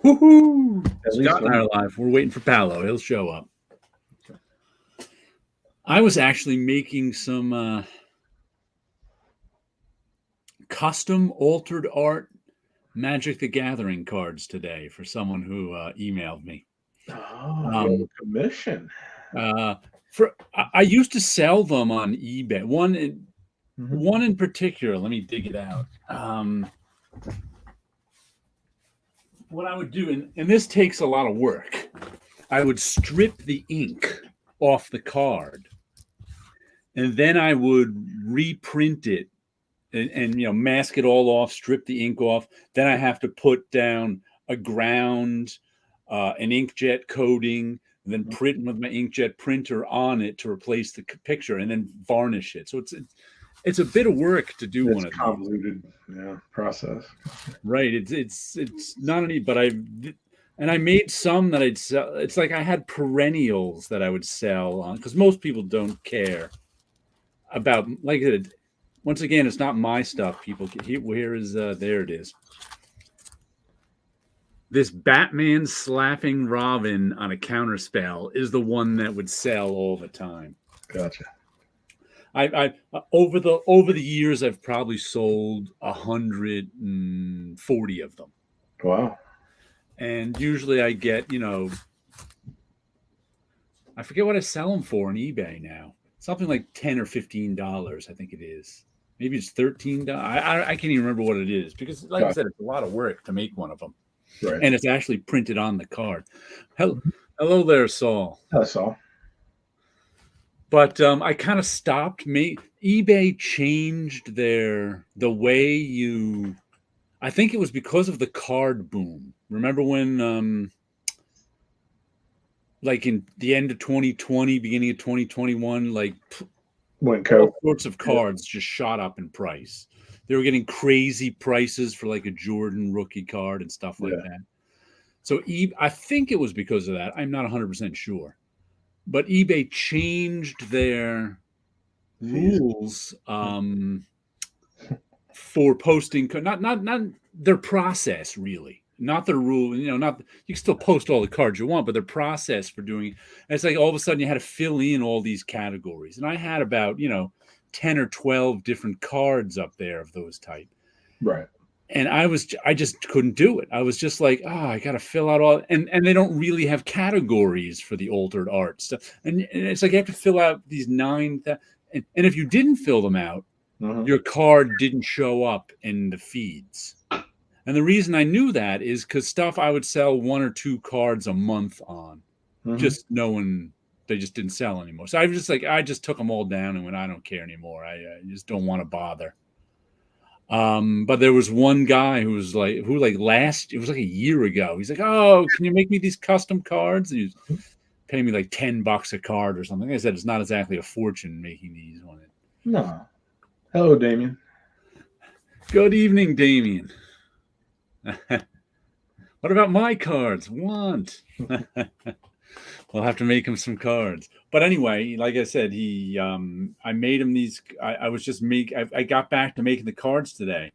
Woohoo! At least Scott and I are one. alive. We're waiting for Paolo. He'll show up. I was actually making some custom altered art Magic the Gathering cards today for someone who emailed me. Oh, you have Um, a commission. uh, I used to sell them on eBay. One in particular. Let me dig it out. What I would do, and this takes a lot of work, I would strip the ink off the card, and then I would reprint it and mask it all off, strip the ink off. Then I have to put down a ground, an inkjet coating, and then print with my inkjet printer on it to replace the picture, and then varnish it. So it's a bit of work to do It's one of these. convoluted, process. Right. It's not any, but I made some that I'd sell. It's like I had perennials that I would sell on because most people don't care about, like I said, once again, it's not my stuff. People, there it is. This Batman slapping Robin on a counterspell is the one that would sell all the time. Gotcha. I over the years, I've probably sold 140 of them. Wow. And usually I get, I forget what I sell them for on eBay now. Something like $10 or $15, I think it is. Maybe it's $13. I can't even remember what it is because, like I said, it's a lot of work to make one of them. Right. And it's actually printed on the card. Hello there, Saul. That's all. But I kind of stopped. eBay changed the way you. I think it was because of the card boom. Remember when, like in the end of 2020, beginning of 2021, like all sorts of cards just shot up in price. They were getting crazy prices for like a Jordan rookie card and stuff like that. So I think it was because of that. I'm not 100% sure. But eBay changed their rules for posting, not their process really, not their rule. Not you can still post all the cards you want, but their process for doing it. It's like all of a sudden you had to fill in all these categories, and I had about 10 or 12 different cards up there of those type. Right. And I just couldn't do it. I was just like, I got to fill out all, and they don't really have categories for the altered art stuff. And it's like you have to fill out these 9, and if you didn't fill them out, your card didn't show up in the feeds. And the reason I knew that is because stuff I would sell 1 or 2 cards a month on, just knowing they just didn't sell anymore. So I just took them all down and went, I don't care anymore. I just don't want to bother. But there was one guy it was like a year ago. He's like, oh, can you make me these custom cards? And he was paying me like $10 a card or something. Like I said, it's not exactly a fortune making these on it. No. Hello, Damien. Good evening, Damien. What about my cards? Want? We'll have to make him some cards. But anyway, like I said, I made him these. I got back to making the cards today,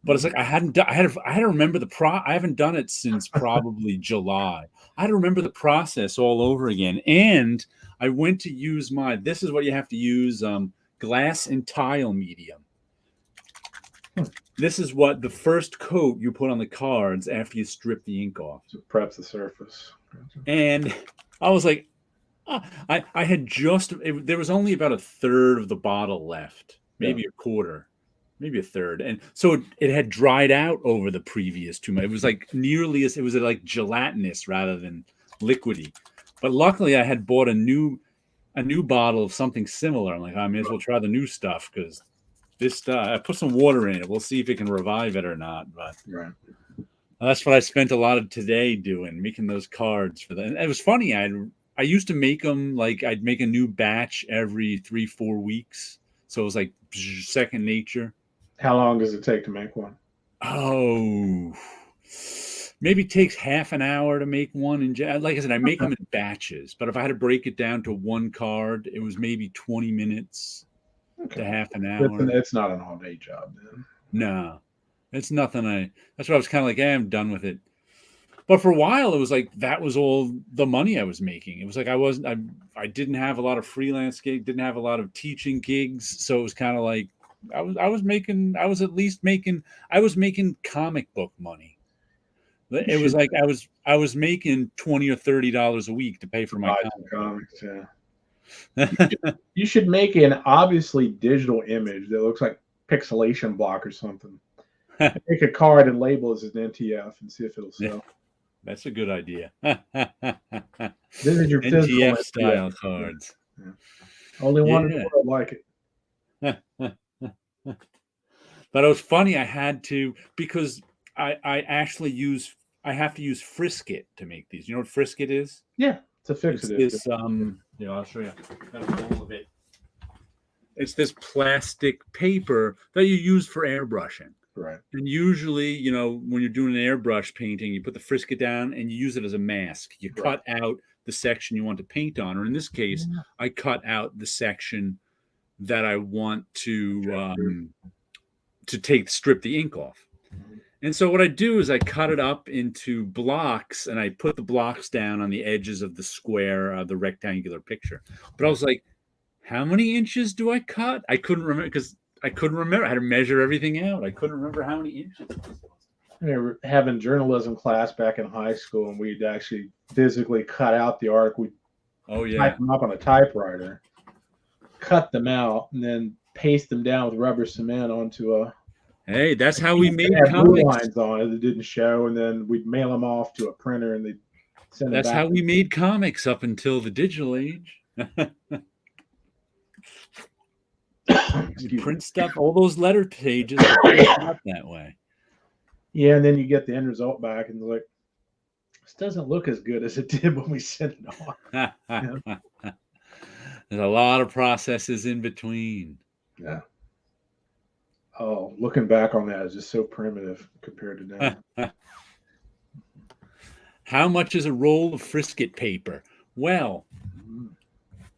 but it's like I had to remember I haven't done it since probably July. I had to remember the process all over again, and I went to use this is what you have to use: glass and tile medium. This is what the first coat you put on the cards after you strip the ink off. So preps the surface. And I was like, I had there was only about a third of the bottle left, maybe a quarter, maybe a third. And so it had dried out over the previous 2 months. It was like it was like gelatinous rather than liquidy. But luckily I had bought a new bottle of something similar. I'm like, I may as well try the new stuff because this stuff, I put some water in it. We'll see if it can revive it or not. But that's what I spent a lot of today doing, making those cards for that. And it was funny. I used to make them like I'd make a new batch every 3-4 weeks. So it was like second nature. How long does it take to make one? Oh, maybe it takes half an hour to make one. And like I said, I make them in batches. But if I had to break it down to one card, it was maybe 20 minutes to half an hour. It's not an all-day job then. No. It's nothing. That's why I was kind of like, I'm done with it. But for a while, it was like that was all the money I was making. It was like I didn't have a lot of freelance gigs, didn't have a lot of teaching gigs, so it was kind of like I was making comic book money. It was like I was making $20 or $30 a week to pay for my comics. Yeah. comic. You should make an obviously digital image that looks like pixelation block or something. Make a card and label it as an NTF and see if it'll sell. That's a good idea. This is your NTF physical style cards. Yeah. Only one in the world like it. But it was funny. I had to, because I have to use Frisket to make these. You know what Frisket is? Yeah, it's a fixative. It's I'll show you. Got a bowl of it. It's this plastic paper that you use for airbrushing. Right. And usually, when you're doing an airbrush painting, you put the Frisket down and you use it as a mask. You cut out the section you want to paint on, or in this case, I cut out the section that I want to strip the ink off. And so what I do is I cut it up into blocks and I put the blocks down on the edges of the square, the rectangular picture. But I was like, how many inches do I cut? I couldn't remember because I couldn't remember. I had to measure everything out. I couldn't remember how many inches. I remember having journalism class back in high school, and we'd actually physically cut out the article. We'd type them up on a typewriter, cut them out, and then paste them down with rubber cement onto a. Hey, that's how we made comics. Lines on it that didn't show, and then we'd mail them off to a printer, and they'd send them back. That's how we made comics up until the digital age. You print stuff, all those letter pages are that way. Yeah, and then you get the end result back, and like, this doesn't look as good as it did when we sent it off. There's a lot of processes in between. Yeah. Oh, looking back on that is just so primitive compared to now. How much is a roll of Frisket paper? Well,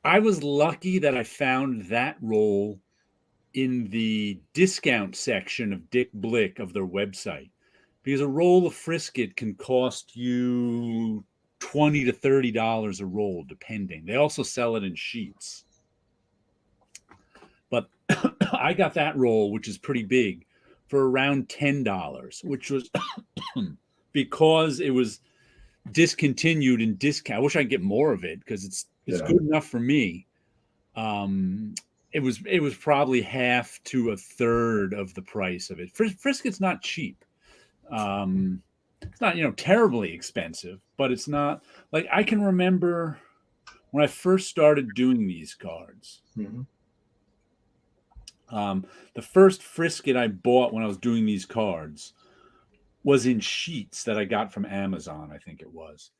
I was lucky that I found that roll in the discount section of Dick Blick of their website, because a roll of Frisket can cost you $20 to $30 a roll, depending. They also sell it in sheets. But I got that roll, which is pretty big, for around $10, which was because it was discontinued in discount. I wish I could get more of it because it's good enough for me. It was probably half to a third of the price of it. Frisket's not cheap. It's not terribly expensive, but it's not like I can remember when I first started doing these cards. Mm-hmm. The first Frisket I bought when I was doing these cards was in sheets that I got from Amazon, I think it was.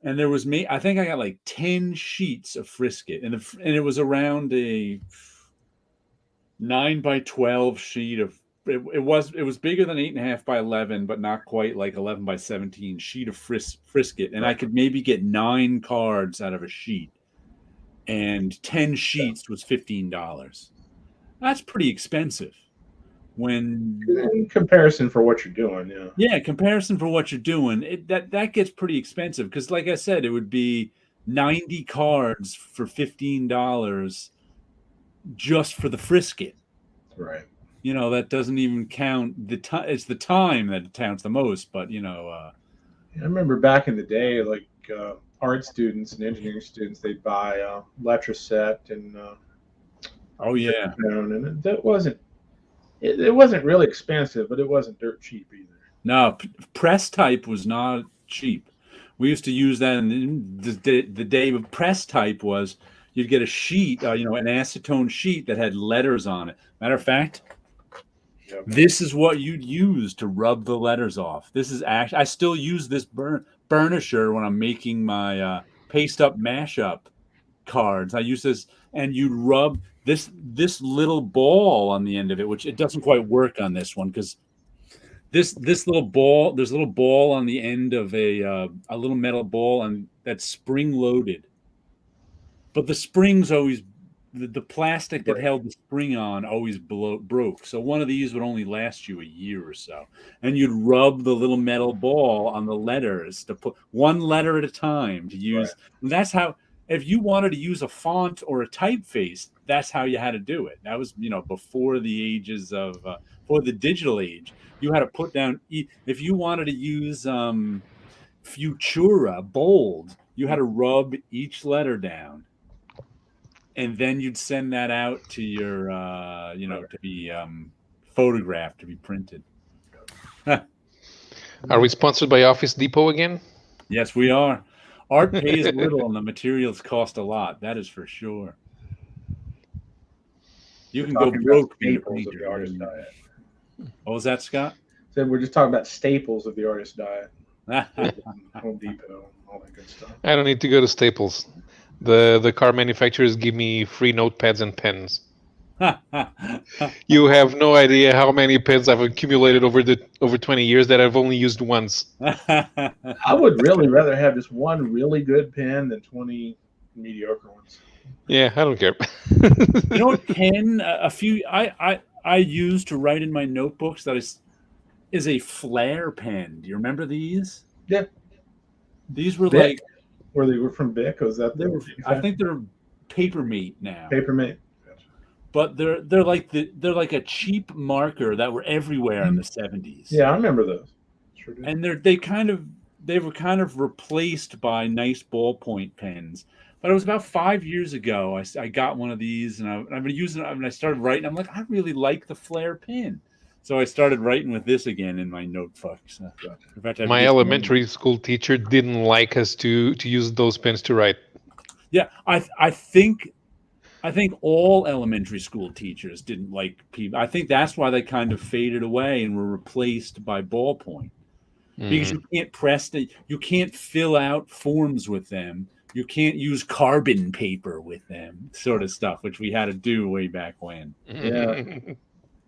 And there was I think I got like 10 sheets of Frisket, and it was around a 9x12 sheet of it was bigger than 8.5 by 11, but not quite like 11 by 17 sheet of Frisket, and I could maybe get 9 cards out of a sheet, and 10 sheets was $15. That's pretty expensive. When in comparison for what you're doing, comparison for what you're doing, that gets pretty expensive, because like I said, it would be 90 cards for $15 just for the Frisket. Right. That doesn't even count the time. It's the time that counts the most. But I remember back in the day, like art students and engineering students, they'd buy Letraset and and that wasn't. It wasn't really expensive, but it wasn't dirt cheap either. No, press type was not cheap. We used to use that, and the day of press type was you'd get a sheet, an acetone sheet that had letters on it. Matter of fact, this is what you'd use to rub the letters off. This is actually, I still use this burnisher when I'm making my paste up mashup cards. I use this, and you'd rub this little ball on the end of it, which it doesn't quite work on this one because this little ball, there's a little ball on the end of a little metal ball, and that's spring loaded. But the springs always the plastic that held the spring on always broke. So one of these would only last you a year or so. And you'd rub the little metal ball on the letters to put one letter at a time to use. Right. That's how, if you wanted to use a font or a typeface, that's how you had to do it. That was, before the ages of, before the digital age. You had to put down, if you wanted to use Futura, bold, you had to rub each letter down. And then you'd send that out to your, to be photographed, to be printed. Are we sponsored by Office Depot again? Yes, we are. Art pays little and the materials cost a lot. That is for sure. You can go broke being a painter. Of the artist diet. What was that, Scott? Said we're just talking about staples of the artist diet. Home Depot, all that good stuff. I don't need to go to Staples. The car manufacturers give me free notepads and pens. You have no idea how many pens I've accumulated over 20 years that I've only used once. I would really rather have just one really good pen than 20 mediocre ones. Yeah, I don't care. You know what pen I use to write in my notebooks that is a flare pen. Do you remember these? Yeah. These were Bic? Where they were from Bic? Was that I think they're Papermate now. Papermate. But they're like a cheap marker that were everywhere in the 70s. Yeah, I remember those. Sure did. And they were kind of replaced by nice ballpoint pens. But it was about 5 years ago. I got one of these, and I've been using it. And I started writing. I'm like, I really like the flare pen. So I started writing with this again in my notebooks. In fact, my elementary school teacher didn't like us to use those pens to write. Yeah, I think all elementary school teachers didn't like people. I think that's why they kind of faded away and were replaced by ballpoint. Because you can't press you can't fill out forms with them. You can't use carbon paper with them, sort of stuff, which we had to do way back when. Yeah.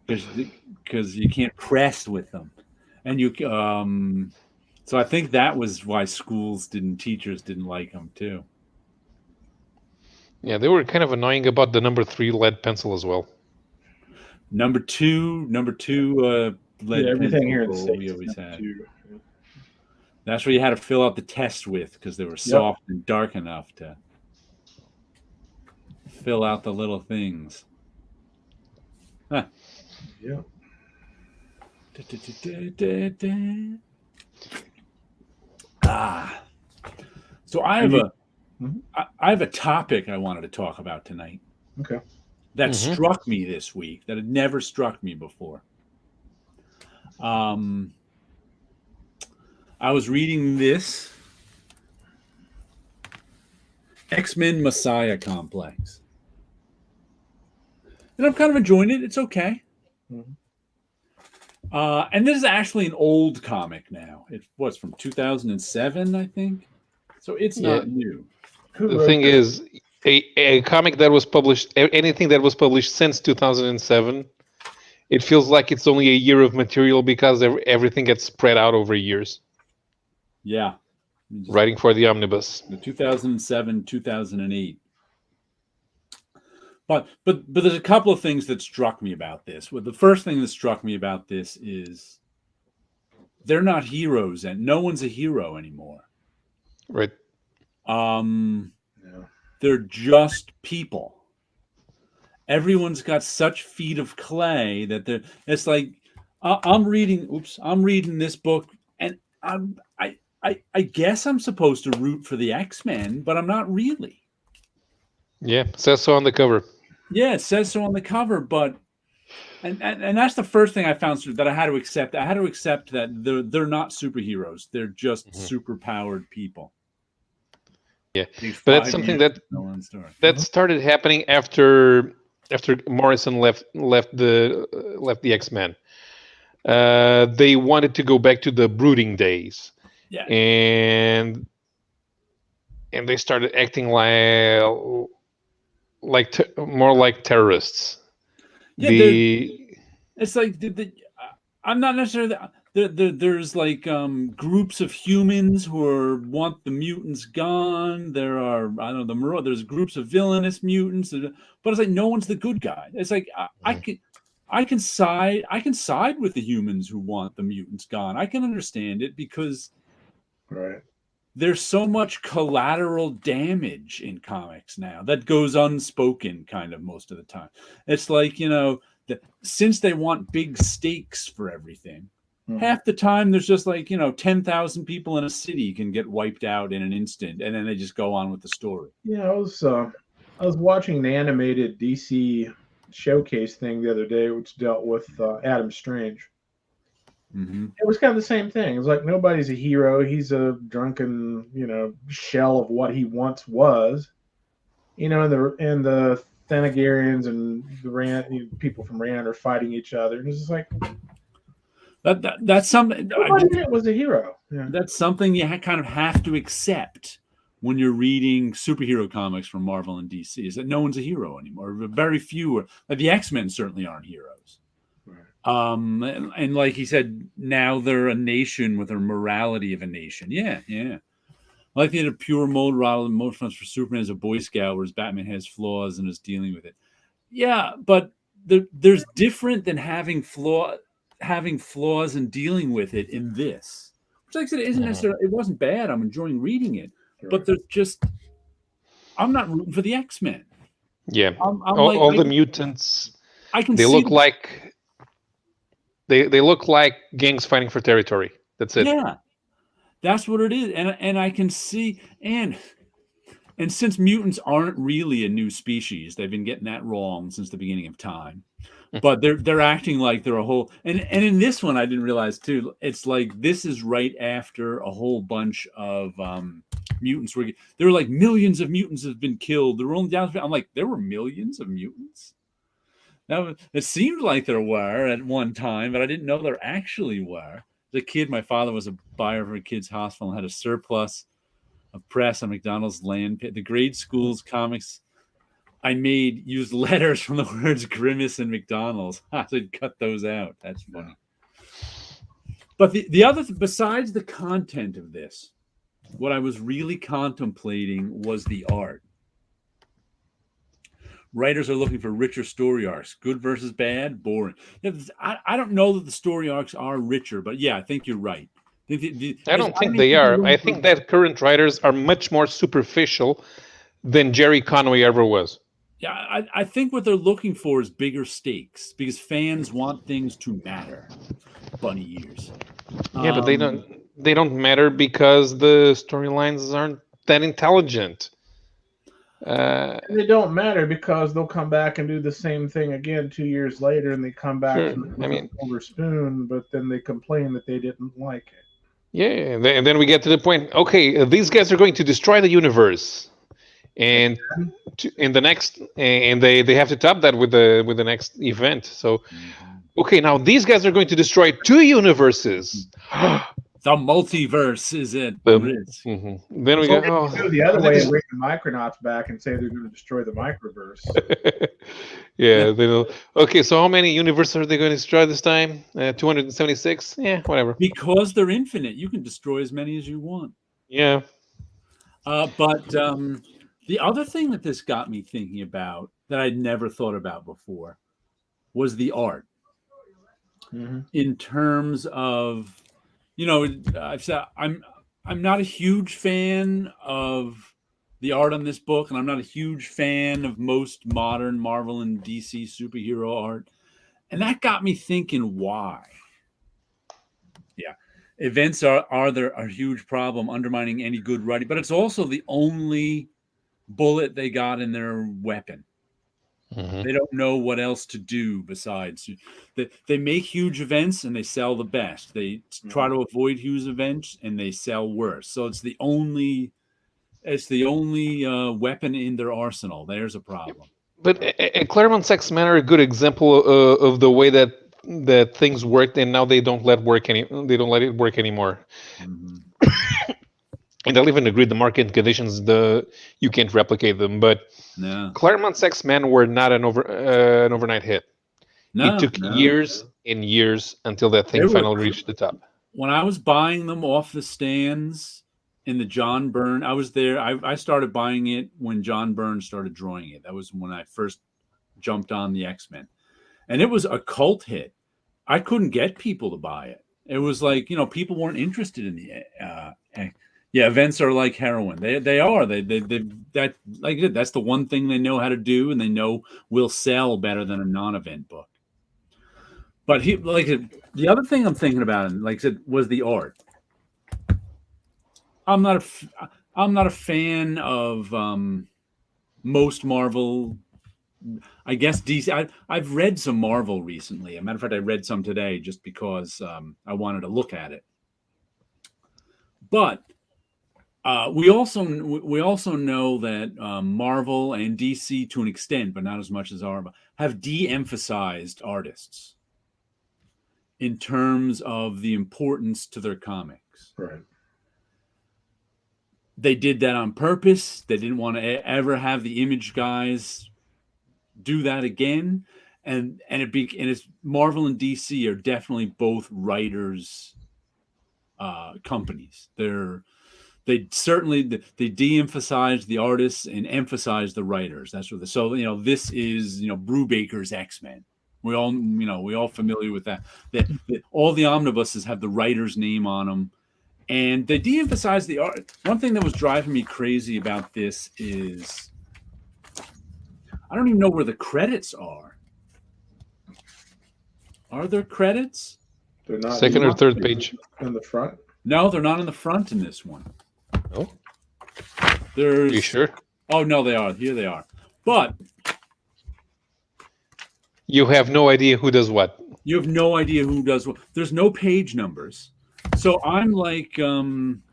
Because you can't press with them, and so I think that was why teachers didn't like them too. Yeah, they were kind of annoying about the number 3 lead pencil as well. Number two lead everything here in the States we always had. That's where you had to fill out the test with, because they were soft and dark enough to fill out the little things. Huh. Yeah. So I have a topic I wanted to talk about tonight. Okay. That struck me this week, that had never struck me before. I was reading this X-Men Messiah Complex. And I'm kind of enjoying it. It's okay. And this is actually an old comic now. It was from 2007, I think. So it's not new. The thing is, a comic that was published, anything that was published since 2007, it feels like it's only a year of material because everything gets spread out over years. Yeah. Writing for the omnibus. The 2007, 2008. But there's a couple of things that struck me about this. Well, the first thing that struck me about this is they're not heroes, and no one's a hero anymore. Right. They're just people. Everyone's got such feet of clay that it's like I'm reading this book, and I guess I'm supposed to root for the X-Men, but I'm not really. Yeah, it says so on the cover. Yeah, it says so on the cover, but and that's the first thing I found that I had to accept. I had to accept that they're not superheroes. They're just superpowered people. Yeah, but that's something that started happening after Morrison left the X-Men. They wanted to go back to the brooding days. Yeah. And they started acting more like terrorists. Yeah, it's like I'm not necessarily. there's like groups of humans who want the mutants gone. There are, I don't know, there's groups of villainous mutants, but it's like no one's the good guy. It's like I can side with the humans who want the mutants gone. I can understand it because there's so much collateral damage in comics now that goes unspoken kind of most of the time. It's like, since they want big stakes for everything, half the time there's just like, 10,000 people in a city can get wiped out in an instant, and then they just go on with the story. Yeah, I was watching an animated DC showcase thing the other day, which dealt with Adam Strange. It was kind of the same thing. It was like nobody's a hero. He's a drunken, shell of what he once was. And the Thanagarians and the people from Rand are fighting each other. And it's just like that's something. Nobody in it was a hero. Yeah. That's something you kind of have to accept when you're reading superhero comics from Marvel and DC, is that no one's a hero anymore. Very few are. Like the X-Men certainly aren't heroes. And like he said, now they're a nation with a morality of a nation. Yeah. Like they had a pure mode rather than most fronts for Superman as a Boy Scout, whereas Batman has flaws and is dealing with it. Yeah, but there's different than having flaws and dealing with it in this. Which, like I said, it isn't necessarily. It wasn't bad. I'm enjoying reading it, but there's just. I'm not rooting for the X-Men. Yeah, all the mutants. They look like. They look like gangs fighting for territory. That's it. Yeah, that's what it is, and I can see and since mutants aren't really a new species, they've been getting that wrong since the beginning of time. But they're acting like they're a whole and in this one I didn't realize too. It's like this is right after a whole bunch of mutants were. There were like millions of mutants have been killed. There were only down. I'm like there were millions of mutants. Now, it seemed like there were at one time, but I didn't know there actually were. As a kid, my father was a buyer for a kid's hospital and had a surplus of press on McDonald's land. The grade school's comics I made used letters from the words Grimace and McDonald's. I should cut those out. That's funny. But the other, besides the content of this, what I was really contemplating was the art. Writers are looking for richer story arcs. Good versus bad, boring. I don't know that the story arcs are richer, but yeah, I think you're right. I don't think they are. I think that current writers are much more superficial than Jerry Conway ever was. Yeah, I think what they're looking for is bigger stakes because fans want things to matter. Bunny ears. Yeah, but they don't matter because the storylines aren't that intelligent. They don't matter because they'll come back and do the same thing again 2 years later, and they come back with a silver spoon, but then they complain that they didn't like it. Yeah, and then we get to the point. Okay, these guys are going to destroy the universe, and in the next, and they have to top that with the next event. So, okay, now these guys are going to destroy 2 universes. The multiverse is it? Then we go the other way and bring the Micronauts back and say they're going to destroy the microverse. Yeah, they will. Okay, so how many universes are they going to destroy this time? 276? Yeah, whatever. Because they're infinite, you can destroy as many as you want. Yeah. But the other thing that this got me thinking about that I'd never thought about before was the art. In terms of I've said I'm not a huge fan of the art on this book, and I'm not a huge fan of most modern Marvel and DC superhero art. And that got me thinking, why? Yeah. Events are a huge problem, undermining any good writing, but it's also the only bullet they got in their weapon. They don't know what else to do besides. They make huge events and they sell the best. They try to avoid huge events and they sell worse. So it's the only weapon in their arsenal. There's a problem. But Claremont's X-Men are a good example of the way that things worked, and now they don't let it work anymore. And I'll even agree the market conditions, you can't replicate them. But Claremont's X-Men were not an overnight hit. It took years in years until that thing finally reached the top. When I was buying them off the stands in the John Byrne, I was there. I started buying it when John Byrne started drawing it. That was when I first jumped on the X-Men. And it was a cult hit. I couldn't get people to buy it. It was like, people weren't interested in the events are like heroin. They are. That like that's the one thing they know how to do, and they know will sell better than a non-event book. But the other thing I'm thinking about, like I said, was the art. I'm not a fan of most Marvel. I guess DC. I've read some Marvel recently. As a matter of fact, I read some today just because I wanted to look at it. But we also know that Marvel and DC, to an extent, but not as much as Marvel, have de-emphasized artists in terms of the importance to their comics. Right. They did that on purpose. They didn't want to ever have the Image guys do that again. And it's Marvel and DC are definitely both writers companies. They de-emphasize the artists and emphasize the writers. That's what this is Brubaker's X-Men. We all familiar with that. That all the omnibuses have the writer's name on them, and they de-emphasize the art. One thing that was driving me crazy about this is I don't even know where the credits are. Are there credits? They're not second or third page in the front. No, they're not in the front in this one. Oh, there's. Are you sure? Oh no, they are. Here they are. But you have no idea who does what. You have no idea who does what. There's no page numbers. So I'm like, I'm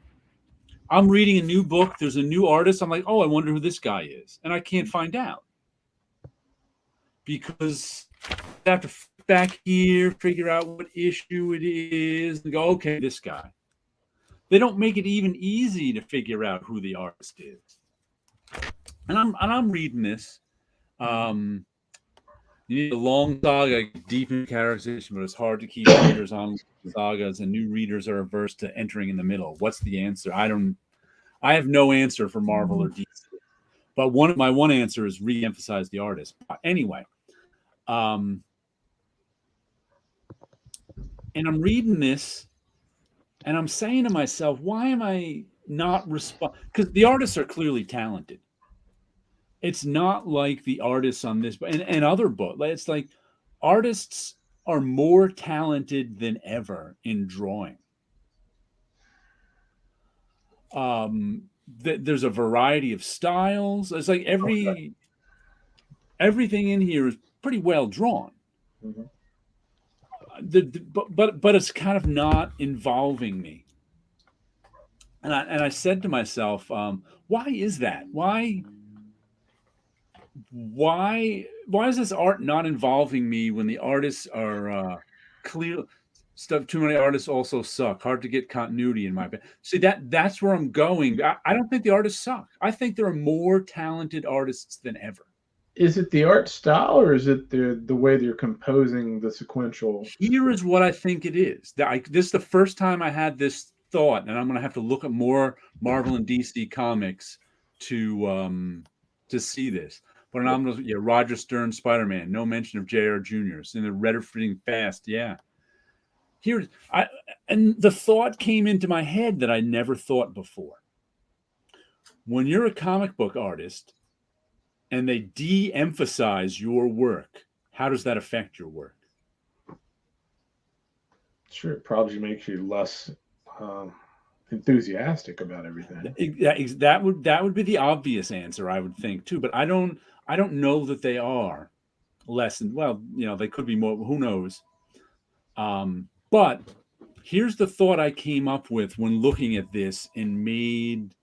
reading a new book. There's a new artist. I'm like, oh, I wonder who this guy is, and I can't find out because I have to back here, figure out what issue it is, and go, okay, this guy. They don't make it even easy to figure out who the artist is. And I'm reading this. You need a long saga, deep in characterization, but it's hard to keep readers on sagas, and new readers are averse to entering in the middle. What's the answer? I have no answer for Marvel or DC. But my one answer is re-emphasize the artist. Anyway, and I'm reading this, and I'm saying to myself, why am I not because the artists are clearly talented. It's not like the artists on this and other books. It's like artists are more talented than ever in drawing. There's a variety of styles. It's like everything in here is pretty well drawn. Mm-hmm. But it's kind of not involving me. And I said to myself, why is that? Why is this art not involving me when the artists are clear stuff? Too many artists also suck. Hard to get continuity in my opinion. See, that's where I'm going. I don't think the artists suck. I think there are more talented artists than ever. Is it the art style, or is it the way they're composing the sequential? Here is what I think it is. This is the first time I had this thought, and I'm going to have to look at more Marvel and DC comics to see this. But I'm Roger Stern, Spider-Man, no mention of J.R. Jr.'s in the Redder Fitting Fast. Yeah. And the thought came into my head that I never thought before. When you're a comic book artist and they de-emphasize your work, how does that affect your work? Sure, it probably makes you less enthusiastic about everything. That would be the obvious answer, I would think too. But I don't know that they are less than. Well, they could be more. Who knows? But here's the thought I came up with when looking at this and made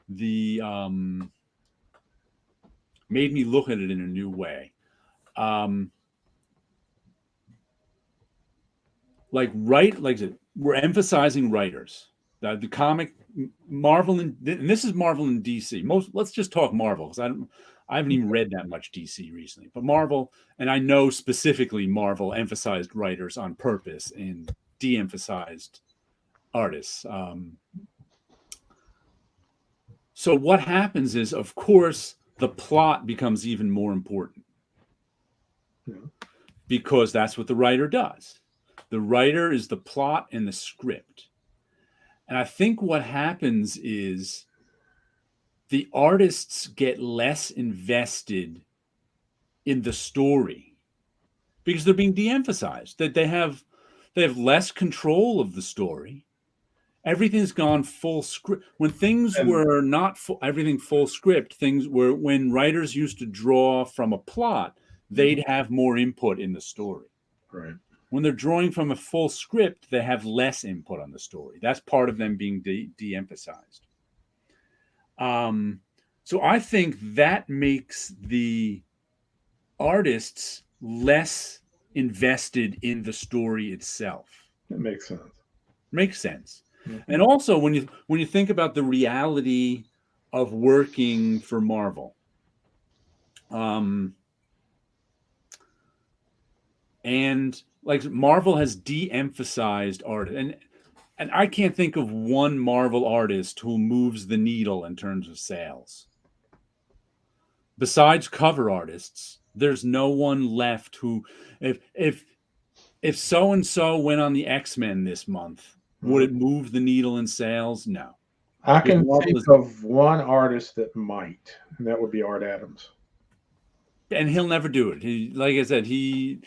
me look at it in a new way. We're emphasizing writers. The comic Marvel and this is Marvel and DC. Let's just talk Marvel because I haven't even read that much DC recently, but Marvel, and I know specifically Marvel emphasized writers on purpose and de-emphasized artists. So what happens is, of course, the plot becomes even more important because that's what the writer does. The writer is the plot and the script. And I think what happens is the artists get less invested in the story because they're being de-emphasized, that they have less control of the story. Everything's gone full script. When things were not everything full script, things were when writers used to draw from a plot, they'd have more input in the story. Right. When they're drawing from a full script, they have less input on the story. That's part of them being de-emphasized. So I think that makes the artists less invested in the story itself. That makes sense. Makes sense. Mm-hmm. And also when you think about the reality of working for Marvel, and like Marvel has de-emphasized art, and I can't think of one Marvel artist who moves the needle in terms of sales. Besides cover artists, there's no one left who, if so and so went on the X-Men this month, would it move the needle in sales? No. I can think of one artist that might, and that would be Art Adams. And he'll never do it. He, like I said, he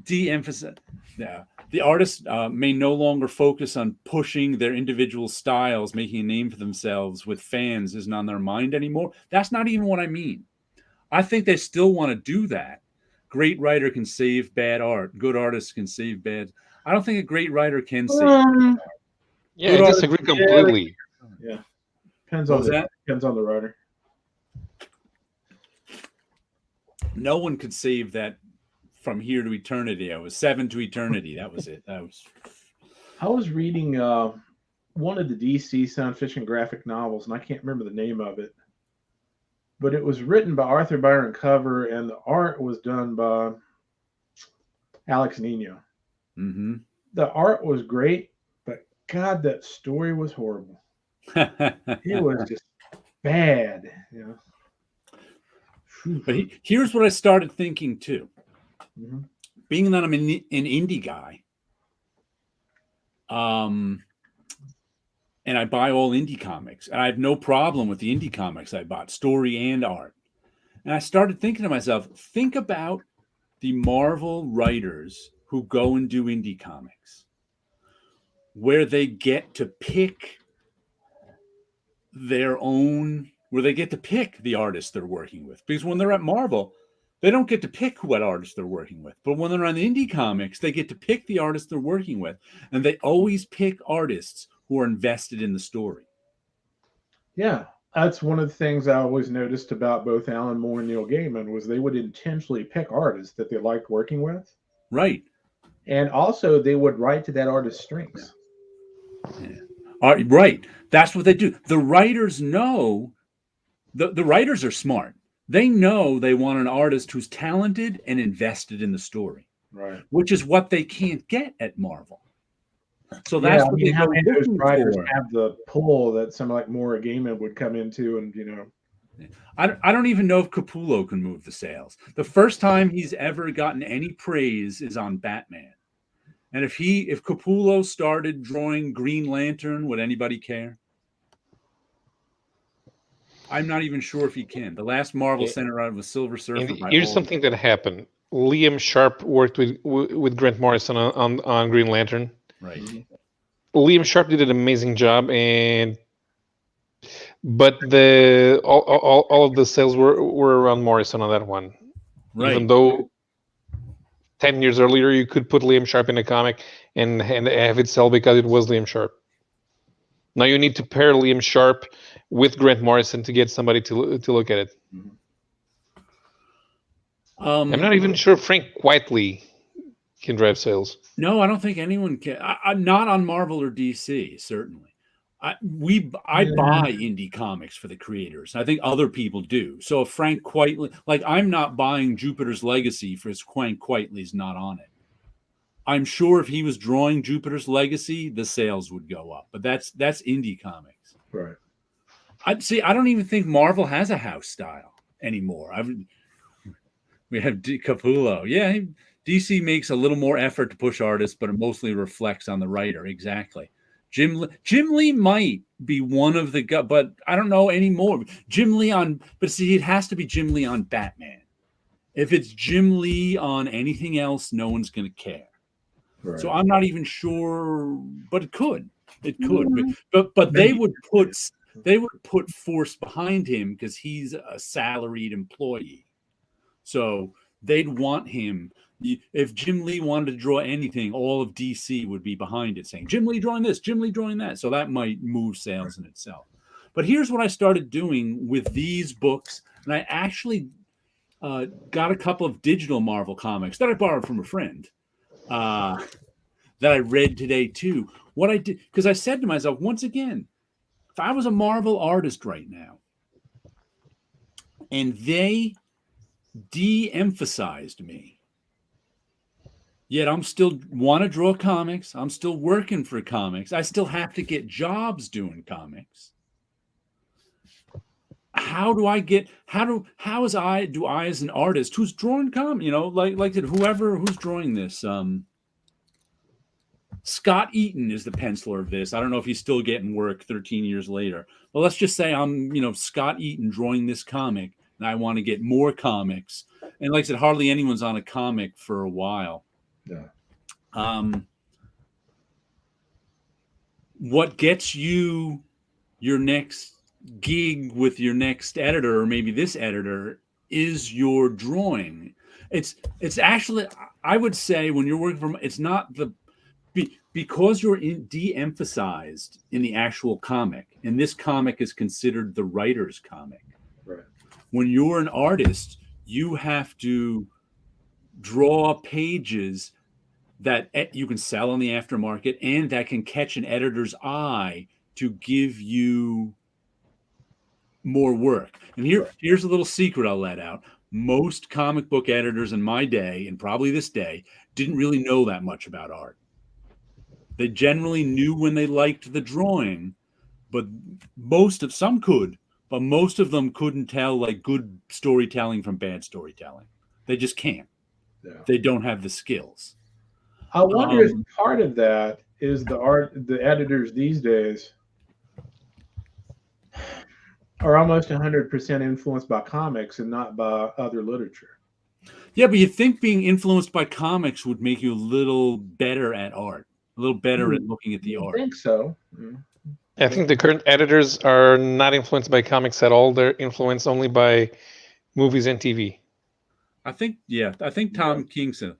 de-emphasized. Yeah, the artists may no longer focus on pushing their individual styles, making a name for themselves with fans isn't on their mind anymore. That's not even what I mean. I think they still want to do that. Great writer can save bad art. Good artists can save bad. I don't think a great writer can save bad art. Yeah, I disagree completely. Yeah. Depends on the writer. No one could save that From Here to Eternity. I was 7 to Eternity. That was it. I was reading one of the DC science fiction graphic novels, and I can't remember the name of it. But it was written by Arthur Byron Cover, and the art was done by Alex Nino. Mm-hmm. The art was great, but God, that story was horrible. It was just bad. You know? But here's what I started thinking too. Mm-hmm. Being that I'm an indie guy, and I buy all indie comics, and I have no problem with the indie comics I bought, story and art. And I started thinking to myself, think about the Marvel writers who go and do indie comics, where they get to pick their own, where they get to pick the artists they're working with. Because when they're at Marvel, they don't get to pick what artists they're working with. But when they're on indie comics, they get to pick the artists they're working with. And they always pick artists who are invested in the story. Yeah, that's one of the things I always noticed about both Alan Moore and Neil Gaiman was they would intentionally pick artists that they liked working with. Right. And also they would write to that artist's strengths. Yeah. Right. That's what they do. The writers know, the writers are smart. They know they want an artist who's talented and invested in the story. Right. Which is what they can't get at Marvel. So that's what they how many of those writers have the pull that someone like Moore or Gaiman would come into, and I don't even know if Capullo can move the sales. The first time he's ever gotten any praise is on Batman. And if Capullo started drawing Green Lantern, would anybody care? I'm not even sure if he can. The last Marvel center out was Silver Surfer. Here's something that happened. Liam Sharp worked with Grant Morrison on Green Lantern. Right. Liam Sharp did an amazing job, but all of the sales were around Morrison on that one. Right. Even though 10 years earlier you could put Liam Sharp in a comic and have it sell because it was Liam Sharp. Now you need to pair Liam Sharp with Grant Morrison to get somebody to look at it. I'm not even sure Frank Whiteley can drive sales. No, I don't think anyone can. Not on Marvel or DC, certainly. I buy indie comics for the creators. I think other people do. So if Frank Quitely, like I'm not buying Jupiter's Legacy for Frank Quitely's not on it. I'm sure if he was drawing Jupiter's Legacy, the sales would go up. But that's indie comics. Right. I don't even think Marvel has a house style anymore. We have Capullo. Yeah, DC makes a little more effort to push artists, but it mostly reflects on the writer. Exactly. Jim Lee might be one of the, but I don't know anymore. Jim Lee on, but see, it has to be Jim Lee on Batman. If it's Jim Lee on anything else, no one's going to care. Right. So I'm not even sure, but it could. But they would put force behind him because he's a salaried employee. So they'd want him. If Jim Lee wanted to draw anything, all of DC would be behind it, saying Jim Lee drawing this, Jim Lee drawing that. So that might move sales in itself. But here's what I started doing with these books, and I actually got a couple of digital Marvel comics that I borrowed from a friend that I read today too. What I did, because I said to myself, once again, if I was a Marvel artist right now, and they de-emphasized me, yet I'm still want to draw comics. I'm still working for comics. I still have to get jobs doing comics. How do I as an artist who's drawing comics, like who's drawing this, Scott Eaton is the penciler of this. I don't know if he's still getting work 13 years later. But let's just say I'm, Scott Eaton drawing this comic and I want to get more comics. And like I said, hardly anyone's on a comic for a while. Yeah. What gets you your next gig with your next editor, or maybe this editor, is your drawing. It's actually, I would say, when you're working from, it's not because you're de-emphasized in the actual comic, and this comic is considered the writer's comic. Right. When you're an artist, you have to draw pages that you can sell on the aftermarket and that can catch an editor's eye to give you more work. And here's a little secret I'll let out. Most comic book editors in my day, and probably this day, didn't really know that much about art. They generally knew when they liked the drawing, but some could, but most of them couldn't tell like good storytelling from bad storytelling. They just can't. Yeah. They don't have the skills. I wonder if part of that is the editors these days are almost 100% influenced by comics and not by other literature. Yeah, but you'd think being influenced by comics would make you a little better at art, a little better at looking at the art. I think so. I think the current editors are not influenced by comics at all. They're influenced only by movies and TV. I think Tom King's a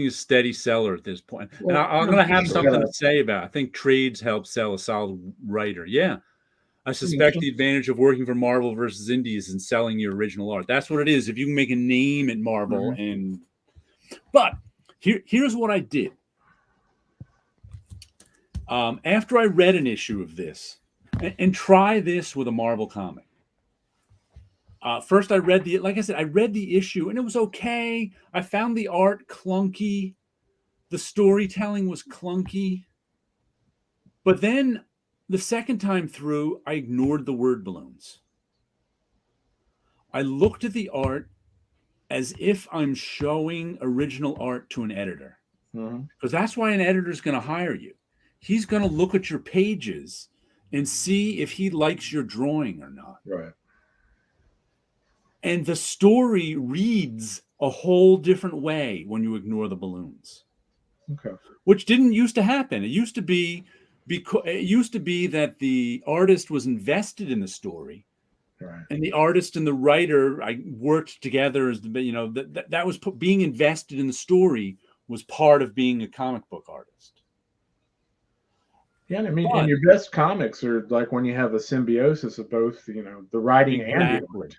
steady seller at this point. Well, and I'm going to have something to say about it. I think trades help sell a solid writer. Yeah. I suspect the advantage of working for Marvel versus Indie is in selling your original art. That's what it is. If you can make a name at Marvel but here's what I did. After I read an issue of this, and try this with a Marvel comic. First, I read the issue, and it was okay. I found the art clunky. The storytelling was clunky. But then the second time through, I ignored the word balloons. I looked at the art as if I'm showing original art to an editor. Because that's why an editor is going to hire you. He's going to look at your pages and see if he likes your drawing or not. Right. And the story reads a whole different way when you ignore the balloons. Okay. Which didn't used to happen. It used to be that the artist was invested in the story, right, and the artist and the writer worked together as that was being invested in the story was part of being a comic book artist. Yeah, I mean, and your best comics are like when you have a symbiosis of both, the writing and the art.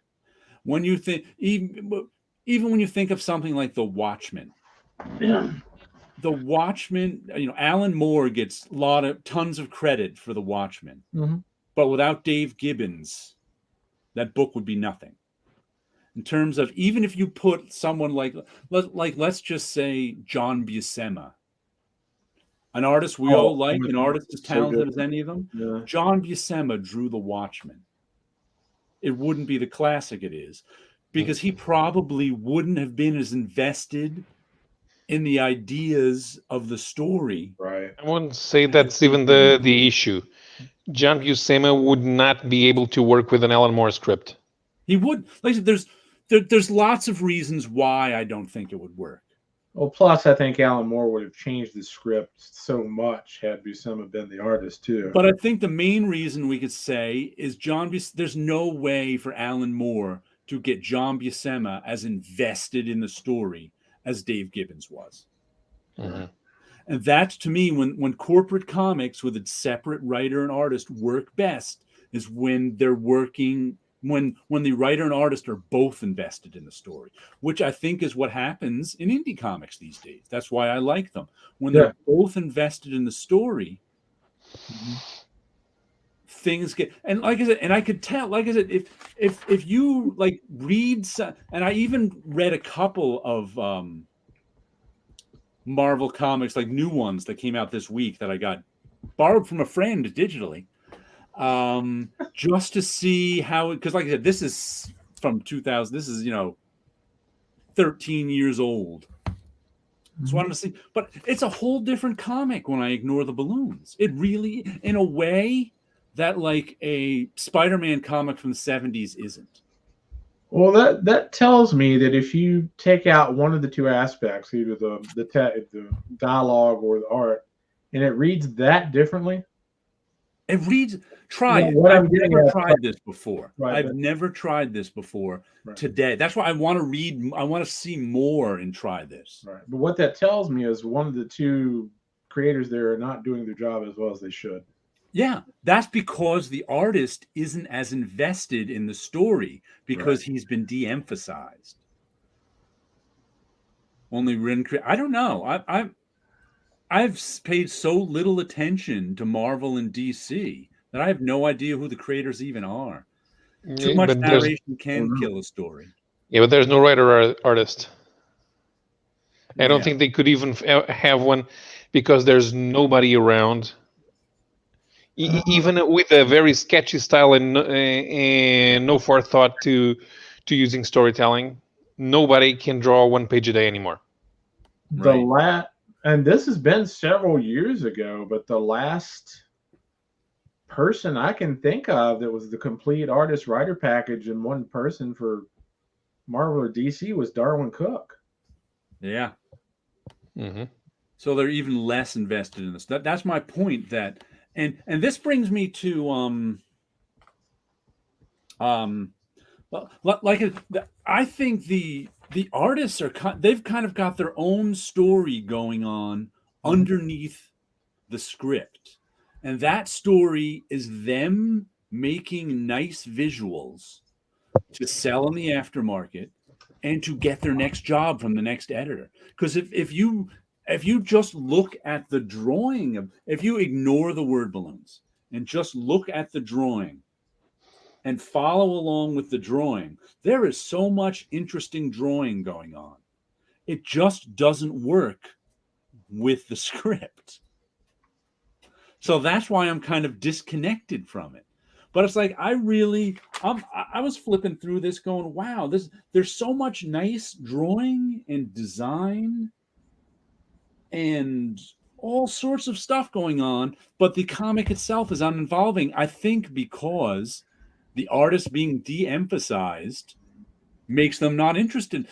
When you think, even when you think of something like The Watchmen, the Watchmen, Alan Moore gets tons of credit for the Watchmen, but without Dave Gibbons, that book would be nothing. In terms of, even if you put someone like let's just say John Buscema, an artist we all like, an artist as talented as any of them. Yeah. John Buscema drew the Watchmen. It wouldn't be the classic it is, because he probably wouldn't have been as invested in the ideas of the story. Right. I wouldn't say that's even the issue. John Buscema would not be able to work with an Alan Moore script. He would. Like I said, there's lots of reasons why I don't think it would work. Well, plus I think Alan Moore would have changed the script so much had Buscema been the artist too. But I think the main reason we could say is there's no way for Alan Moore to get John Buscema as invested in the story as Dave Gibbons was. Mm-hmm. And that, to me, when corporate comics with a separate writer and artist work best, is when they're working, when the writer and artist are both invested in the story, which I think is what happens in indie comics these days. That's why I like them. When they're both invested in the story, things get, and like I said, and I could tell, like I said, if you like read, and I even read a couple of Marvel comics, like new ones that came out this week that I got borrowed from a friend digitally, just to see how, because like I said, this is from 2000. This is 13 years old. So I wanted to see, but it's a whole different comic when I ignore the balloons. It really, in a way, that like a Spider-Man comic from the 70s isn't. Well, that tells me that if you take out one of the two aspects, either the dialogue or the art, and it reads that differently. It reads. Try it. I've never tried this before. Right, I've never tried this before today. That's why I want to read. I want to see more and try this. Right. But what that tells me is one of the two creators there are not doing their job as well as they should. Yeah, that's because the artist isn't as invested in the story because he's been de-emphasized. Only I don't know. I've paid so little attention to Marvel and DC that I have no idea who the creators even are. Too much narration can kill a story. Yeah, but there's no writer or artist. I don't think they could even have one because there's nobody around. Even with a very sketchy style and no forethought to using storytelling, nobody can draw one page a day anymore. And this has been several years ago, but the last person I can think of that was the complete artist writer package in one person for Marvel or DC was Darwin Cook. Yeah. Mm-hmm. So they're even less invested in this. That's my point. That and this brings me to I think the artists they've kind of got their own story going on underneath the script, and that story is them making nice visuals to sell in the aftermarket and to get their next job from the next editor. Because if you just look at the drawing if you ignore the word balloons and just look at the drawing and follow along with the drawing, there is so much interesting drawing going on. It just doesn't work with the script. So that's why I'm kind of disconnected from it. But it's like I was flipping through this going, wow, there's so much nice drawing and design and all sorts of stuff going on, but the comic itself is uninvolving. I think because the artist being de-emphasized makes them not interested.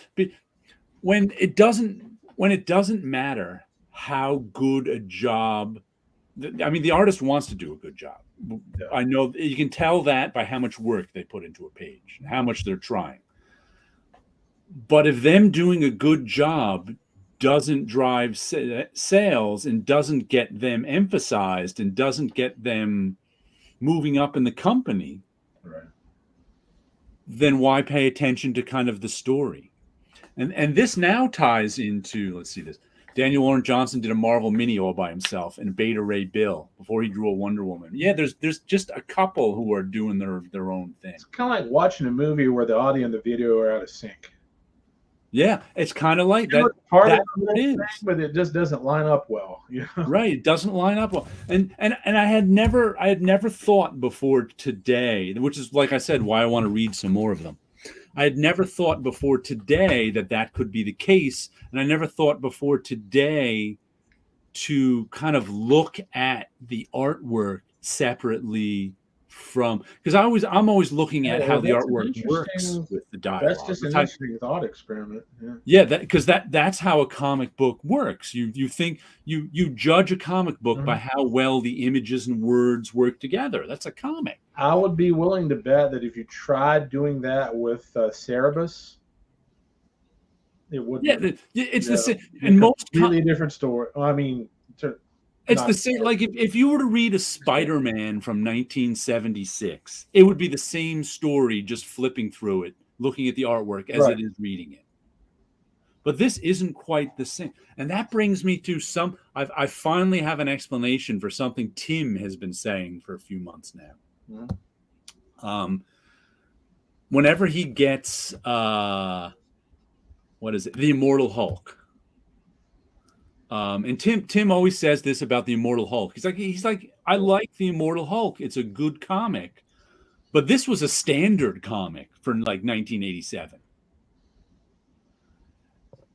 When it doesn't matter how good a job, I mean, the artist wants to do a good job. I know you can tell that by how much work they put into a page, how much they're trying. But if them doing a good job doesn't drive sales and doesn't get them emphasized and doesn't get them moving up in the company, then why pay attention to kind of the story? And this now ties into, let's see this. Daniel Warren Johnson did a Marvel mini all by himself, and Beta Ray Bill before he drew a Wonder Woman. Yeah, there's just a couple who are doing their own thing. It's kind of like watching a movie where the audio and the video are out of sync. Yeah, it's kind of like that. Part of the thing, but it just doesn't line up well. You know? Right, it doesn't line up well. And I had never thought before today, which is, like I said, why I want to read some more of them. I had never thought before today that could be the case, and I never thought before today to kind of look at the artwork separately from, because I'm always looking at how the artwork works with the dialogue. That's just an interesting thought experiment. Yeah, because that's how a comic book works. You think you judge a comic book by how well the images and words work together. That's a comic. I would be willing to bet that if you tried doing that with Cerebus, it would. Yeah, it's the same. And most really different story. I mean, it's the same. Like if you were to read a Spider-Man from 1976, it would be the same story, just flipping through it, looking at the artwork as it is reading it. But this isn't quite the same. And that brings me to I finally have an explanation for something Tim has been saying for a few months now. Whenever he gets what is it? The Immortal Hulk. And Tim always says this about the Immortal Hulk. He's like, I like the Immortal Hulk. It's a good comic. But this was a standard comic for like 1987.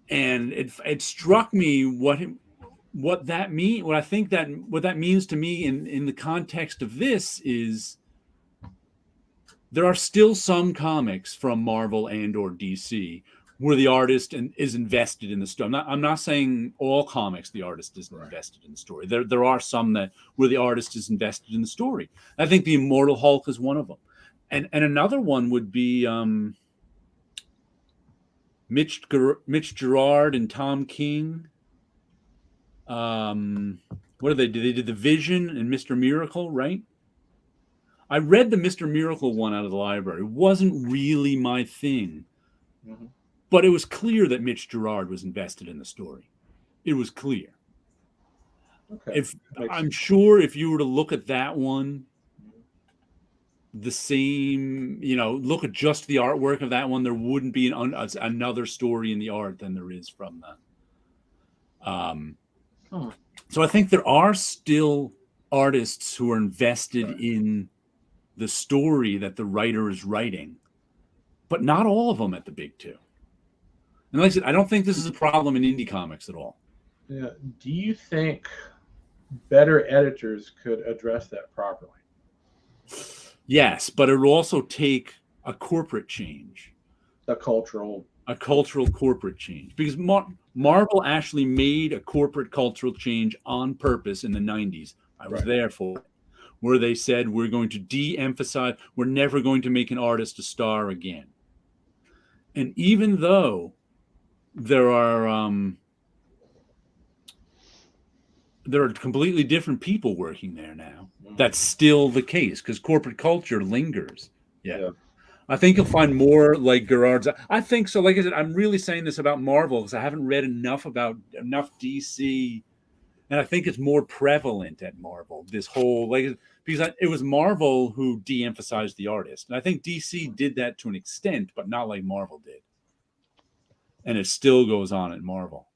And it struck me what that mean. What that means to me in the context of this is there are still some comics from Marvel and or DC where the artist is invested in the story. I'm not saying all comics the artist isn't invested in the story. There are some where the artist is invested in the story. I think the Immortal Hulk is one of them, and another one would be Mitch Gerard and Tom King. What did they do? They did the Vision and Mr. Miracle, right? I read the Mr. Miracle one out of the library. It wasn't really my thing. But it was clear that Mitch Gerard was invested in the story. It was clear. Okay. I'm sure if you were to look at that one, the same, look at just the artwork of that one, there wouldn't be another story in the art than there is from that. So I think there are still artists who are invested in the story that the writer is writing, but not all of them at the big two. And like I said, I don't think this is a problem in indie comics at all. Yeah. Do you think better editors could address that properly? Yes, but it would also take a corporate change. A cultural corporate change. Because Marvel actually made a corporate cultural change on purpose in the 90s. I was there for it. Where they said, we're going to de-emphasize, we're never going to make an artist a star again. And even though there are completely different people working there now, that's still the case because corporate culture lingers. Yeah. I think you'll find more like Gerard's. I think so. Like I said, I'm really saying this about Marvel because I haven't read enough DC. And I think it's more prevalent at Marvel, this whole, because it was Marvel who de-emphasized the artist. And I think DC did that to an extent, but not like Marvel did. And it still goes on at Marvel.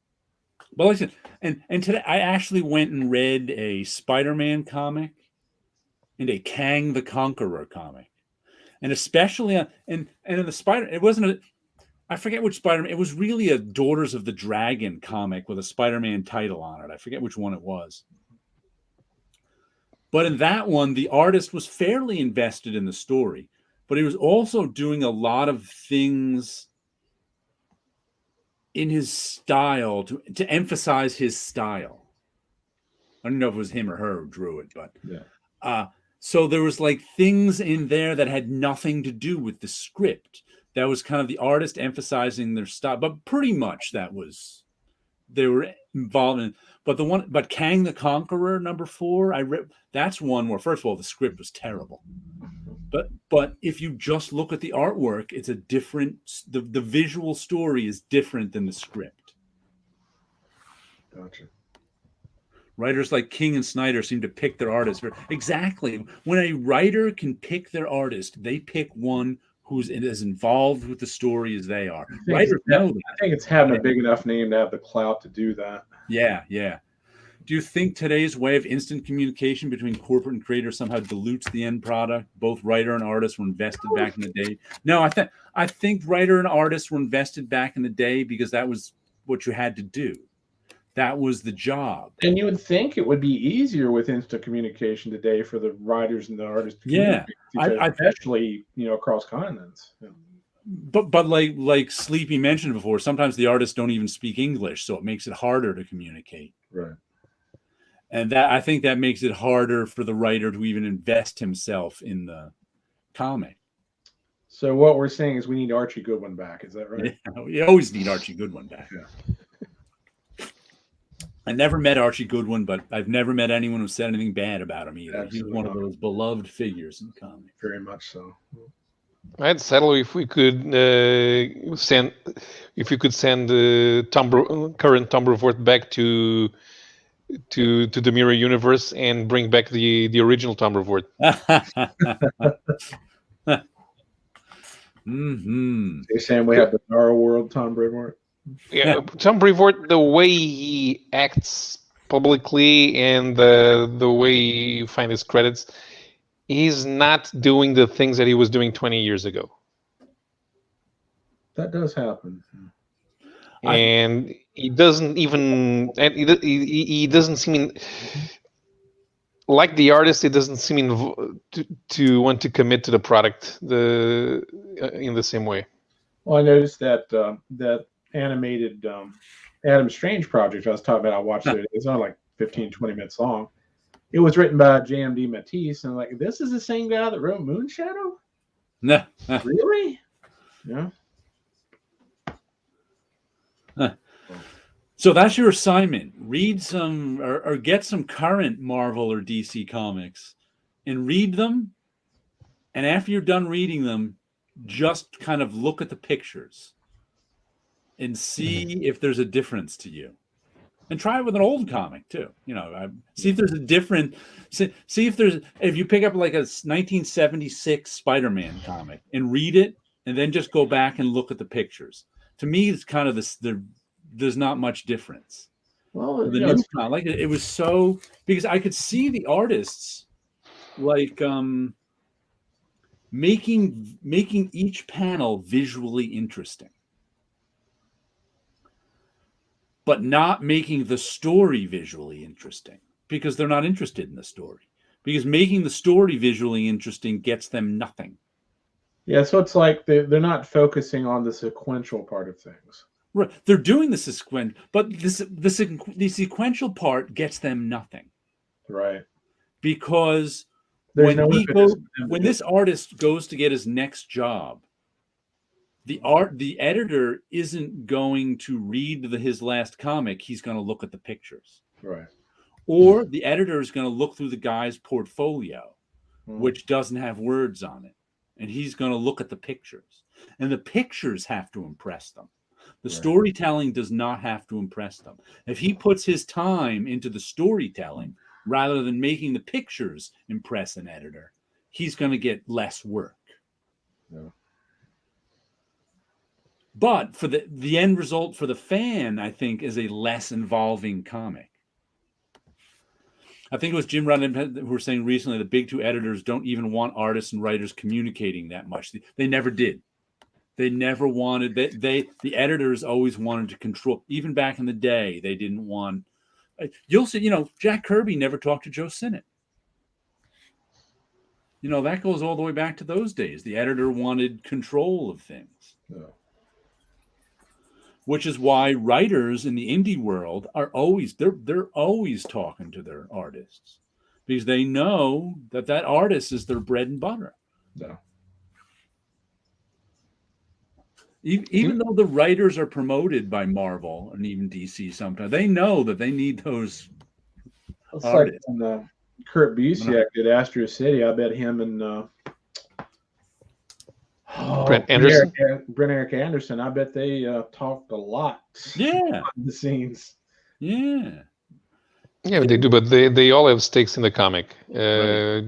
But listen, and today I actually went and read a Spider-Man comic and a Kang the Conqueror comic. And especially, and in the it wasn't I forget which Spider-Man. It was really a Daughters of the Dragon comic with a Spider-Man title on it. I forget which one it was. But in that one, the artist was fairly invested in the story, but he was also doing a lot of things in his style to emphasize his style. I don't know if it was him or her who drew it, but so there was like things in there that had nothing to do with the script. That was kind of the artist emphasizing their style, but pretty much they were involved in. But Kang the Conqueror #4, I read. That's one where, first of all, the script was terrible. But if you just look at the artwork, it's a different. The visual story is different than the script. Gotcha. Writers like King and Snyder seem to pick their artists. Exactly. When a writer can pick their artist, they pick one who's as involved with the story as they are. Writers know that. I think it's having a big enough name to have the clout to do that. Yeah, yeah. Do you think today's way of instant communication between corporate and creator somehow dilutes the end product? Both writer and artist were invested back in the day. No, I think writer and artist were invested back in the day because that was what you had to do. That was the job. And you would think it would be easier with instant communication today for the writers and the artists to communicate, especially across continents. Yeah. But like Sleepy mentioned before, sometimes the artists don't even speak English, so it makes it harder to communicate. Right. And I think that makes it harder for the writer to even invest himself in the comic. So what we're saying is we need Archie Goodwin back. Is that right? Yeah, you always need Archie Goodwin back. Yeah. I never met Archie Goodwin, but I've never met anyone who said anything bad about him either. Absolutely. He's one of those beloved figures in comics. Very much so. I'd settle if we could send current Tom Brevoort back to the Mirror Universe and bring back the original Tom Brevoort. Mm-hmm. You're saying we have the Bizarro World Tom Brevoort? Yeah, Tom Brevoort, the way he acts publicly and the way you find his credits, he's not doing the things that he was doing 20 years ago. That does happen. And he doesn't even, and he doesn't seem like the artist. He doesn't seem to want to commit to the product in the same way. Well, I noticed that that animated Adam Strange project I was talking about. I watched it. It's only like 15, 20 minutes long. It was written by J.M.D. Matisse, and like, this is the same guy that wrote Moonshadow? No. Really? Yeah. So that's your assignment. Read some or get some current Marvel or DC comics and read them. And after you're done reading them, just kind of look at the pictures and see if there's a difference to you. And try it with an old comic too. See if there's a different. See if you pick up like a 1976 Spider-Man comic and read it, and then just go back and look at the pictures. To me, it's kind of this. There's not much difference. Well, the new comic, it was so because I could see the artists like making each panel visually interesting, but not making the story visually interesting because they're not interested in the story. Because making the story visually interesting gets them nothing. Yeah, so it's like they're not focusing on the sequential part of things. Right, they're doing the sequential, but the sequential part gets them nothing. Right, because when this artist goes to get his next job, the editor isn't going to read his last comic. He's going to look at the pictures. Right. Or the editor is going to look through the guy's portfolio, which doesn't have words on it. And he's going to look at the pictures. And the pictures have to impress them. The storytelling does not have to impress them. If he puts his time into the storytelling rather than making the pictures impress an editor, he's going to get less work. Yeah. But for the end result for the fan, I think, is a less involving comic. I think it was Jim Rudden who was saying recently the big two editors don't even want artists and writers communicating that much. They never did. They never wanted the editors always wanted to control. Even back in the day, they didn't want. You'll see, Jack Kirby never talked to Joe Sinnott. That goes all the way back to those days. The editor wanted control of things. Yeah. Which is why writers in the indie world are always they're always talking to their artists because they know that artist is their bread and butter. Yeah. Even though the writers are promoted by Marvel and even DC sometimes, they know that they need those artists. Like when Kurt Busiek did Astro City, I bet him and Brent Anderson. Brent Eric Anderson, I bet they talked a lot behind the scenes. Yeah. Yeah, they do, but they all have stakes in the comic, Right.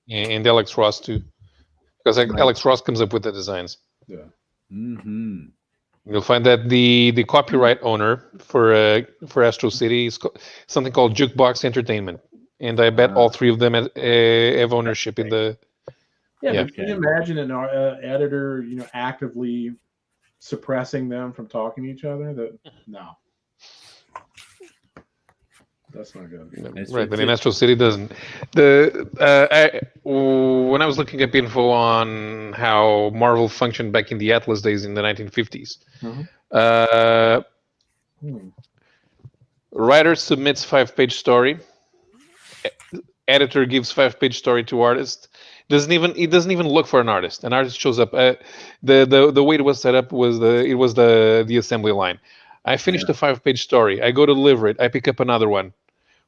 and Alex Ross too, because Alex Ross comes up with the designs. Yeah. Mm-hmm. You'll find that the copyright owner for Astro City is something called Jukebox Entertainment, and I bet all three of them have ownership in the. Yeah, but can you imagine an editor, actively suppressing them from talking to each other? No. That's not good. Right, but in Astro City doesn't. When I was looking up info on how Marvel functioned back in the Atlas days in the 1950s, writer submits 5-page story. Editor gives 5-page story to artist. He doesn't even look for an artist. An artist shows up. The way it was set up was the assembly line. I finished a 5-page story. I go to deliver it. I pick up another one.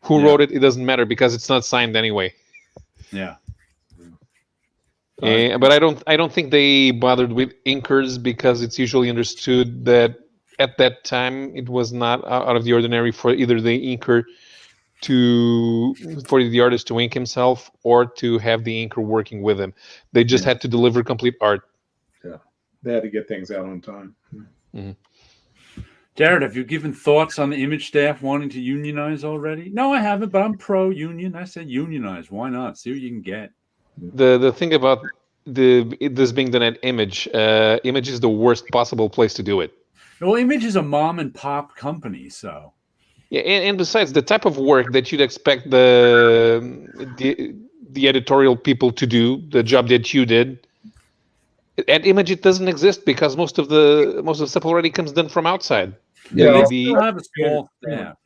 Who wrote it? It doesn't matter because it's not signed anyway. Yeah. But I don't think they bothered with inkers because it's usually understood that at that time it was not out of the ordinary for either the inker for the artist to ink himself or to have the inker working with him. They just had to deliver complete art. Yeah, they had to get things out on time. Mm-hmm. Jared, have you given thoughts on the Image staff wanting to unionize already? No, I haven't, but I'm pro-union. I said unionize. Why not? See what you can get. The thing about this being done at Image, Image is the worst possible place to do it. Well, Image is a mom and pop company, so. Yeah, and besides, the type of work that you'd expect the editorial people to do, the job that you did, at Image it doesn't exist because most of the stuff already comes done from outside. Yeah, they still have a small staff.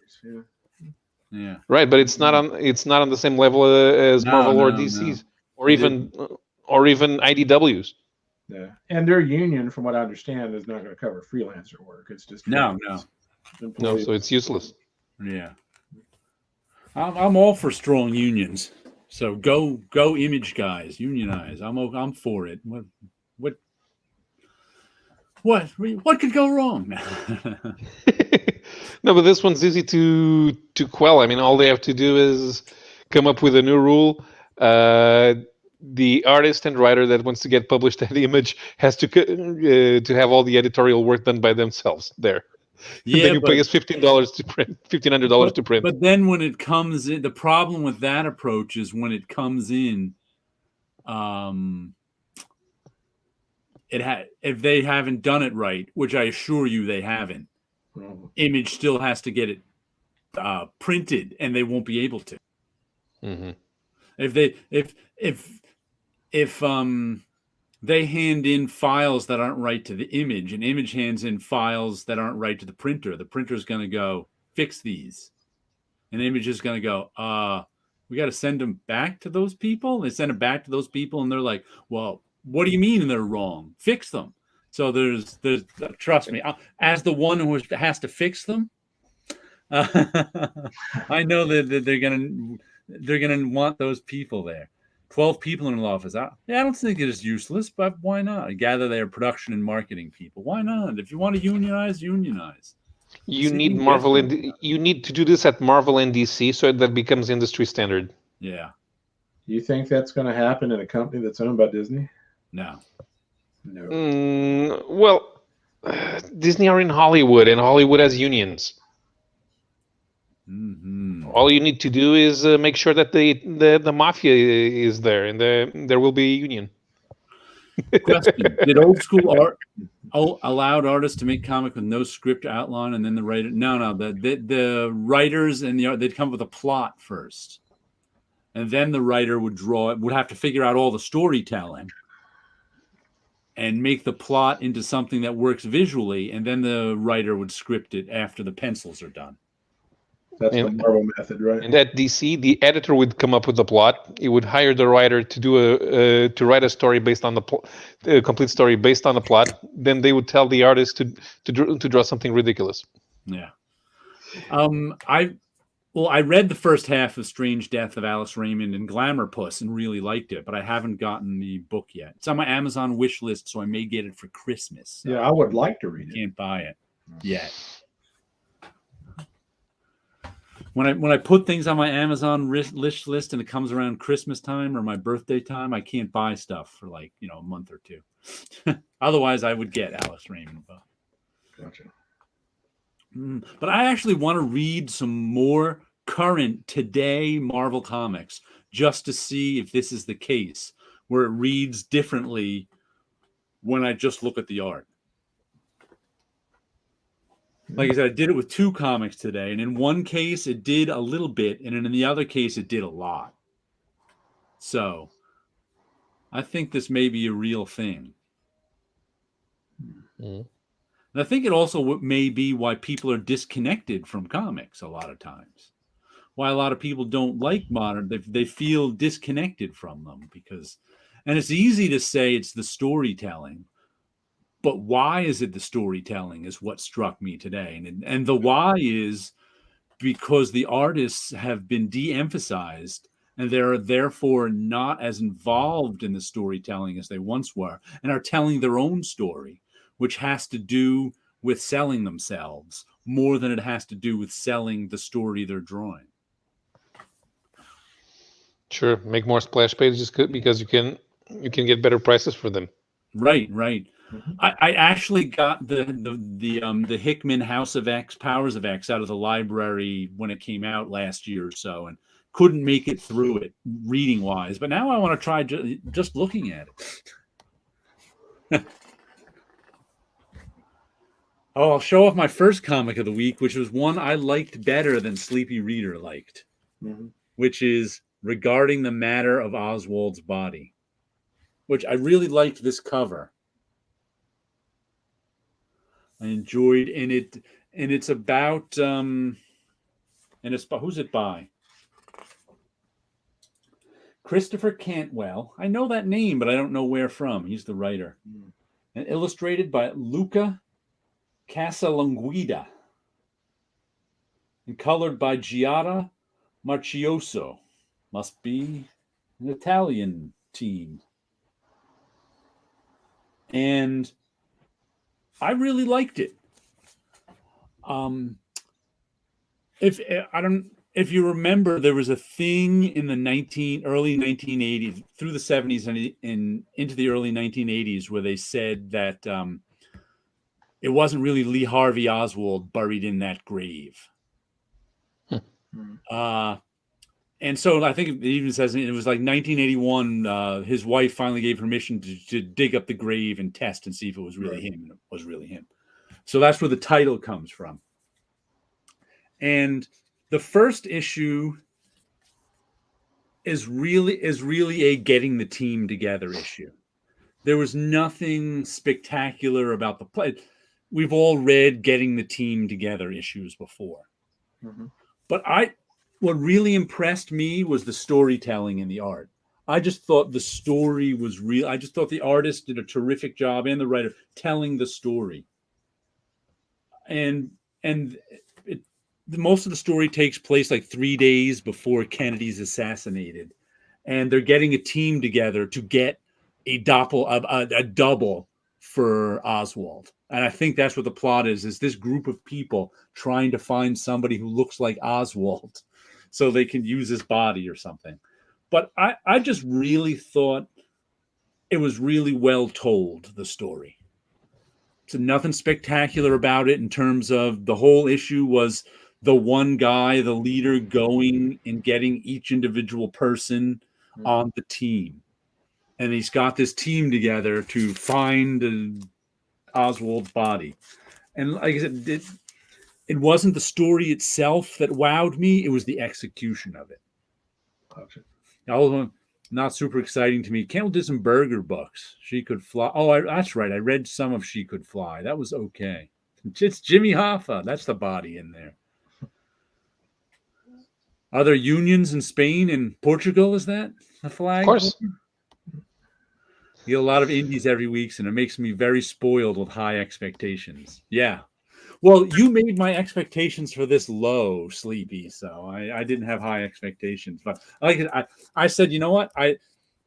Yeah. Right, but it's not on the same level as Marvel or DC's or even IDW's. Yeah, and their union, from what I understand, is not going to cover freelancer work. It's just no, so it's useless. Yeah, I'm all for strong unions. So go Image guys, unionize. I'm for it. What could go wrong? No, but this one's easy to quell. I mean, all they have to do is come up with a new rule. The artist and writer that wants to get published at Image has to have all the editorial work done by themselves there. Yeah, then you pay us $15 to print, $1,500 to print. But then when it comes in, the problem with that approach is when it comes in, if they haven't done it right, which I assure you they haven't, Image still has to get it printed, and they won't be able to. Mm-hmm. If they hand in files that aren't right to the Image, and Image hands in files that aren't right to the printer's going to go fix these, and Image is going to go, we got to send them back to those people. They send them back to those people, and they're like, well, what do you mean they're wrong? Fix them. So there's trust me, as the one who has to fix them, I know that they're gonna want those people there. 12 people in an office. I don't think it is useless, but why not? I gather they are production and marketing people. Why not? If you want to unionize. You need Marvel and you need to do this at Marvel and DC so that becomes industry standard. Yeah. You think that's going to happen in a company that's owned by Disney? No. Well, Disney are in Hollywood, and Hollywood has unions. Mm-hmm. All you need to do is make sure that the mafia is there, and there will be a union. Question: did old school art allowed artists to make comic with no script outline, and then the writer? No. The writers and the art, they'd come up with a plot first, and then the writer would draw it. Would have to figure out all the storytelling and make the plot into something that works visually, and then the writer would script it after the pencils are done. That's the Marvel method, right? And at DC, the editor would come up with the plot. He would hire the writer to do to write a story based on the complete story based on the plot. Then they would tell the artist to draw something ridiculous. Yeah. I read the first half of Strange Death of Alice Raymond and Glamour Puss and really liked it, but I haven't gotten the book yet. It's on my Amazon wish list, so I may get it for Christmas. Yeah, I would like to read it. Can't buy it yet. When I put things on my Amazon wish list and it comes around Christmas time or my birthday time, I can't buy stuff for like a month or two. Otherwise, I would get Alex Raymond. Gotcha. But I actually want to read some more current today Marvel comics just to see if this is the case where it reads differently when I just look at the art. Like I said, I did it with 2 comics today, and in one case it did a little bit, and in the other case it did a lot. So I think this may be a real thing. And I think it also may be why people are disconnected from comics a lot of times. Why a lot of people don't like modern, they feel disconnected from them and it's easy to say it's the storytelling. But why is it the storytelling is what struck me today. And the why is because the artists have been de-emphasized and they're therefore not as involved in the storytelling as they once were and are telling their own story, which has to do with selling themselves more than it has to do with selling the story they're drawing. Sure, make more splash pages because you can get better prices for them. Right. I actually got the Hickman House of X, Powers of X out of the library when it came out last year or so, and couldn't make it through it reading wise. But now I want to try just looking at it. I'll show off my first comic of the week, which was one I liked better than Sleepy Reader liked, which is Regarding the Matter of Oswald's Body, which I really liked this cover. I enjoyed and it's about who's it by? Christopher Cantwell. I know that name, but I don't know where from. He's the writer. And illustrated by Luca Casalanguida. And colored by Giada Marchioso. Must be an Italian team. And I really liked it. If you remember, there was a thing in the early 1980s, through the 70s and into the early 1980s, where they said that it wasn't really Lee Harvey Oswald buried in that grave. And so I think it even says it was like 1981. His wife finally gave permission to dig up the grave and test and see if it was really him. And it was really him. So that's where the title comes from. And the first issue is really a getting the team together issue. There was nothing spectacular about the play. We've all read getting the team together issues before. But what really impressed me was the storytelling and the art. I just thought the story was real. I just thought the artist did a terrific job, and the writer, telling the story. And most of the story takes place like 3 days before Kennedy's assassinated, and they're getting a team together to get a double for Oswald. And I think that's what the plot is this group of people trying to find somebody who looks like Oswald so they can use his body or something. But I just really thought it was really well told, the story. So nothing spectacular about it in terms of the whole issue was the one guy, the leader, going and getting each individual person on the team. And he's got this team together to find Oswald's body. And like I said, it wasn't the story itself that wowed me. It was the execution of it. Gotcha. Although not super exciting to me. Cantwell did some Berger books. She Could Fly. Oh, that's right. I read some of She Could Fly. That was okay. It's Jimmy Hoffa. That's the body in there. Are there unions in Spain and Portugal? Is that a flag? Of course. You get a lot of indies every week, and it makes me very spoiled with high expectations. Yeah. Well, you made my expectations for this low, Sleepy, so I didn't have high expectations. But I said, you know what?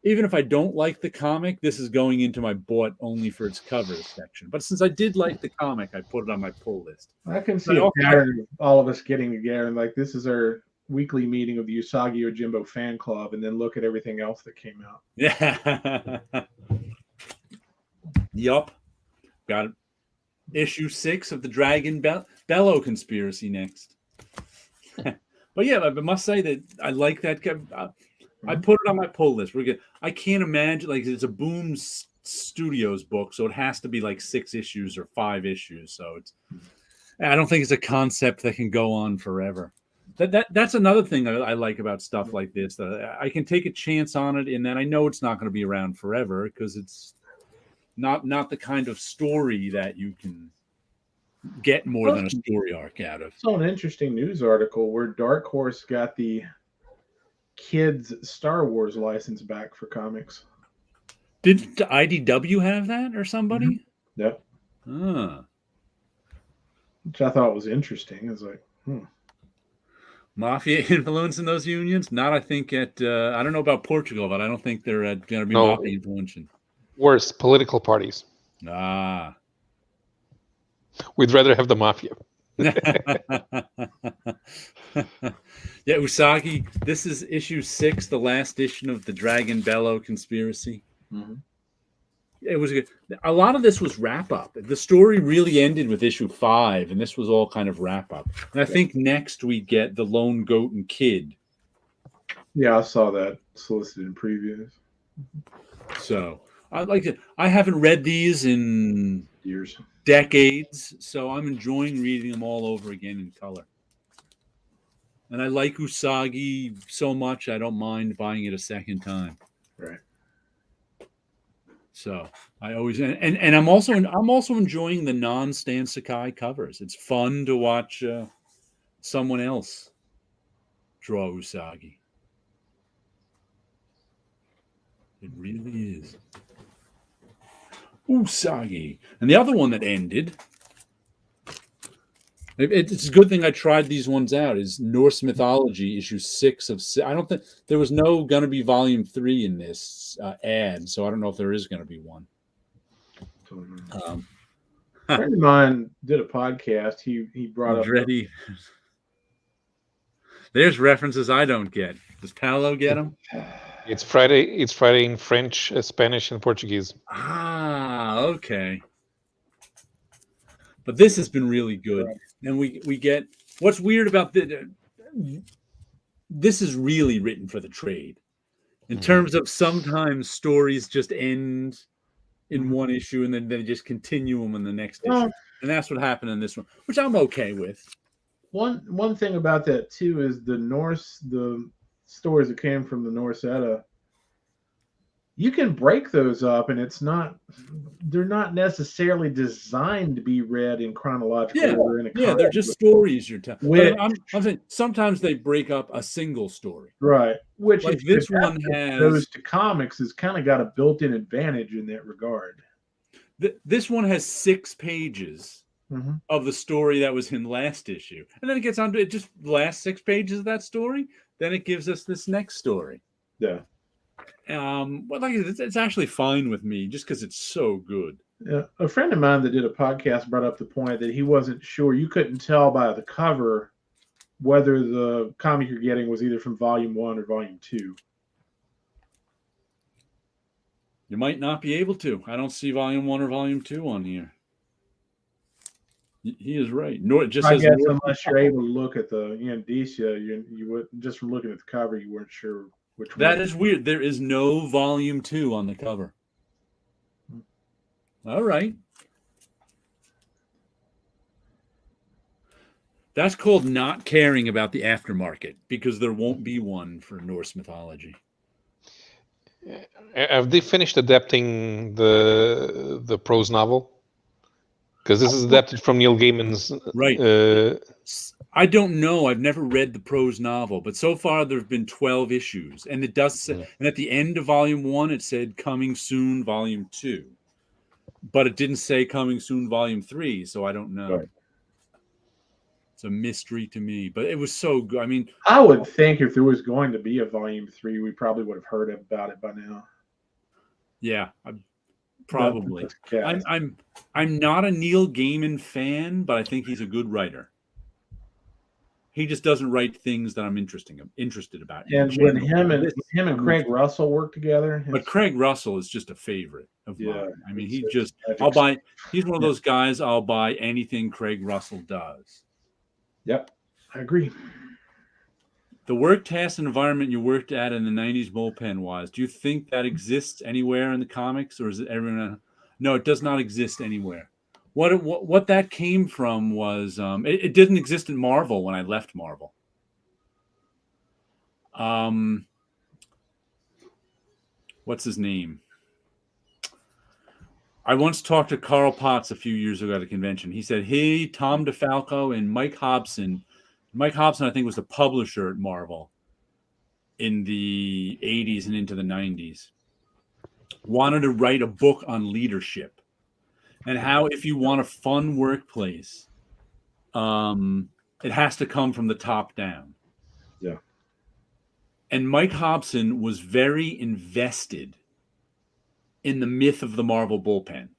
even if I don't like the comic, this is going into my bought only for its cover section. But since I did like the comic, I put it on my pull list. I can see a pattern of all of us getting together and like, this is our weekly meeting of the Usagi Yojimbo fan club, and then look at everything else that came out. Yeah. Yup. Got issue 6 of the Dragon Bellow conspiracy next. But yeah, I must say that I like that. I put it on my pull list. We're good. I can't imagine, like, it's a Boom Studios book, so it has to be like 6 issues or 5 issues. So I don't think it's a concept that can go on forever. That's another thing I like about stuff like this. I can take a chance on it, in that I know it's not going to be around forever, because it's not the kind of story that you can get more than a story arc out of. So an interesting news article where Dark Horse got the kids Star Wars license back for comics. Did IDW have that, or somebody? Yep. Which I thought was interesting. It's like, Mafia influence in those unions? Not, I think, at I don't know about Portugal, but I don't think they're going to be mafia influence. Worse, political parties. We'd rather have the mafia. Yeah, Usagi, this is issue 6, the last issue of the Dragon Bellow conspiracy. Mm-hmm. It was good. A lot of this was wrap up. The story really ended with issue 5, and this was all kind of wrap up. And I think next we get the Lone Goat and Kid. Yeah, I saw that solicited in previews. So I like it. I haven't read these in years, decades, so I'm enjoying reading them all over again in color. And I like Usagi so much, I don't mind buying it a second time. Right. So I always and I'm also enjoying the non-Stan Sakai covers. It's fun to watch someone else draw Usagi. It really is. Usagi. And the other one that ended, it's a good thing I tried these ones out, is Norse Mythology, issue 6 of 6. I don't think there was gonna be volume 3 in this ad, so I don't know if there is gonna be one. A friend of mine did a podcast. He brought up ready. There's references I don't get. Does Paolo get them? It's Friday in French, Spanish, and Portuguese. Okay. But this has been really good. Right. And we get, what's weird about this is really written for the trade. In terms of sometimes stories just end in one issue and then they just continue them in the next issue. And that's what happened in this one, which I'm okay with. One thing about that too is the stories that came from the Norse Edda, you can break those up, and they're not necessarily designed to be read in chronological order. They're just stories you're telling. I'm saying sometimes they break up a single story, right? Which, like this one has, goes to comics, has kind of got a built-in advantage in that regard. This one has 6 pages of the story that was in last issue, and then it gets on to just the last 6 pages of that story. Then it gives us this next story. Yeah. But like it's actually fine with me, just because it's so good. Yeah. A friend of mine that did a podcast brought up the point that he wasn't sure. You couldn't tell by the cover whether the comic you're getting was either from volume 1 or volume 2. You might not be able to. I don't see volume 1 or volume 2 on here. He is right. No, it just I says guess unless you're able to look at the indicia, you would, just from looking at the cover, you weren't sure which one. That is weird. There is no volume 2 on the cover. All right. That's called not caring about the aftermarket, because there won't be one for Norse mythology. Have they finished adapting the prose novel? Because this is adapted from Neil Gaiman's. Right. I don't know. I've never read the prose novel, but so far there have been 12 issues. And it does say, and at the end of volume 1, it said coming soon, volume 2. But it didn't say coming soon, volume 3. So I don't know. Right. It's a mystery to me, but it was so good. I mean, I would think if there was going to be a volume 3, we probably would have heard about it by now. Yeah, probably. I'm not a Neil Gaiman fan, but I think he's a good writer. He just doesn't write things that I'm interested about. And when him and Craig Russell work together, but Craig Russell is just a favorite of mine. I mean, he's one of those guys I'll buy anything Craig Russell does. Yep, I agree. The work, task, and environment you worked at in the 90s bullpen-wise, do you think that exists anywhere in the comics, or is it everyone? No, it does not exist anywhere. What that came from was it didn't exist in Marvel when I left Marvel. What's his name? I once talked to Carl Potts a few years ago at a convention. He said, "Hey, Tom DeFalco and Mike Hobson." Mike Hobson, I think, was the publisher at Marvel in the 80s and into the 90s. Wanted to write a book on leadership and how if you want a fun workplace, it has to come from the top down. Yeah. And Mike Hobson was very invested in the myth of the Marvel bullpen,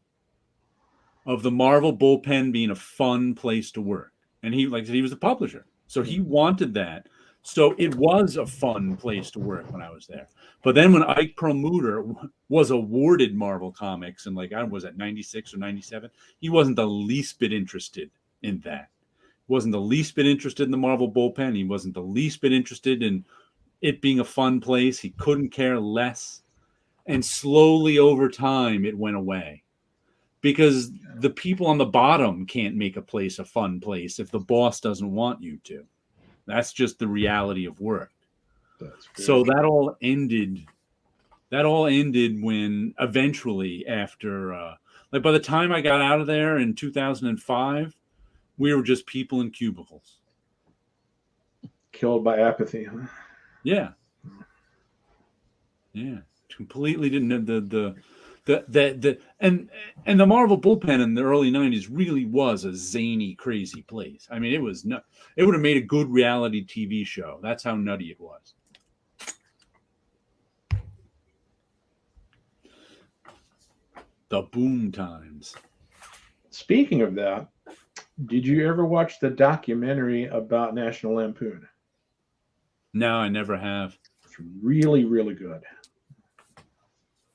of the Marvel bullpen being a fun place to work. And he, like I said, he was a publisher. So he wanted that. So it was a fun place to work when I was there. But then when Ike Perlmutter was awarded Marvel Comics, and I was at 96 or 97, he wasn't the least bit interested in that. He wasn't the least bit interested in the Marvel bullpen. He wasn't the least bit interested in it being a fun place. He couldn't care less. And slowly over time, it went away. Because the people on the bottom can't make a place a fun place if the boss doesn't want you to. That's just the reality of work. So that all ended when eventually after, by the time I got out of there in 2005, we were just people in cubicles. Killed by apathy, huh? Yeah. Yeah. Completely didn't and the Marvel bullpen in the early 90s really was a zany, crazy place. I mean, it would have made a good reality TV show. That's how nutty it was. The boom times. Speaking of that, did you ever watch the documentary about National Lampoon? No, I never have. It's really, really good.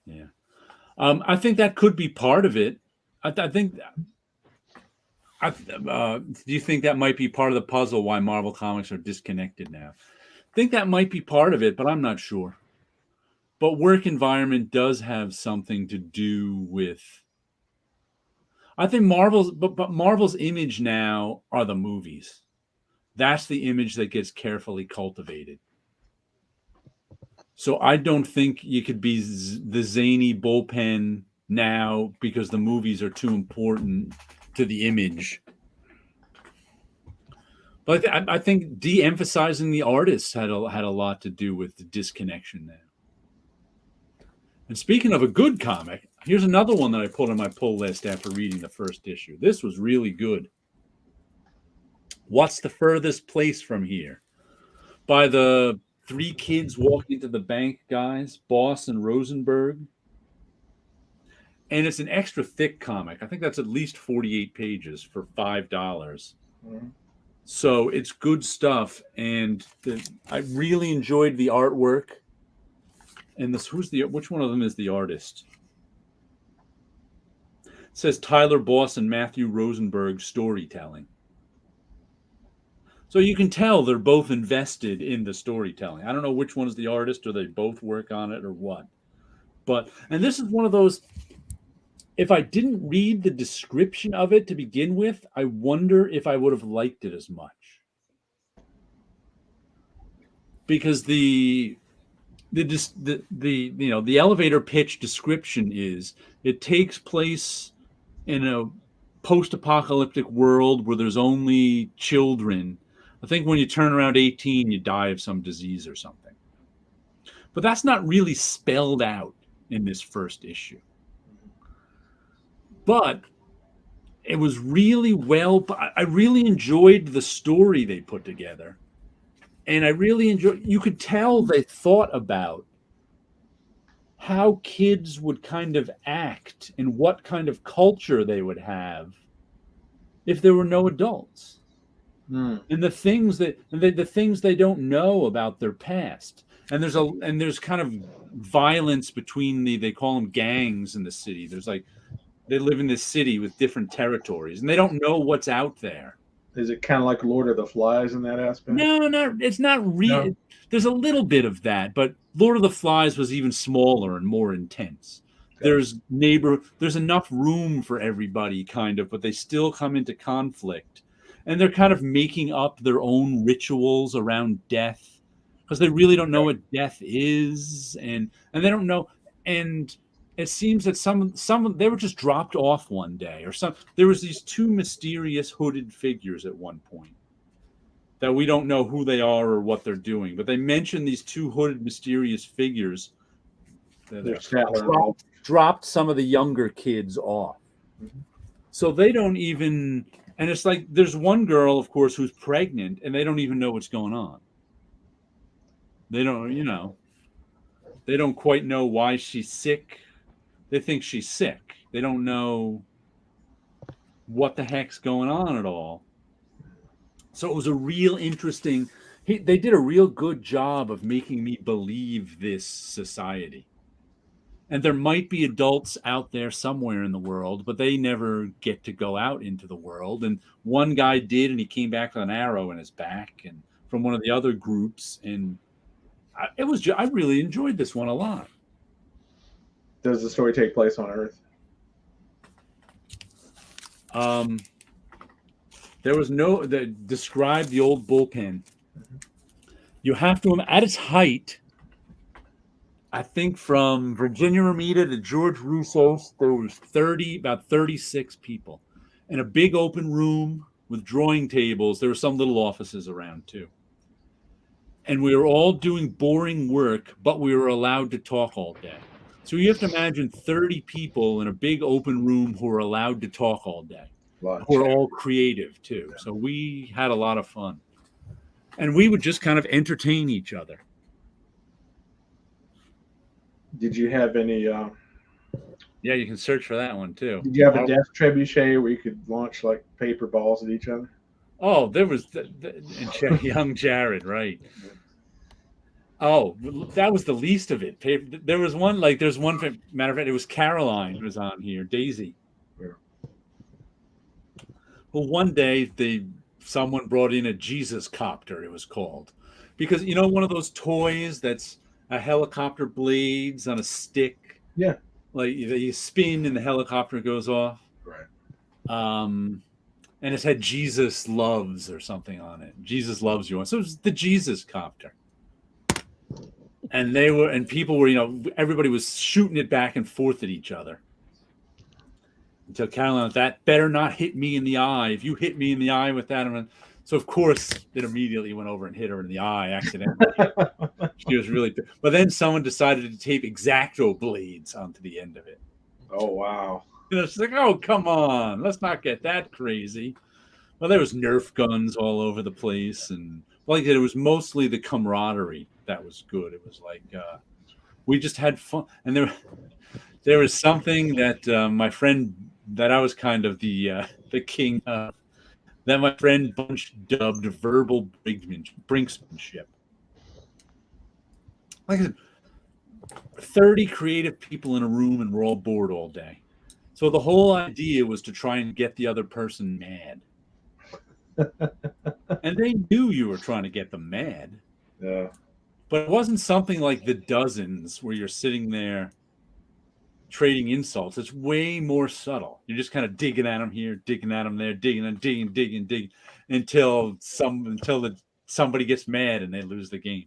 Yeah. I think that could be part of it. Do you think that might be part of the puzzle why Marvel Comics are disconnected now? I think that might be part of it, but I'm not sure. But work environment does have something to do with. I think Marvel's image now are the movies. That's the image that gets carefully cultivated. So I don't think you could be the zany bullpen now because the movies are too important to the image. But I think de-emphasizing the artists had a lot to do with the disconnection now. And speaking of a good comic, here's another one that I put on my pull list after reading the first issue. This was really good. What's the Furthest Place from Here? By the three kids walking into the bank guys, Boss and Rosenberg. And it's an extra thick comic. I think that's at least 48 pages for $5. Mm-hmm. So it's good stuff. And I really enjoyed the artwork. And which one of them is the artist? It says Tyler Boss and Matthew Rosenberg storytelling. So you can tell they're both invested in the storytelling. I don't know which one is the artist or they both work on it or what. And this is one of those, if I didn't read the description of it to begin with, I wonder if I would have liked it as much. Because the elevator pitch description is it takes place in a post-apocalyptic world where there's only children. I think when you turn around 18, you die of some disease or something. But that's not really spelled out in this first issue. But it was really I really enjoyed the story they put together. And I really enjoyed, you could tell they thought about how kids would kind of act and what kind of culture they would have if there were no adults. And the things the things they don't know about their past. And there's kind of violence between they call them gangs in the city. There's like they live in this city with different territories and they don't know what's out there. Is it kind of like Lord of the Flies in that aspect? No, it's not real. No. There's a little bit of that, but Lord of the Flies was even smaller and more intense. Okay. There's enough room for everybody kind of, but they still come into conflict. And they're kind of making up their own rituals around death because they really don't know what death is, and they don't know. And it seems that some they were just dropped off one day, or there was these two mysterious hooded figures at one point that we don't know who they are or what they're doing. But they mentioned these two hooded mysterious figures that dropped some of the younger kids off. Mm-hmm. So they don't even. And it's like there's one girl, of course, who's pregnant, and they don't even know what's going on. They don't, they don't quite know why she's sick. They think she's sick. They don't know what the heck's going on at all. So it was a real interesting. They did a real good job of making me believe this society. And there might be adults out there somewhere in the world, but they never get to go out into the world. And one guy did, and he came back with an arrow in his back, and from one of the other groups. And I really enjoyed this one a lot. Does the story take place on Earth? There was describe the old bullpen. Mm-hmm. You have to, at its height, I think from Virginia Ramita to George Roussos, there was about 36 people in a big open room with drawing tables. There were some little offices around too. And we were all doing boring work, but we were allowed to talk all day. So you have to imagine 30 people in a big open room who are allowed to talk all day, who are all creative too. So we had a lot of fun. And we would just kind of entertain each other. Did you have any? Yeah, you can search for that one too. Did you have a death trebuchet where you could launch like paper balls at each other? Oh, there was young Jared, right? Oh, that was the least of it. There was one there's one. Matter of fact, it was Caroline who was on here. Daisy. Yeah. Well, one day someone brought in a Jesus copter. It was called because one of those toys that's a helicopter blades on a stick. Yeah. Like you spin and the helicopter goes off. Right. And it had Jesus loves or something on it. Jesus loves you. So it was the Jesus copter. And people were, everybody was shooting it back and forth at each other. Until Caroline, that better not hit me in the eye. If you hit me in the eye with that, so of course it immediately went over and hit her in the eye accidentally. She was really, but then someone decided to tape X-Acto blades onto the end of it. Oh wow! It's like, oh come on, let's not get that crazy. Well, there was Nerf guns all over the place, and like it was mostly the camaraderie that was good. It was like we just had fun, and there was something that my friend that I was kind of the king of. That my friend Bunch dubbed verbal brinksmanship. Like I said, 30 creative people in a room and we're all bored all day. So the whole idea was to try and get the other person mad. And they knew you were trying to get them mad. Yeah. But it wasn't something like The Dozens where you're sitting there trading insults. It's way more subtle. You're just kind of digging at them here, digging at them there, digging until somebody gets mad and they lose the game.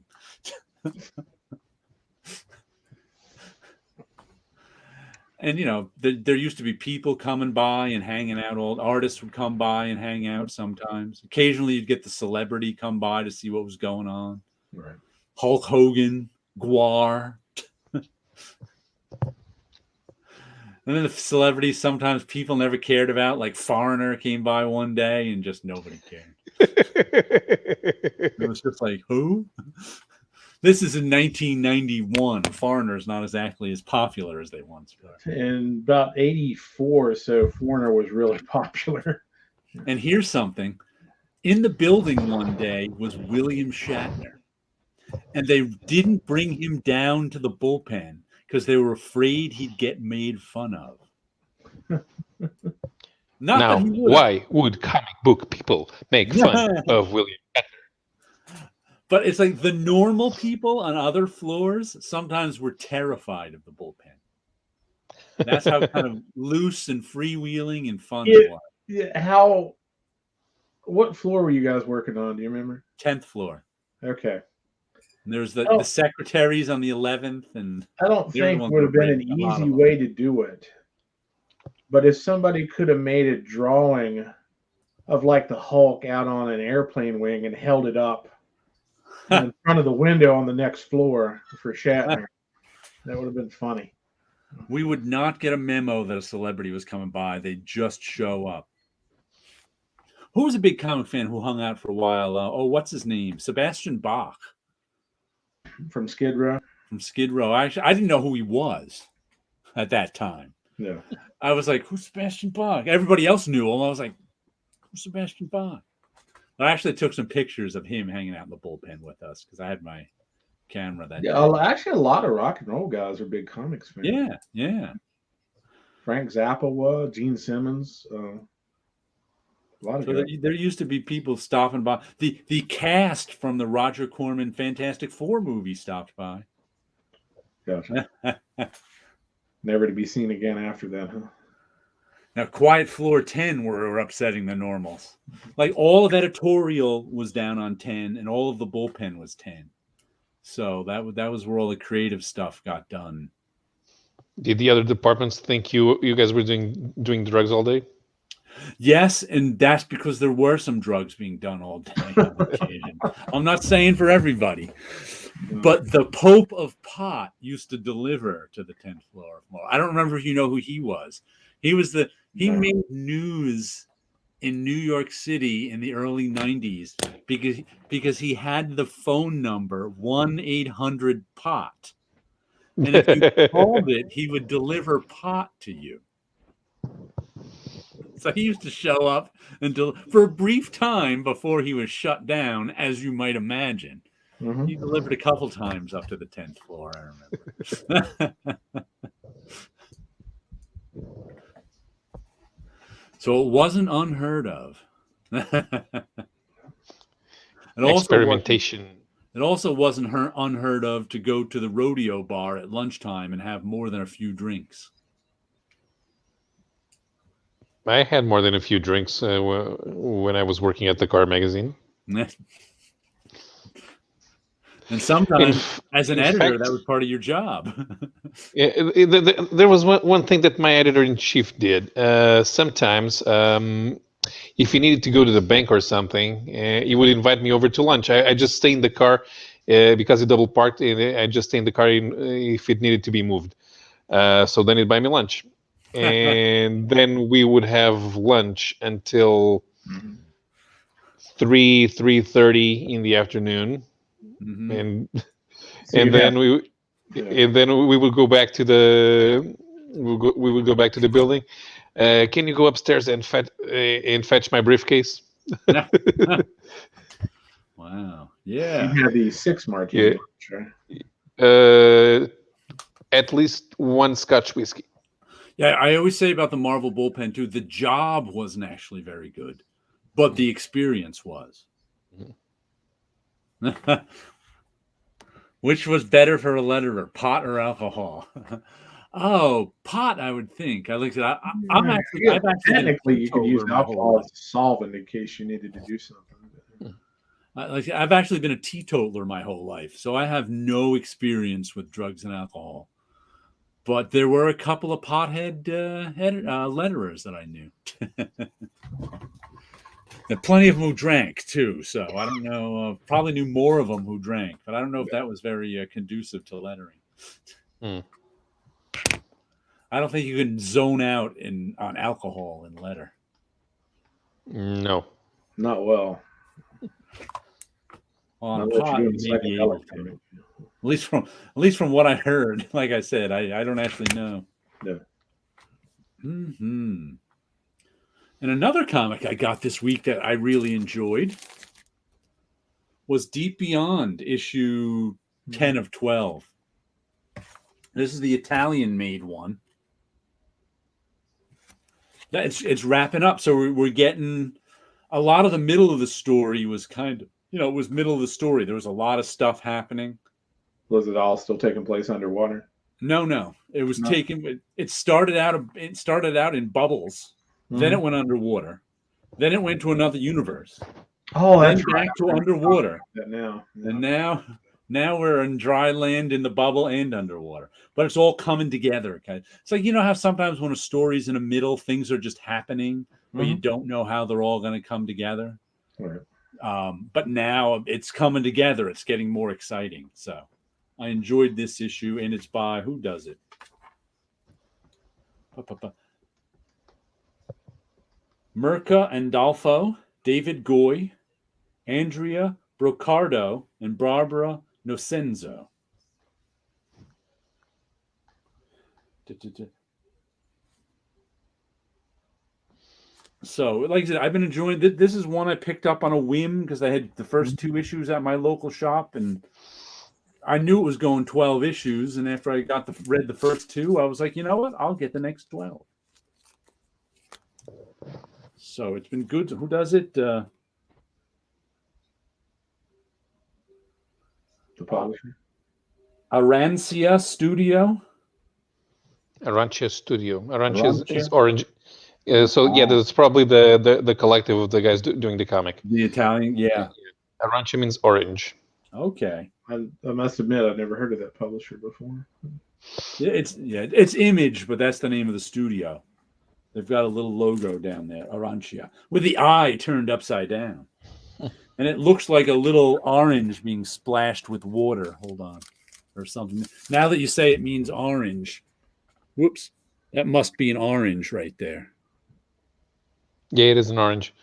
And there used to be people coming by and hanging out. Old artists would come by and hang out sometimes. Occasionally you'd get the celebrity come by to see what was going on. Right. Hulk Hogan, Guar. And then the celebrities sometimes people never cared about, like Foreigner came by one day and just nobody cared. It was just like, who? This is in 1991. Foreigner's not exactly as popular as they once were. In about 84 or so, Foreigner was really popular. And here's something. In the building one day was William Shatner. And they didn't bring him down to the bullpen because they were afraid he'd get made fun of. Now, why would comic book people make fun of William Shatner? But it's like the normal people on other floors sometimes were terrified of the bullpen. That's how kind of loose and freewheeling and fun it was. Yeah, what floor were you guys working on? Do you remember? 10th floor. Okay. And there's the secretaries on the 11th, and I don't think it would have been an easy way to do it. But if somebody could have made a drawing of like the Hulk out on an airplane wing and held it up in front of the window on the next floor for Shatner, that would have been funny. We would not get a memo that a celebrity was coming by. They'd just show up. Who was a big comic fan who hung out for a while? What's his name? Sebastian Bach. From Skid Row? From Skid Row. Actually, I didn't know who he was at that time. Yeah. I was like, who's Sebastian Bach? Everybody else knew him. I was like, who's Sebastian Bach? I actually took some pictures of him hanging out in the bullpen with us because I had my camera that day. Actually, a lot of rock and roll guys are big comics fans. Yeah, yeah. Frank Zappa was, Gene Simmons. A lot of guys. There used to be people stopping by. The cast from the Roger Corman Fantastic Four movie stopped by. Gotcha. Never to be seen again after that, huh? Now, Quiet Floor 10 were upsetting the normals. Like, all of editorial was down on 10, and all of the bullpen was 10. So that was where all the creative stuff got done. Did the other departments think you guys were doing drugs all day? Yes, and that's because there were some drugs being done all day on occasion. I'm not saying for everybody, but the Pope of Pot used to deliver to the 10th floor. I don't remember if you know who he was. He made news in New York City in the early 90s because he had the phone number 1-800-POT. And if you called it, he would deliver pot to you. So he used to show up for a brief time before he was shut down, as you might imagine. Mm-hmm. He delivered a couple times up to the 10th floor, I remember. So it wasn't unheard of. Experimentation. It also wasn't unheard of to go to the rodeo bar at lunchtime and have more than a few drinks. I had more than a few drinks when I was working at the car magazine. And sometimes, as an editor, that was part of your job. There was one thing that my editor-in-chief did. Sometimes, if he needed to go to the bank or something, he would invite me over to lunch. I just stay in the car because he double parked. I just stay in the car if it needed to be moved. So then he'd buy me lunch. And then we would have lunch until 3:30 in the afternoon. Mm-hmm. And then we would go back to the building. Can you go upstairs and fetch my briefcase? Wow. Yeah. You had the 6 martini. Yeah. At least one Scotch whiskey. Yeah, I always say about the Marvel bullpen too, the job wasn't actually very good, but the experience was. Mm-hmm. Which was better for a letterer, pot or alcohol? Pot, I would think. I looked at. I've actually technically you could use alcohol as a solvent in case you needed to do something. I've actually been a teetotaler my whole life, so I have no experience with drugs and alcohol. But there were a couple of pothead letterers that I knew. And plenty of them who drank too, so I don't know. Probably knew more of them who drank, but I don't know if that was very conducive to lettering. I don't think you can zone out on alcohol in letter. No, not well. on a pot, you may be able to. At least from what I heard. Like I said, I don't actually know. No. And another comic I got this week that I really enjoyed was Deep Beyond, issue 10 of 12. This is the Italian-made one. It's wrapping up, so we're getting a lot of the middle of the story was kind of, it was middle of the story. There was a lot of stuff happening. Was it all still taking place underwater? No. It was it started out in bubbles. Then it went underwater. Then it went to another universe. Oh, then that's back to underwater. Now. And now we're in dry land, in the bubble and underwater. But it's all coming together. Okay? It's like, how sometimes when a story's in the middle, things are just happening, but you don't know how they're all going to come together. Right. But now it's coming together. It's getting more exciting. So I enjoyed this issue, and it's by, who does it? Mirka Andolfo, David Goy, Andrea Brocardo, and Barbara Nocenzo. So, like I said, I've been enjoying this. This is one I picked up on a whim because I had the first 2 issues at my local shop, and I knew it was going 12 issues. And after I read the first 2, I was like, you know what? I'll get the next 12. So it's been good. Who does it? The publisher. Arancia Studio. Arancia is Orange. That's probably the collective of the guys doing the comic. The Italian, yeah. Arancia means orange. Okay. I must admit, I've never heard of that publisher before. It's Image, but that's the name of the studio. They've got a little logo down there, Arancia, with the eye turned upside down. And it looks like a little orange being splashed with water. Hold on. Or something. Now that you say it means orange. Whoops. That must be an orange right there. Yeah, it is an orange.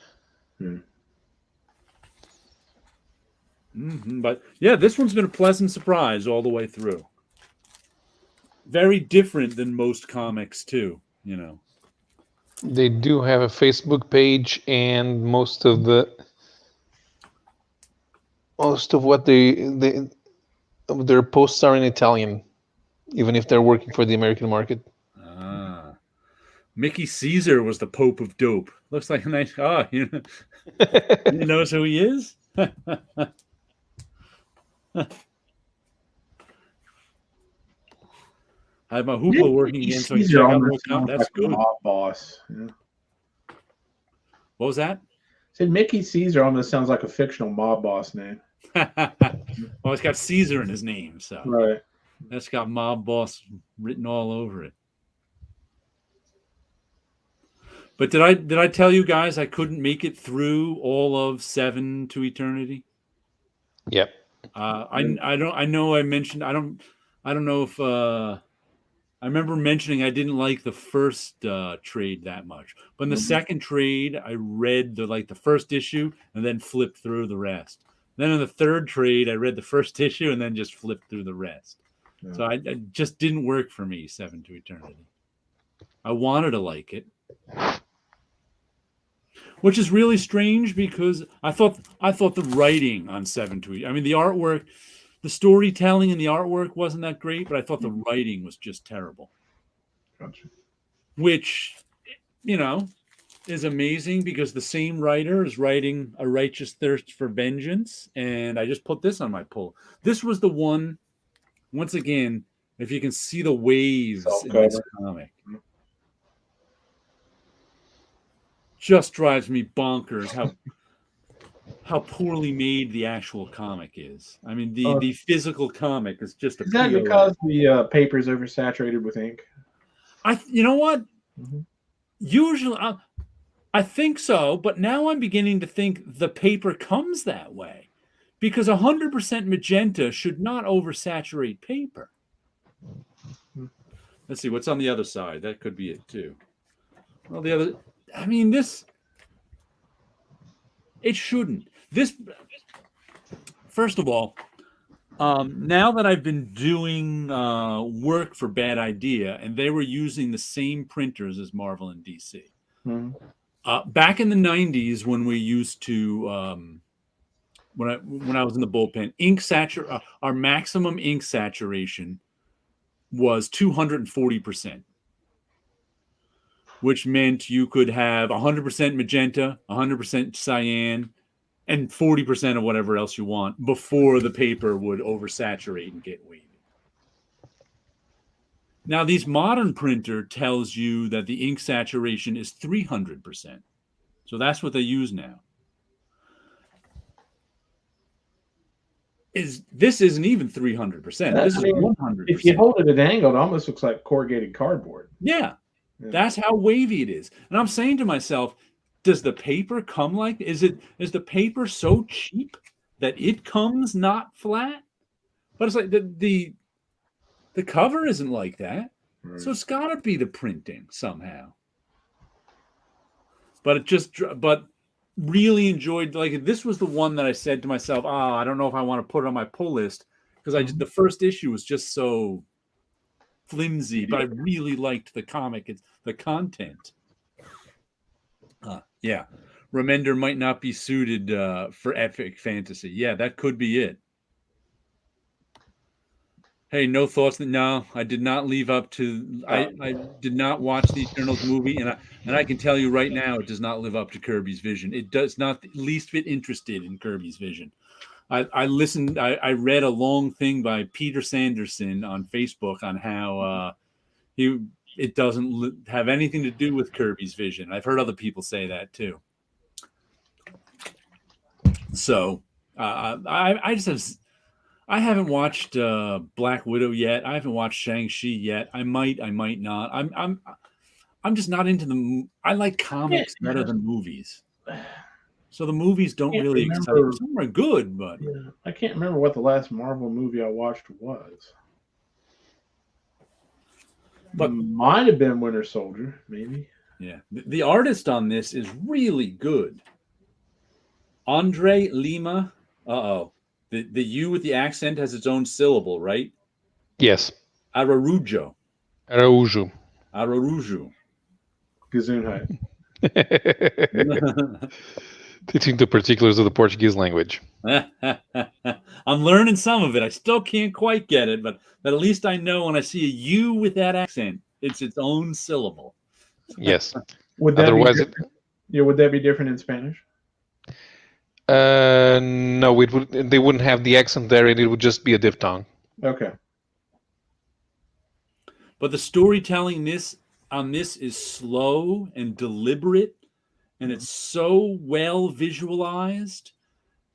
But yeah, this one's been a pleasant surprise all the way through. Very different than most comics, too, They do have a Facebook page, and most of what their posts are in Italian, even if they're working for the American market. Mickey Caesar was the Pope of Dope. Looks like a nice. You knows who he is? I have my hoopla working again, so I can check out more stuff. That's like good. Mob boss. Yeah. What was that? I said Mickey Caesar almost sounds like a fictional mob boss name. Well, it's got Caesar in his name, so right. That's got mob boss written all over it. But did I tell you guys I couldn't make it through all of 7 to Eternity? Yep. I know I mentioned I don't know if I remember mentioning I didn't like the first trade that much, but in the second trade I read the first issue and then flipped through the rest. Then in the third trade I read the first issue and then just flipped through the rest. Yeah. So I just didn't work for me. 7 to Eternity. I wanted to like it, which is really strange because I thought the writing on 7 to I mean the artwork. The storytelling and the artwork wasn't that great, but I thought the writing was just terrible. Gotcha. Which, is amazing because the same writer is writing A Righteous Thirst for Vengeance, and I just put this on my pull. This was the one, once again, if you can see the waves in this comic. Just drives me bonkers how poorly made the actual comic is. I mean, the physical comic is just a. Is that because the paper's oversaturated with ink? You know what? Usually, I think so, but now I'm beginning to think the paper comes that way, because 100% magenta should not oversaturate paper. Let's see what's on the other side. That could be it too. Well, this. It shouldn't. First of all, now that I've been doing work for Bad Idea, and they were using the same printers as Marvel and DC. Back in the 90s, when we used to, when I was in the bullpen, our maximum ink saturation was 240%, which meant you could have 100% magenta, 100% cyan, and 40% of whatever else you want before the paper would oversaturate and get wavy. Now, these modern printer tells you that the ink saturation is 300%. So that's what they use now. This isn't even 300%. This is 100%. If you hold it at an angle, it almost looks like corrugated cardboard. Yeah. That's how wavy it is. And I'm saying to myself, does the paper come like, is the paper so cheap that it comes not flat? But it's like the cover isn't like that. Right. So it's got to be the printing somehow. But really enjoyed, like, this was the one that I said to myself, I don't know if I want to put it on my pull list, because the first issue was just so flimsy, but I really liked the comic, the content. Yeah, Remender might not be suited for epic fantasy. Yeah, that could be it. Hey, no thoughts. No, I did not leave up to. I did not watch the Eternals movie, and I can tell you right now, it does not live up to Kirby's vision. It does not the least bit interested in Kirby's vision. I listened. I read a long thing by Peter Sanderson on Facebook on how it doesn't have anything to do with Kirby's vision. I've heard other people say that too. So I just have. I haven't watched Black Widow yet. I haven't watched Shang-Chi yet. I might not. I'm just not into the. I like comics better than movies. So the movies don't really excite me. Some are good, but I can't remember what the last Marvel movie I watched was. But might have been Winter Soldier, maybe. Yeah, the artist on this is really good. Andre Lima. The U with the accent has its own syllable, right? Yes. Araujo. Gesundheit. Teaching the particulars of the Portuguese language. I'm learning some of it. I still can't quite get it, but at least I know when I see a U with that accent, it's its own syllable. Yes. Would that be different in Spanish? No, they wouldn't have the accent there, and it would just be a diphthong. Okay. But the storytelling on this is slow and deliberate, and it's so well visualized,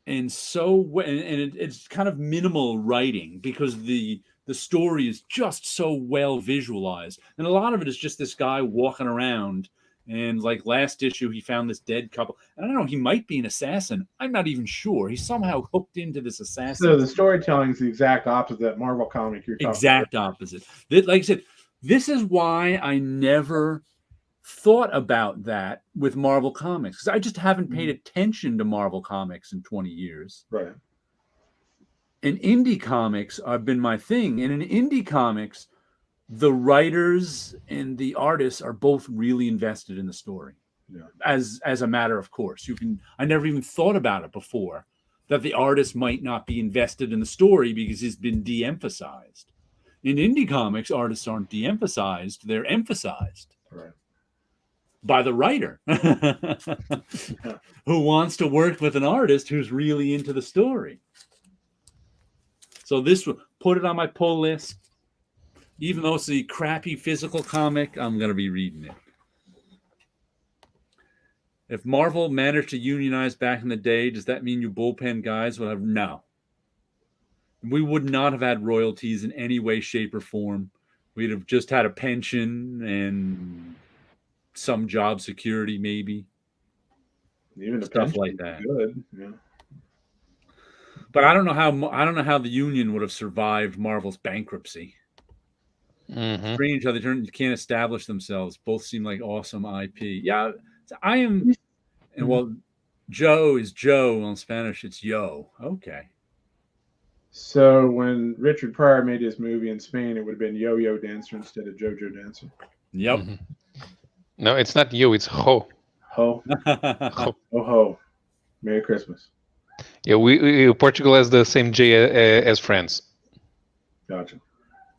and it's kind of minimal writing because the story is just so well visualized, and a lot of it is just this guy walking around. And like last issue, he found this dead couple. I don't know. He might be an assassin. I'm not even sure. He's somehow hooked into this assassin. So the storytelling is the exact opposite of that Marvel comic you're talking about. Exact opposite. Like I said, this is why I never thought about that with Marvel Comics, because I just haven't paid attention to Marvel Comics in 20 years. Right. And indie comics have been my thing. And in indie comics, the writers and the artists are both really invested in the story. Yeah. As a matter of course. I never even thought about it before, that the artist might not be invested in the story because it's been de-emphasized. In indie comics, artists aren't de-emphasized, they're emphasized. Right. By the writer who wants to work with an artist who's really into the story. So this will put it on my pull list. Even though it's a crappy physical comic, I'm going to be reading it. If Marvel managed to unionize back in the day, does that mean you bullpen guys would have? No. We would not have had royalties in any way, shape, or form. We'd have just had a pension and some job security, maybe. Even stuff like that. Good. Yeah. But I don't know how the union would have survived Marvel's bankruptcy. Mm-hmm. Strange how they can't establish themselves. Both seem like awesome IP. Yeah, I am. And well, Joe is Joe. In Spanish, it's yo. Okay. So when Richard Pryor made his movie in Spain, it would have been Yo-Yo Dancer instead of JoJo Dancer. Yep. Mm-hmm. No, it's not yo, it's ho. Ho. Ho. Oh ho. Merry Christmas. Yeah, we Portugal has the same J as France. Gotcha.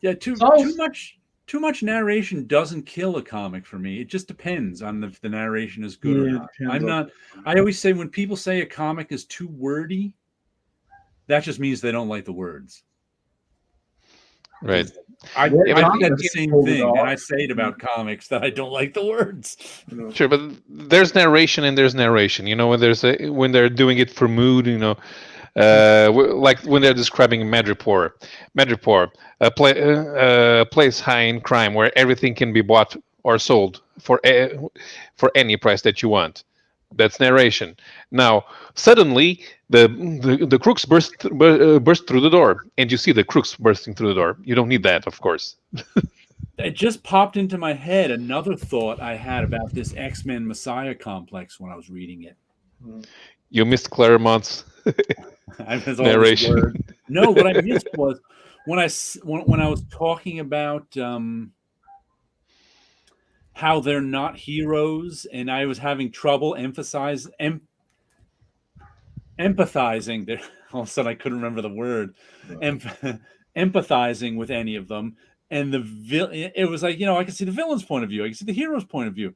Yeah, too much narration doesn't kill a comic for me. It just depends on if the narration is good or not. I always say when people say a comic is too wordy, that just means they don't like the words. Right. I think I do the same thing, and I say it about comics that I don't like the words. Sure, but there's narration and there's narration. When they're doing it for mood, like when they're describing Madripoor. A place high in crime where everything can be bought or sold for any price that you want. That's narration. Now, suddenly, the crooks burst through the door, and you see the crooks bursting through the door. You don't need that, of course. It just popped into my head another thought I had about this X-Men Messiah complex when I was reading it. You missed Claremont's narration. No, what I missed was when I was talking about how they're not heroes, and I was having trouble empathizing. All of a sudden, I couldn't remember the word. Empathizing with any of them, and it was like, I can see the villain's point of view, I can see the hero's point of view,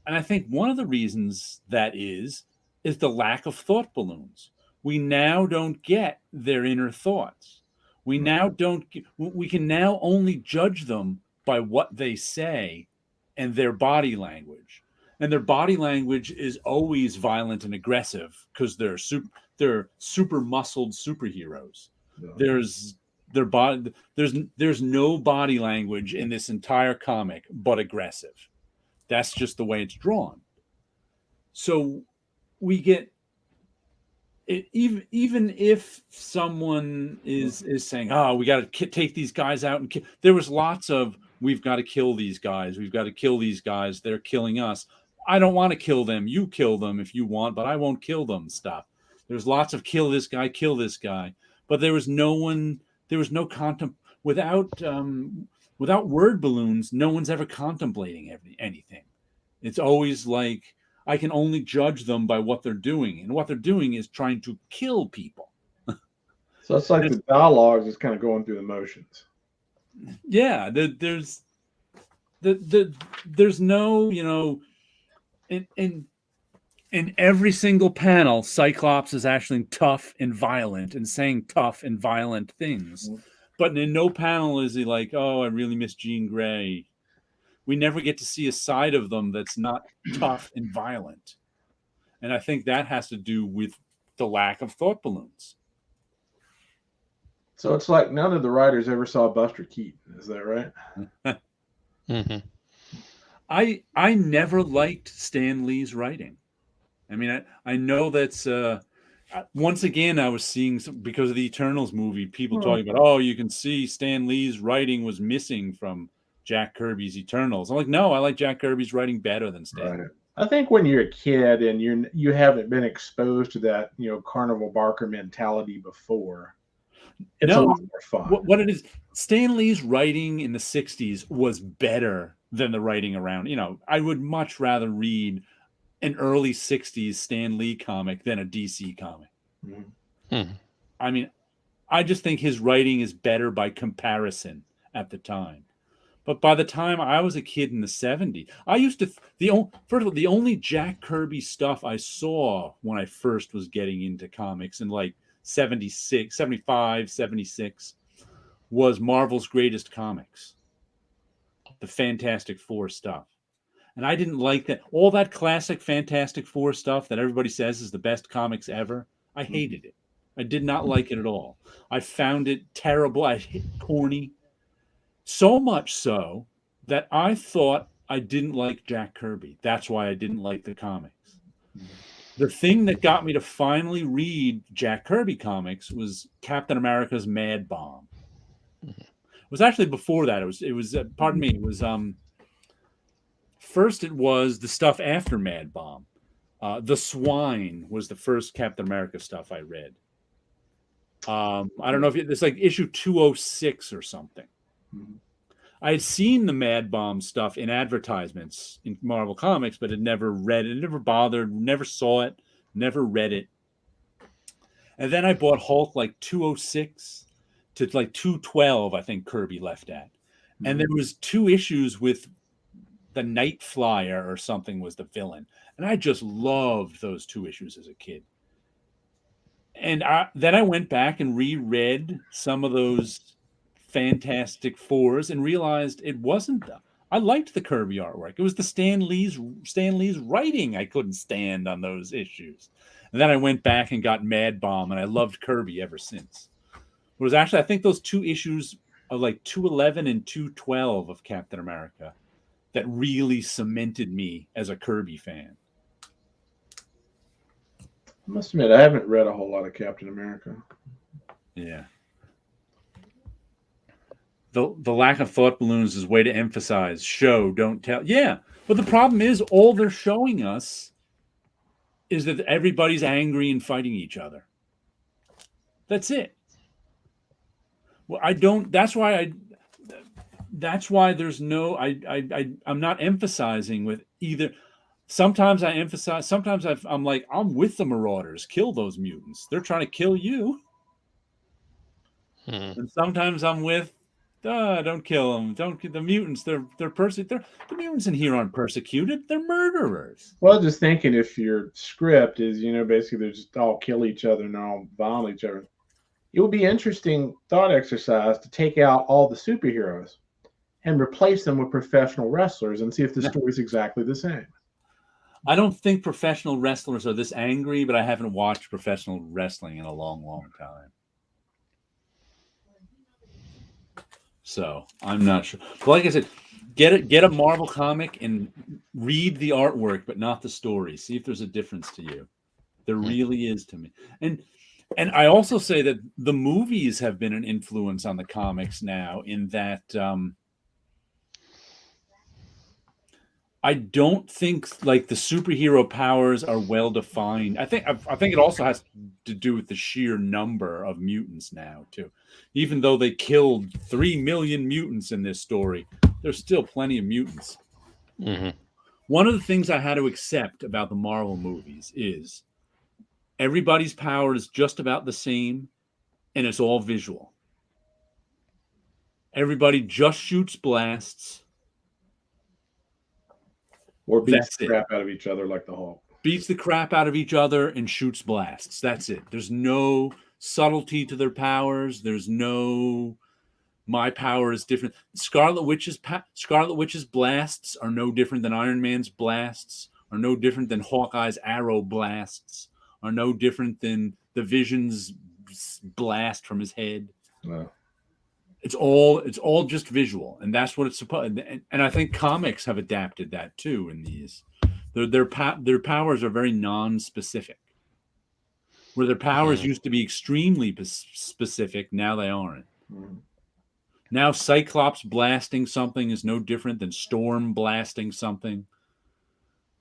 and I think one of the reasons that is the lack of thought balloons. We now don't get their inner thoughts. We can now only judge them by what they say and their body language. And their body language is always violent and aggressive because they're super muscled superheroes. Yeah. There's no body language in this entire comic but aggressive. That's just the way it's drawn. So we get it, even if someone is saying, "Oh, we got to take these guys out," and there was lots of, "We've got to kill these guys. We've got to kill these guys. They're killing us. I don't want to kill them. You kill them if you want, but I won't kill them." Stuff. There's lots of kill this guy, but there was no without word balloons. No one's ever contemplating anything. It's always like, I can only judge them by what they're doing, and what they're doing is trying to kill people. So it's like the dialogue is kind of going through the motions. Yeah, there's no, in every single panel, Cyclops is actually tough and violent and saying tough and violent things. Mm-hmm. But in no panel is he like, "Oh, I really miss Jean Grey." We never get to see a side of them that's not tough and violent. And I think that has to do with the lack of thought balloons. So it's like none of the writers ever saw Buster Keaton. Is that right? Mm-hmm. I never liked Stan Lee's writing. I mean, I know that's once again, I was seeing because of the Eternals movie, people talking about, "Oh, you can see Stan Lee's writing was missing from Jack Kirby's Eternals." I'm like, no, I like Jack Kirby's writing better than Stan. Right. I think when you're a kid and you haven't been exposed to that, Carnival Barker mentality before, it's a lot more fun. What it is, Stan Lee's writing in the 60s was better than the writing around. I would much rather read an early 60s Stan Lee comic than a DC comic. Mm-hmm. I mean, I just think his writing is better by comparison at the time. But by the time I was a kid in the 70s, I used to, first of all, the only Jack Kirby stuff I saw when I first was getting into comics in like 76, 75, 76 was Marvel's Greatest Comics, the Fantastic Four stuff. And I didn't like that. All that classic Fantastic Four stuff that everybody says is the best comics ever, I hated it. I did not like it at all. I found it terrible. Corny. So much so that I thought I didn't like Jack Kirby. That's why I didn't like the comics. The thing that got me to finally read Jack Kirby comics was Captain America's Mad Bomb. It was actually before that. It was first it was the stuff after Mad Bomb. The Swine was the first Captain America stuff I read. I don't know if it's like issue 206 or something. Mm-hmm. I had seen the Mad Bomb stuff in advertisements in Marvel Comics, but had never read it, never bothered, never saw it, never read it. And then I bought Hulk like 206 to like 212, I think Kirby left at. Mm-hmm. And there was 2 issues with the Night Flyer or something was the villain. And I just loved those 2 issues as a kid. And then I went back and reread some of those Fantastic Fours and realized it wasn't them. I liked the Kirby artwork. It was the Stan Lee's writing I couldn't stand on those issues. And then I went back and got Mad Bomb, and I loved Kirby ever since. It was actually, I think those 2 issues of like 211 and 212 of Captain America that really cemented me as a Kirby fan. I must admit, I haven't read a whole lot of Captain America. Yeah. The lack of thought balloons is a way to emphasize show, don't tell. Yeah, but the problem is all they're showing us is that everybody's angry and fighting each other. That's it. Well, I don't. That's why there's no. I'm not emphasizing with either. Sometimes I emphasize. Sometimes I'm like, I'm with the Marauders. Kill those mutants. They're trying to kill you. And sometimes I'm with. Don't kill them. Don't kill the mutants. They're the mutants in here aren't persecuted. They're murderers. Well, just thinking if your script is, basically they just all kill each other and all violate each other, it would be interesting thought exercise to take out all the superheroes and replace them with professional wrestlers and see if the story is exactly the same. I don't think professional wrestlers are this angry, but I haven't watched professional wrestling in a long, long time. So I'm not sure. But like I said, get a Marvel comic and read the artwork, but not the story. See if there's a difference to you. There really is to me. And I also say that the movies have been an influence on the comics now in that I don't think like the superhero powers are well defined. I think it also has to do with the sheer number of mutants now too. Even though they killed 3 million mutants in this story, there's still plenty of mutants. Mm-hmm. One of the things I had to accept about the Marvel movies is everybody's power is just about the same, and it's all visual. Everybody just shoots blasts. Or beats the crap out of each other like the Hulk. Beats the crap out of each other and shoots blasts. That's it. There's no subtlety to their powers. There's no, my power is different. Scarlet Witch's blasts are no different than Iron Man's blasts, are no different than Hawkeye's arrow blasts, are no different than the Vision's blast from his head. Wow. It's all just visual, and that's what it's supposed. And I think comics have adapted that too. In these, their powers are very non-specific. Where their powers used to be extremely specific, now they aren't. Now Cyclops blasting something is no different than Storm blasting something.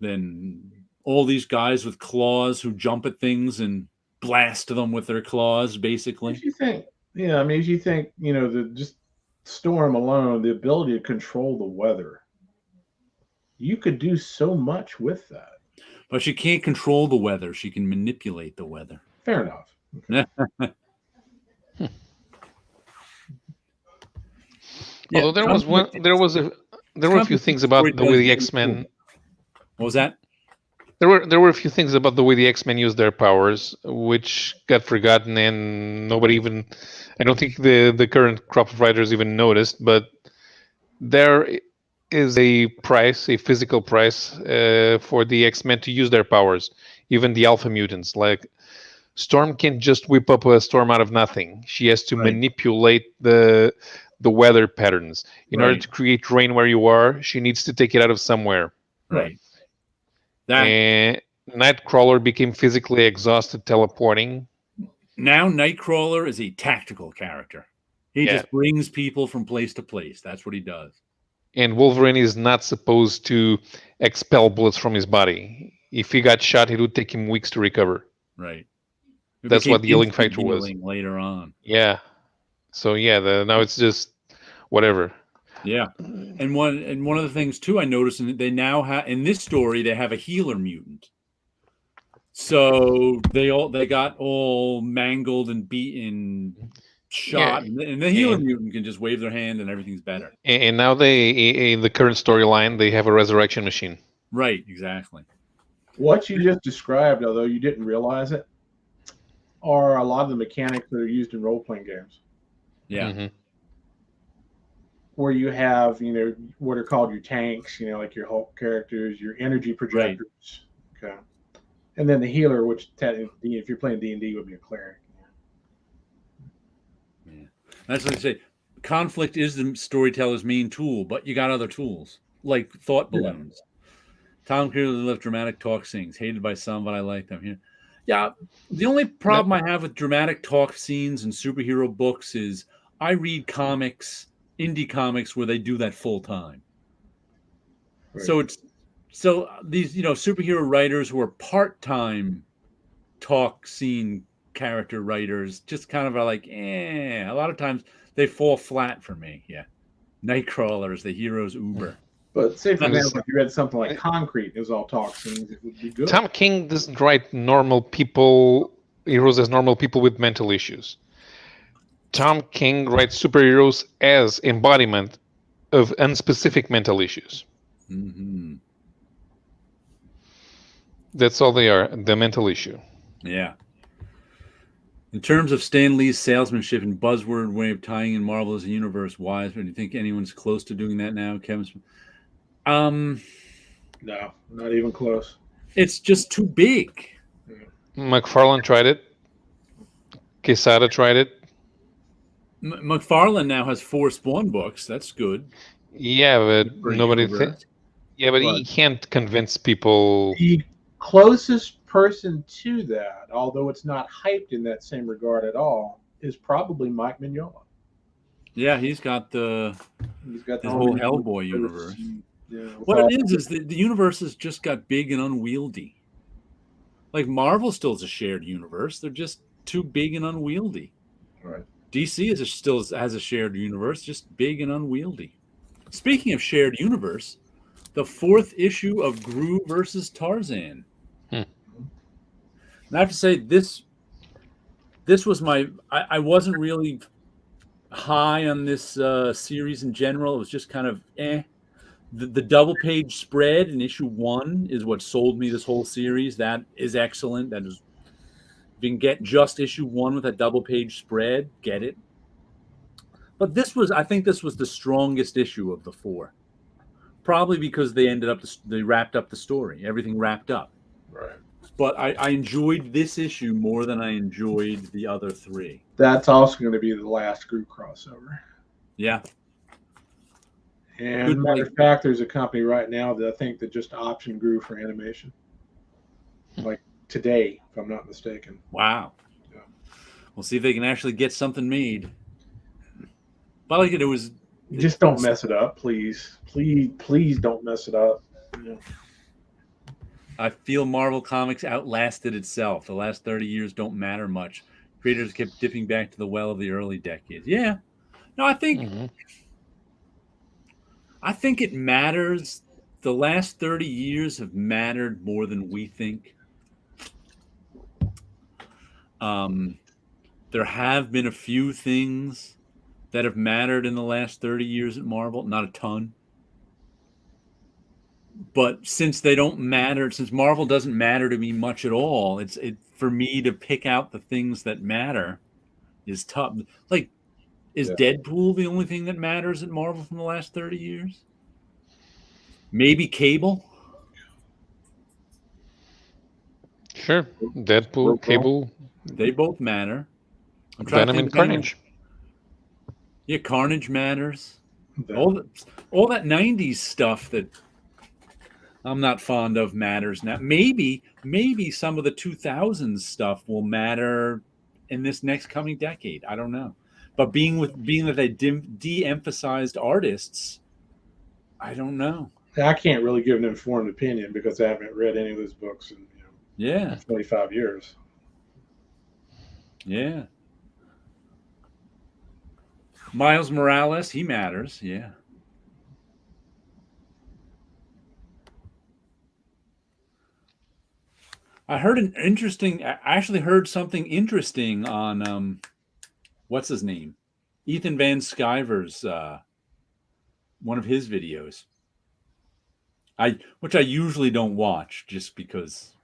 Than all these guys with claws who jump at things and blast them with their claws, basically. If you think. Yeah, I mean, if you think, just Storm alone, the ability to control the weather, you could do so much with that. But she can't control the weather. She can manipulate the weather. Fair enough. Okay. Although there were a few things about the way the X-Men. What was that? There were a few things about the way the X-Men used their powers, which got forgotten, and nobody even. I don't think the current crop of writers even noticed. But there is a physical price, for the X-Men to use their powers. Even the Alpha Mutants, like Storm, can't just whip up a storm out of nothing. She has to manipulate the weather patterns in order to create rain where you are. She needs to take it out of somewhere. Right. And Nightcrawler became physically exhausted teleporting. Now Nightcrawler is a tactical character. He just brings people from place to place. That's what he does. And Wolverine is not supposed to expel bullets from his body. If he got shot, it would take him weeks to recover. Right. That's what the healing factor was later on. Yeah. So yeah, now it's just whatever. Yeah, and one of the things too I noticed, and they now have in this story they have a healer mutant. So they got all mangled and beaten, shot, and the healer mutant can just wave their hand and everything's better. And now in the current storyline, they have a resurrection machine. Right, exactly. What you just described, although you didn't realize it, are a lot of the mechanics that are used in role-playing games. Yeah. Mm-hmm. Where you have, what are called your tanks, like your Hulk characters, your energy projectors. Right. Okay. And then the healer, which technically, if you're playing D&D, would be a cleric. Yeah. That's what I say. Conflict is the storyteller's main tool, but you got other tools, like thought balloons. Yeah. Tom clearly left dramatic talk scenes, hated by some, but I like them. Yeah. The only problem I have with dramatic talk scenes and superhero books is I read comics, indie comics, where they do that full time. Right. So these superhero writers who are part-time talk scene character writers just kind of are like, a lot of times they fall flat for me. Yeah. Nightcrawlers, the hero's Uber. But say for example, if you read something like Concrete, it was all talk scenes, it would be good. Tom King doesn't write heroes as normal people with mental issues. Tom King writes superheroes as embodiment of unspecific mental issues. Mm-hmm. That's all they are, the mental issue. Yeah. In terms of Stan Lee's salesmanship and buzzword way of tying in Marvel as a universe, why do you think anyone's close to doing that now, Kevin? No, not even close. It's just too big. McFarlane tried it. Quesada tried it. McFarlane now has 4 Spawn books. That's good. Yeah, but nobody thinks. Yeah, but he can't convince people. The closest person to that, although it's not hyped in that same regard at all, is probably Mike Mignola. Yeah, he's got the whole Hellboy universe. Yeah, what it is that the universe has just got big and unwieldy. Like Marvel still is a shared universe. They're just too big and unwieldy. Right. DC still has a shared universe, just big and unwieldy. Speaking of shared universe, the 4th issue of Gru versus Tarzan. And I have to say, this was I wasn't really high on this series in general. It was just kind of The double page spread in issue 1 is what sold me this whole series. That is excellent. That is, if you can get just issue 1 with a double page spread, get it. But I think this was the strongest issue of the 4. Probably because they wrapped up the story. Everything wrapped up. Right. But I enjoyed this issue more than I enjoyed the other 3. That's also going to be the last Gru crossover. Yeah. And matter of fact, there's a company right now that I think that just optioned Gru for animation. Like today, if I'm not mistaken. Wow. Yeah. We'll see if they can actually get something made. But like it was. Just don't mess it up, please. Please don't mess it up. Yeah. I feel Marvel Comics outlasted itself. The last 30 years don't matter much. Creators kept dipping back to the well of the early decades. Yeah. No, I think. Mm-hmm. I think it matters. The last 30 years have mattered more than we think. There have been a few things that have mattered in the last 30 years at Marvel. Not a ton. But since they don't matter, since Marvel doesn't matter to me much at all, for me to pick out the things that matter is tough. Like, is Deadpool the only thing that matters at Marvel from the last 30 years? Maybe Cable? Sure. Deadpool, Cable. They both matter. I'm trying Venom and Carnage. Yeah, Carnage matters. All that 90s stuff that I'm not fond of matters now. Maybe some of the 2000s stuff will matter in this next coming decade. I don't know. But being that they de-emphasized artists, I don't know. I can't really give an informed opinion because I haven't read any of those books in 25 years. Yeah. Miles Morales, he matters. Yeah. I heard an interesting. I actually heard something interesting on what's his name, Ethan Van Sciver's one of his videos. Which I usually don't watch just because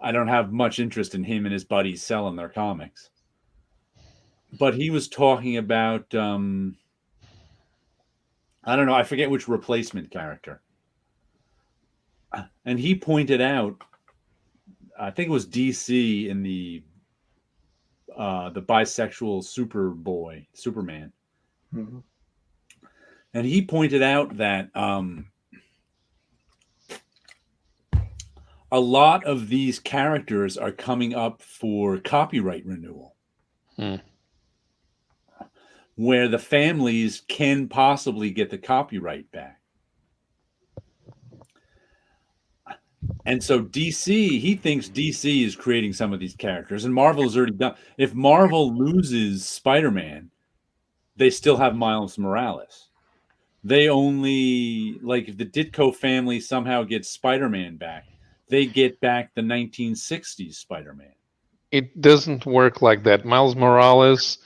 I don't have much interest in him and his buddies selling their comics. But he was talking about I don't know, I forget which replacement character. And he pointed out, I think it was DC in the bisexual Superman. Mm-hmm. And he pointed out that a lot of these characters are coming up for copyright renewal. Where the families can possibly get the copyright back. And so DC, he thinks DC is creating some of these characters, and Marvel has already done. If Marvel loses Spider-Man, they still have Miles Morales. They only, like, if the Ditko family somehow gets Spider-Man back, they get back the 1960s Spider-Man. It doesn't work like that. Miles Morales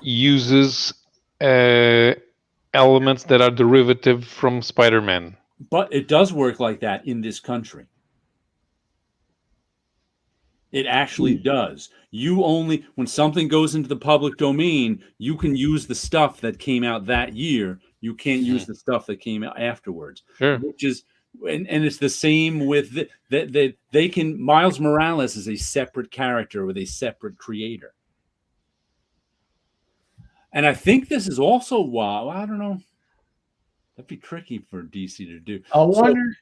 uses elements that are derivative from Spider-Man. But it does work like that in this country. It actually does. You only, when something goes into the public domain, you can use the stuff that came out that year. You can't use the stuff that came out afterwards. Sure. Which is, and it's the same with they can. Miles Morales is a separate character with a separate creator. And I think this is also why, I don't know. That'd be tricky for DC to do. I wonder.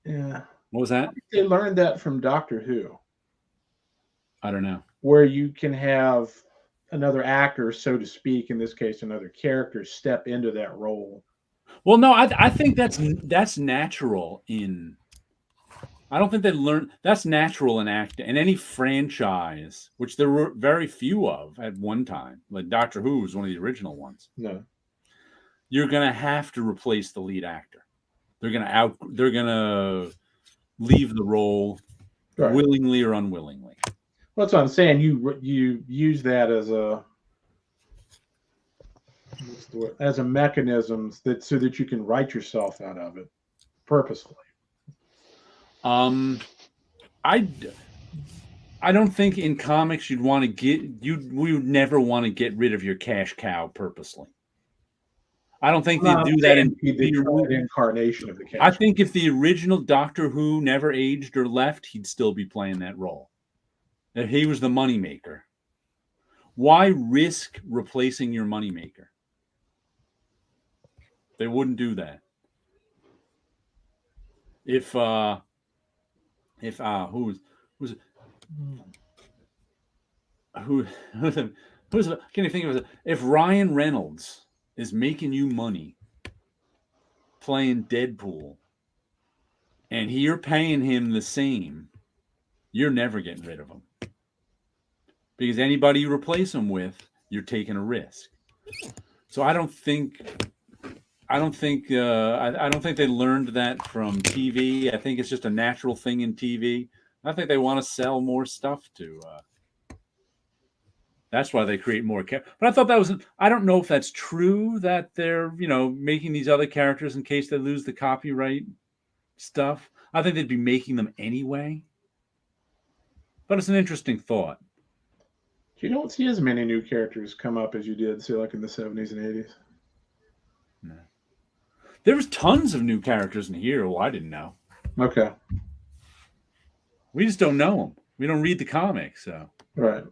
Yeah. What was that? They learned that from Doctor Who. I don't know. Where you can have another actor, so to speak, in this case, another character, step into that role. Well, no, I think that's natural in. I don't think they learn. That's natural in acting in any franchise, which there were very few of at one time. Like Doctor Who was one of the original ones. No, you're gonna have to replace the lead actor. They're gonna leave the role willingly or unwillingly. Well, that's what I'm saying. You use that as a mechanism so that you can write yourself out of it purposefully. I don't think in comics we would never want to get rid of your cash cow purposely. I don't think they do that in the incarnation of the cash. I think if the original Doctor Who never aged or left, he'd still be playing that role. If he was the moneymaker. Why risk replacing your moneymaker? They wouldn't do that. If can't you think of it? If Ryan Reynolds is making you money playing Deadpool and you're paying him the same, you're never getting rid of him. Because anybody you replace him with, you're taking a risk. So I don't think they learned that from TV. I think it's just a natural thing in TV. I think they want to sell more stuff to. That's why they create more characters. But I thought that was. I don't know if that's true that they're making these other characters in case they lose the copyright stuff. I think they'd be making them anyway. But it's an interesting thought. You don't see as many new characters come up as you did, say, like in the 70s and 80s. No. There was tons of new characters in here. Well, I didn't know. Okay. We just don't know them. We don't read the comics, so. Right.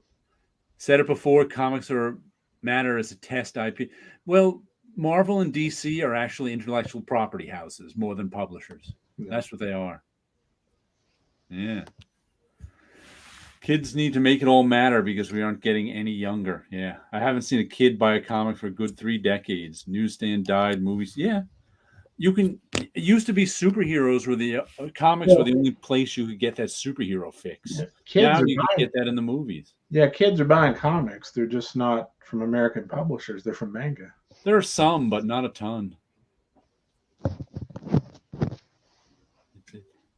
Said it before, comics matter as a test IP. Well, Marvel and DC are actually intellectual property houses more than publishers. Yeah. That's what they are. Yeah. Kids need to make it all matter because we aren't getting any younger. Yeah. I haven't seen a kid buy a comic for a good 3 decades. Newsstand died, movies. Yeah. You can, It used to be superheroes were the comics were the only place you could get that superhero fix. Now you can get that in the movies. Yeah, kids are buying comics. They're just not from American publishers. They're from manga. There are some, but not a ton.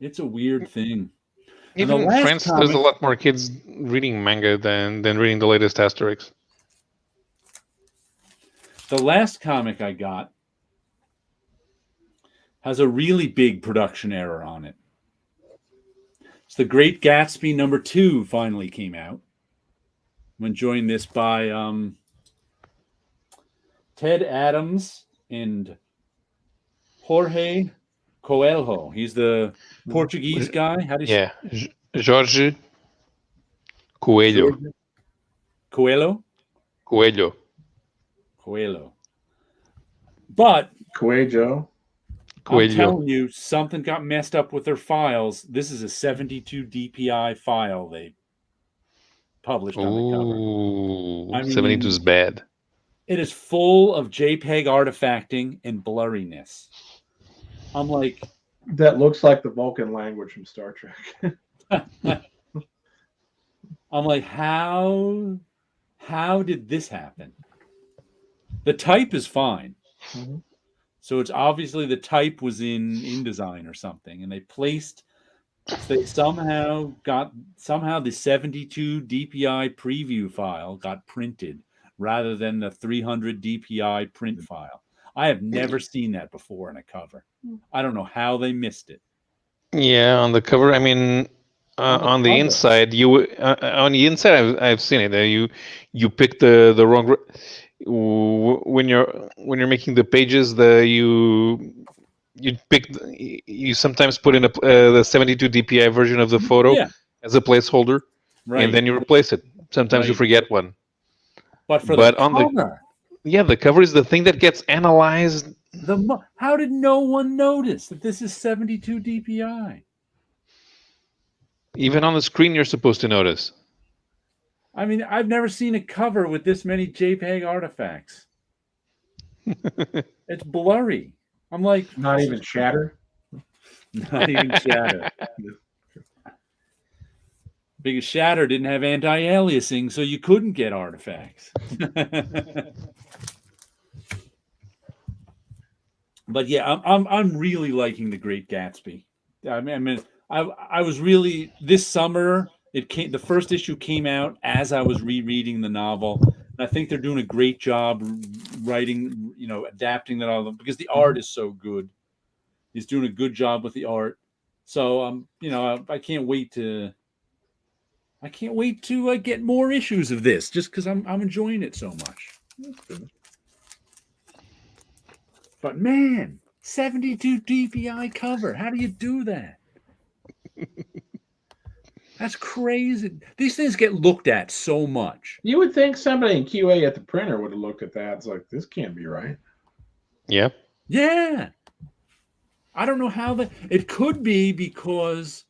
It's a weird thing. Even in France, there's a lot more kids reading manga than reading the latest Asterix. The last comic I got has a really big production error on it. It's the Great Gatsby #2 finally came out. I'm enjoying this by Ted Adams and Jorge Coelho. He's the Portuguese guy. How do you say? Jorge Coelho. Coelho? Coelho. But Coelho. I'm telling you, something got messed up with their files. This is a 72 DPI file they published on the cover. I mean, 72 is bad. It is full of JPEG artifacting and blurriness. I'm like, that looks like the Vulcan language from Star Trek. I'm like, how did this happen? The type is fine. Mm-hmm. So it's obviously the type was in InDesign or something, and they somehow the 72 DPI preview file got printed rather than the 300 DPI print file. I have never seen that before in a cover. I don't know how they missed it. Yeah, on the cover. I mean, on the inside, I've seen it. You pick the wrong. When you're making the pages, you sometimes put in the 72 DPI version of the photo as a placeholder, right, and then you replace it. Sometimes you forget one. But the cover, the cover is the thing that gets analyzed. How did no one notice that this is 72 DPI? Even on the screen, you're supposed to notice. I mean, I've never seen a cover with this many JPEG artifacts. It's blurry. I'm like, not even shatter. Not even shatter. Because Shatter didn't have anti-aliasing, so you couldn't get artifacts. But yeah, I'm really liking The Great Gatsby. I mean, I was really this summer. The first issue came out as I was rereading the novel. And I think they're doing a great job writing, adapting that all because the art is so good. He's doing a good job with the art. So I can't wait to get more issues of this just because I'm enjoying it so much. But man, 72 DPI cover. How do you do that? That's crazy. These things get looked at so much. You would think somebody in QA at the printer would have looked at that. It's like, this can't be right. Yeah. Yeah. I don't know how it could be because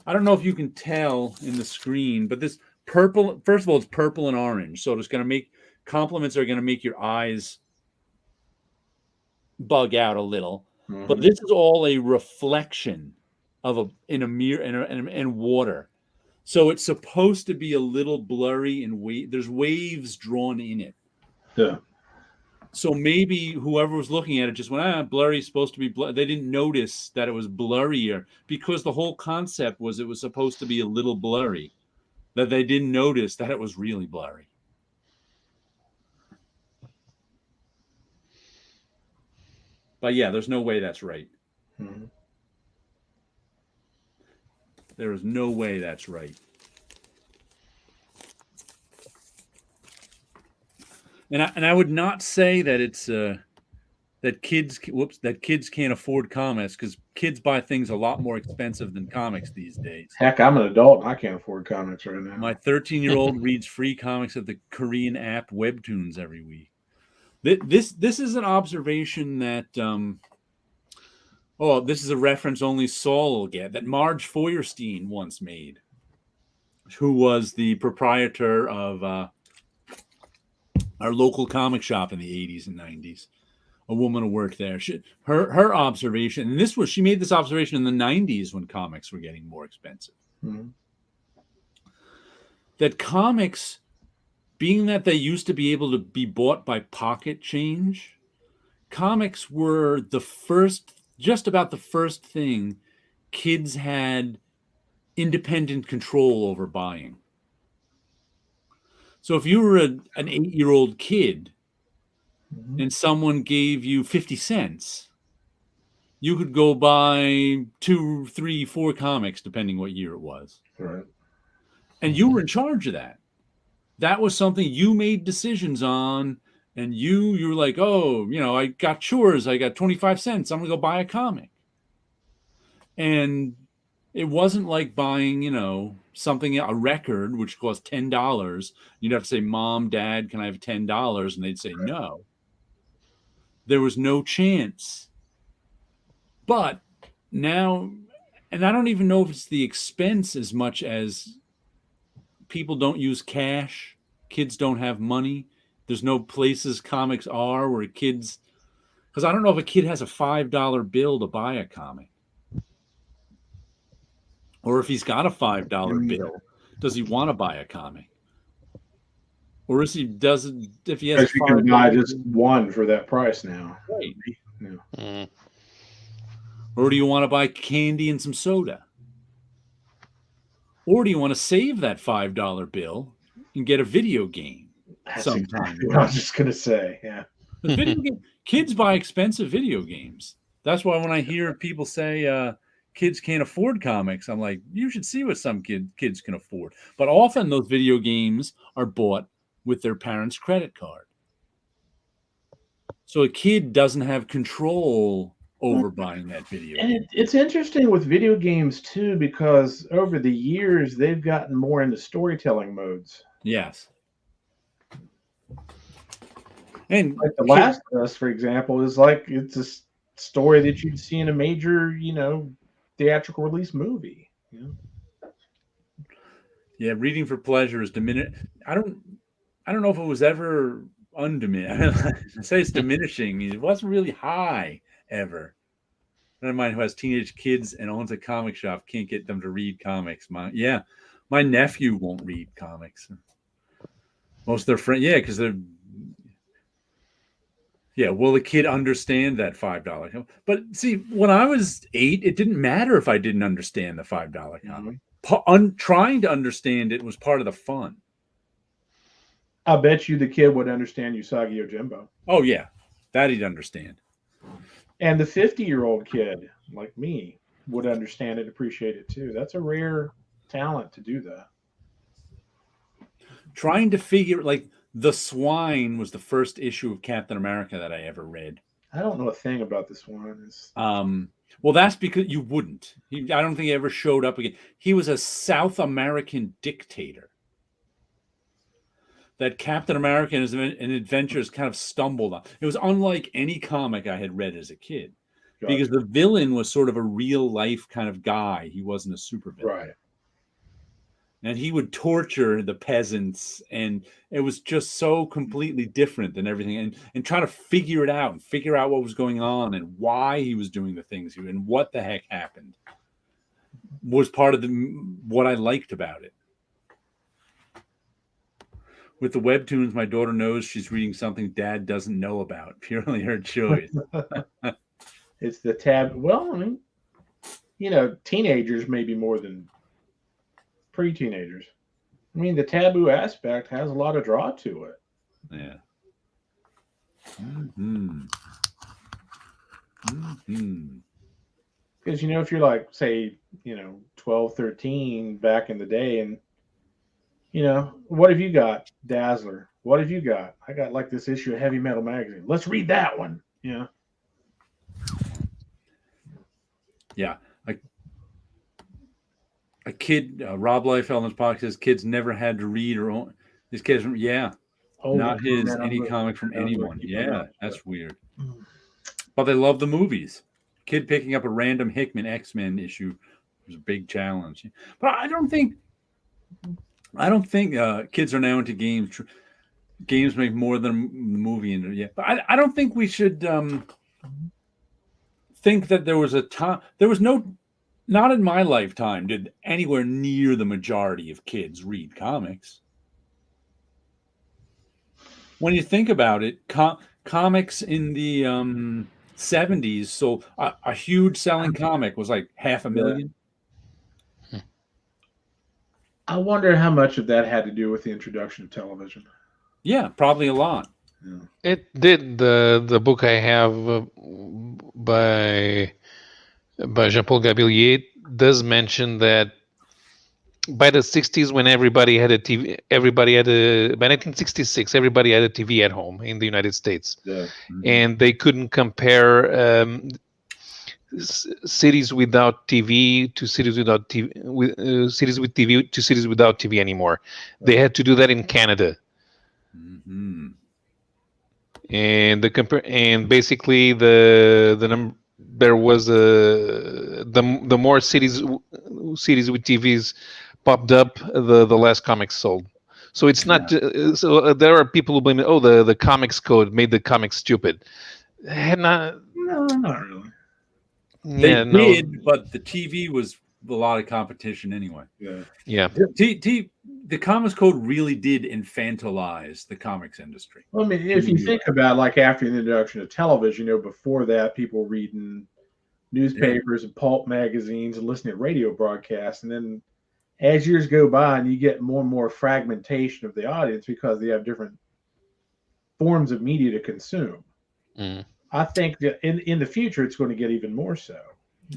I don't know if you can tell in the screen, but this purple, first of all, it's purple and orange. So it's going to make compliments are going to make your eyes bug out a little. Mm-hmm. But this is all a reflection in a mirror and water. So it's supposed to be a little blurry and there's waves drawn in it. Yeah. So maybe whoever was looking at it just went, blurry is supposed to be blurry. They didn't notice that it was blurrier because the whole concept was it was supposed to be a little blurry, that they didn't notice that it was really blurry. But yeah, there's no way that's right. Mm-hmm. There is no way that's right. And I would not say that it's that kids can't afford comics because kids buy things a lot more expensive than comics these days. Heck, I'm an adult and I can't afford comics right now. My 13-year-old reads free comics at the Korean app Webtoons every week. This is an observation that this is a reference only Saul will get, that Marge Feuerstein once made, who was the proprietor of our local comic shop in the 80s and 90s. a woman who worked there. Her observation, and she made this observation in the 90s when comics were getting more expensive. Mm-hmm. That comics, being that they used to be able to be bought by pocket change, comics were just about the first thing kids had independent control over buying. So if you were an 8-year-old kid and someone gave you 50 cents, you could go buy 2, 3, 4 comics, depending what year it was. Right. And you were in charge of that. That was something you made decisions on. And you were like, oh, I got chores. I got 25 cents. I'm going to go buy a comic. And it wasn't like buying, a record, which cost $10. You'd have to say, Mom, Dad, can I have $10? And they'd say no. There was no chance. But now, and I don't even know if it's the expense as much as people don't use cash. Kids don't have money. There's no places comics are where kids, because I don't know if a kid has a $5 bill to buy a comic. Or if he's got a $5 bill, does he want to buy a comic? Or if he doesn't, if he has, you can buy just one for that price now. Right. Yeah. Or do you want to buy candy and some soda? Or do you want to save that $5 bill and get a video game sometime? Exactly what I was just going to say, yeah. Kids buy expensive video games. That's why when I hear people say kids can't afford comics, I'm like, you should see what some kids can afford. But often those video games are bought with their parents' credit card. So a kid doesn't have control over buying that video game. And it's interesting with video games too, because over the years they've gotten more into storytelling modes. Yes. And like The Last of Us, for example, is like it's a story that you'd see in a major, theatrical release movie. Yeah, reading for pleasure is diminished. I don't know if it was ever undiminished. I say it's diminishing. It wasn't really high ever. A friend of mine who has teenage kids and owns a comic shop can't get them to read comics. My nephew won't read comics. Most of their friends, because they're. Yeah, will the kid understand that $5? But see, when I was 8, it didn't matter if I didn't understand the $5 comic. Trying to understand it was part of the fun. I bet you the kid would understand Usagi Yojimbo. Oh, yeah. That he'd understand. And the 50-year-old kid, like me, would understand and appreciate it too. That's a rare talent to do that. Trying to figure, like, The Swine was the first issue of Captain America that I ever read. I don't know a thing about this one. Well, that's because you wouldn't. I don't think he ever showed up again. He was a South American dictator that Captain America and his adventures kind of stumbled on. It was unlike any comic I had read as a kid. Gotcha. Because the villain was sort of a real life kind of guy. He wasn't a supervillain. Right. And he would torture the peasants, and it was just so completely different than everything. And trying to figure it out and figure out what was going on and why he was doing the things and what the heck happened was part of what I liked about it. With the webtoons, my daughter knows she's reading something Dad doesn't know about. Purely her choice. It's the tab. Well, I mean, teenagers maybe more than pre-teenagers. I mean, the taboo aspect has a lot of draw to it. Yeah. Because, if you're like, say, 12, 13 back in the day, and, what have you got? Dazzler. What have you got? I got like this issue of Heavy Metal Magazine. Let's read that one. Yeah. Yeah. A kid, Rob Liefeld in his podcast says kids never had to read or own. His kids, not any comic from anyone. Yeah, that's weird. But they love the movies. Kid picking up a random Hickman X-Men issue was a big challenge. But I don't think kids are now into games. games make more than the movie industry. Yeah, but I don't think we should think that there was a time. There was not in my lifetime did anywhere near the majority of kids read comics. When you think about it, comics in the 70s, so a huge selling comic was like 500,000. I wonder how much of that had to do with the introduction of television. Yeah, probably a lot. Yeah. It did. The book I have by Jean-Paul Gabellier does mention that by the 60s, when everybody had a TV, by 1966, everybody had a TV at home in the United States. Yeah. And they couldn't compare cities without TV to cities without TV, cities with TV to cities without TV anymore. They had to do that in Canada. Mm-hmm. And basically the number there was the more cities with TVs popped up, the less comics sold. So it's not so there are people who blame it. Oh, the comics code made the comics stupid. No, not really. They did, but the TV was a lot of competition anyway. Yeah. The comics code really did infantilize the comics industry. Well, I mean, if you think about like after the introduction of television, before that, people reading newspapers and pulp magazines and listening to radio broadcasts, and then as years go by, and you get more and more fragmentation of the audience because they have different forms of media to consume. I think that in the future, it's going to get even more so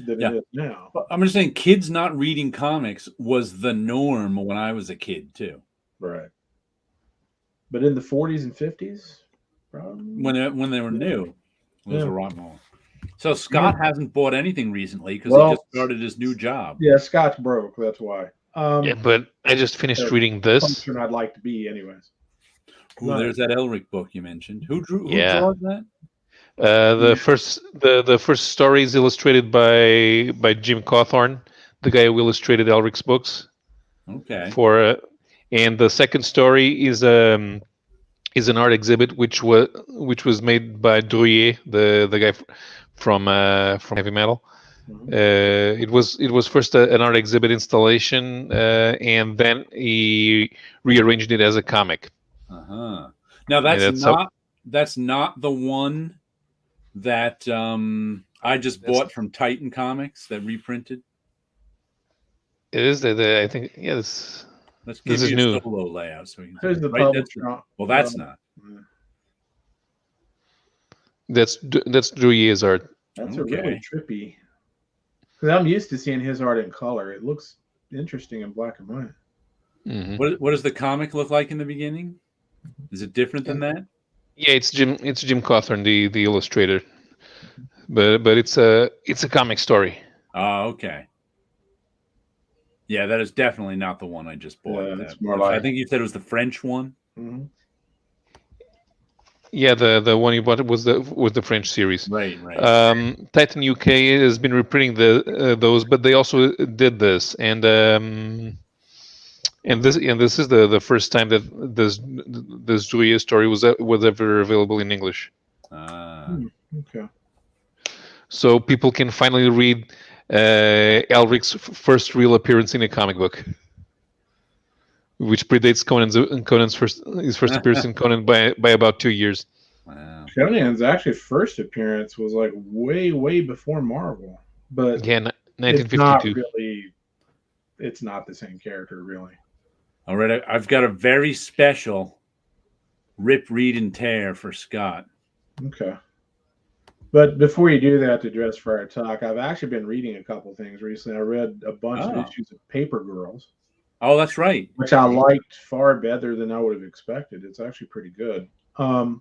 than it is now. But I'm just saying, kids not reading comics was the norm when I was a kid too. Right. But in the 40s and 50s, when they were new, it was a lot more. So Scott hasn't bought anything recently because he just started his new job. Yeah, Scott's broke. That's why. But I just finished reading this. I'd like to be, anyways. Ooh, there's that Elric book you mentioned. Who draws that? The first story is illustrated by Jim Cawthorne, the guy who illustrated Elric's books. Okay. And the second story is an art exhibit which was made by Drouillet, the guy from Heavy Metal. It was first an art exhibit installation, and then he rearranged it as a comic. Now that's not the one that I just bought from Titan Comics that reprinted. It is I think yes. Let's give you a solo layout so you can. Well, that's not. That's Drouillet's art. That's a really trippy. Because I'm used to seeing his art in color. It looks interesting in black and white. Mm-hmm. What does the comic look like in the beginning? Is it different than that? Yeah, it's Jim Cawthorne, the illustrator, but it's a comic story. Oh, okay. Yeah, that is definitely not the one I just bought. I think you said it was the French one. Mm-hmm. Yeah, the one you bought was the French series. Right. Titan UK has been reprinting those, but they also did this, and this is the first time that this Julia story was ever available in English. Okay. So people can finally read Elric's first real appearance in a comic book, which predates Conan's first appearance in Conan by about 2 years. Wow. Conan's actually first appearance was like way before Marvel, but 1952. It's not the same character really. All right, I've got a very special rip, read, and tear for Scott. Okay. But before you do that, to dress for our talk, I've actually been reading a couple things recently. I read a bunch of issues of Paper Girls. Oh, that's right. Which I liked far better than I would have expected. It's actually pretty good. And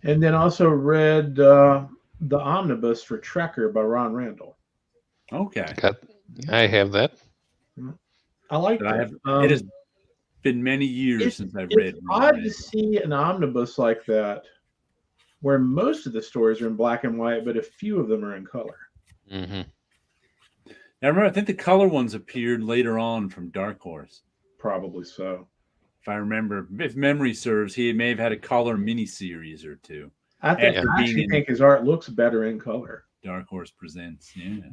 then also read the Omnibus for Trekker by Ron Randall. Okay. I have that. I like that. It has been many years since I've read. It's odd to see an omnibus like that where most of the stories are in black and white, but a few of them are in color. Mm-hmm. Now, remember, I think the color ones appeared later on from Dark Horse. Probably so. If I remember, if memory serves, he may have had a color miniseries or two. I actually think his art looks better in color. Dark Horse Presents, yeah.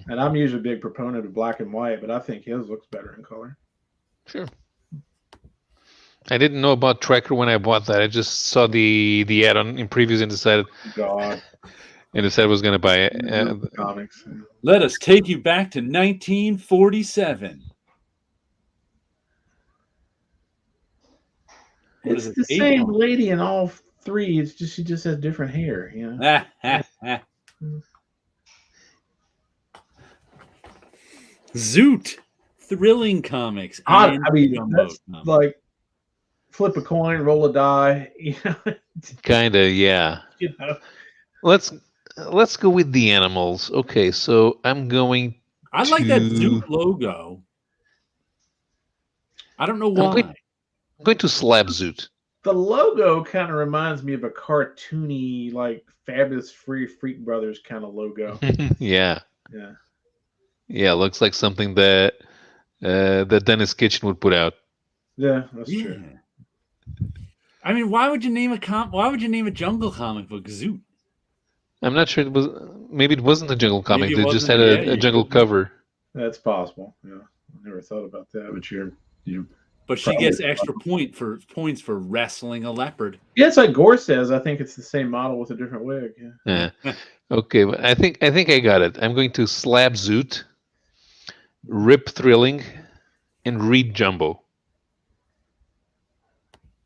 And I'm usually a big proponent of black and white, but I think his looks better in color. Sure. I didn't know about Tracker when I bought that. I just saw the ad in previews and decided. God. And decided I was going to buy it. Comics. Let us take you back to 1947. It's the same lady in all three. It's just she just has different hair, you know. Zoot, Thrilling Comics. I mean, that's like flip a coin, roll a die. You know? Kinda, yeah. You know. Let's go with the animals. Okay, so I'm going. I like that Zoot logo. I don't know why. I'm going to slab Zoot. The logo kind of reminds me of a cartoony, like Fabulous Freak Brothers kind of logo. Yeah. Yeah. Yeah, looks like something that that Dennis Kitchen would put out. Yeah, that's true. I mean, why would you name a jungle comic book Zoot? I'm not sure it was. Maybe it wasn't a jungle comic. Maybe They just had a jungle cover. That's possible. Yeah, I never thought about that. But you. But she gets extra points for wrestling a leopard. Yeah, it's like Gore says. I think it's the same model with a different wig. Yeah. Okay, but I think I got it. I'm going to slab Zoot, rip Thrilling, and read Jumbo.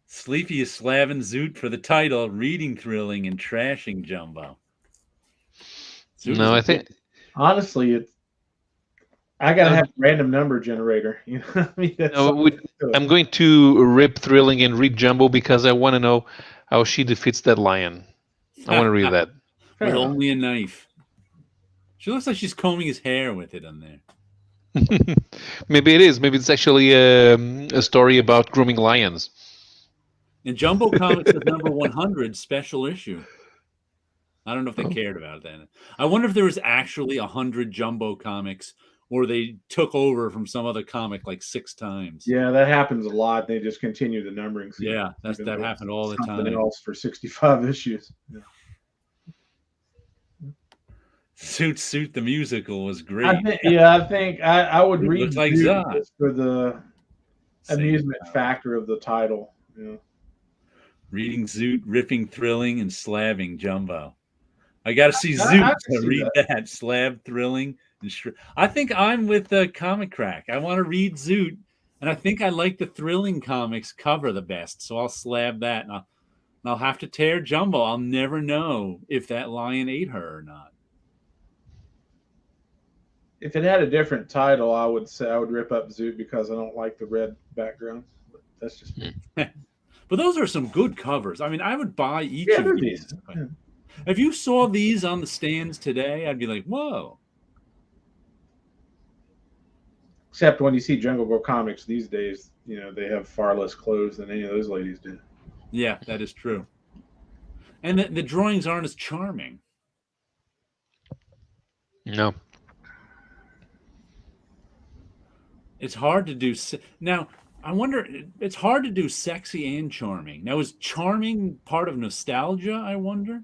Sleepy is slabbing Zoot for the title, reading Thrilling and trashing Jumbo. Zoot no, I think honestly, I gotta have a random number generator. You know, I mean, I'm going to rip Thrilling and read Jumbo because I want to know how she defeats that lion. I want to read that. With only a knife. She looks like she's combing his hair with it on there. Maybe it is. Maybe it's actually a story about grooming lions. And Jumbo Comics is number 100 special issue. I don't know if they cared about that. I wonder if there was actually 100 Jumbo Comics, or they took over from some other comic like 6 times. Yeah, that happens a lot. They just continue the numbering. Yeah, that happened all the time. Else for 65 issues. Yeah. Suit the musical was great. I think I would read like just for the amusement factor of the title. Yeah. Reading Zoot, ripping Thrilling, and slabbing Jumbo. I got to see Zoot to read that. Slab Thrilling. I think I'm with Comic Crack. I want to read Zoot, and I think I like the Thrilling comics cover the best, so I'll slab that, and I'll have to tear Jumbo. I'll never know if that lion ate her or not. If it had a different title, I would say I would rip up Zoot because I don't like the red background. But that's just me. But those are some good covers. I mean, I would buy each of these. Yeah. If you saw these on the stands today, I'd be like, whoa. Except when you see Jungle Girl comics these days, you know, they have far less clothes than any of those ladies did. Yeah, that is true. And the drawings aren't as charming. No. It's hard to do. Now, I wonder, it's hard to do sexy and charming. Now, is charming part of nostalgia, I wonder?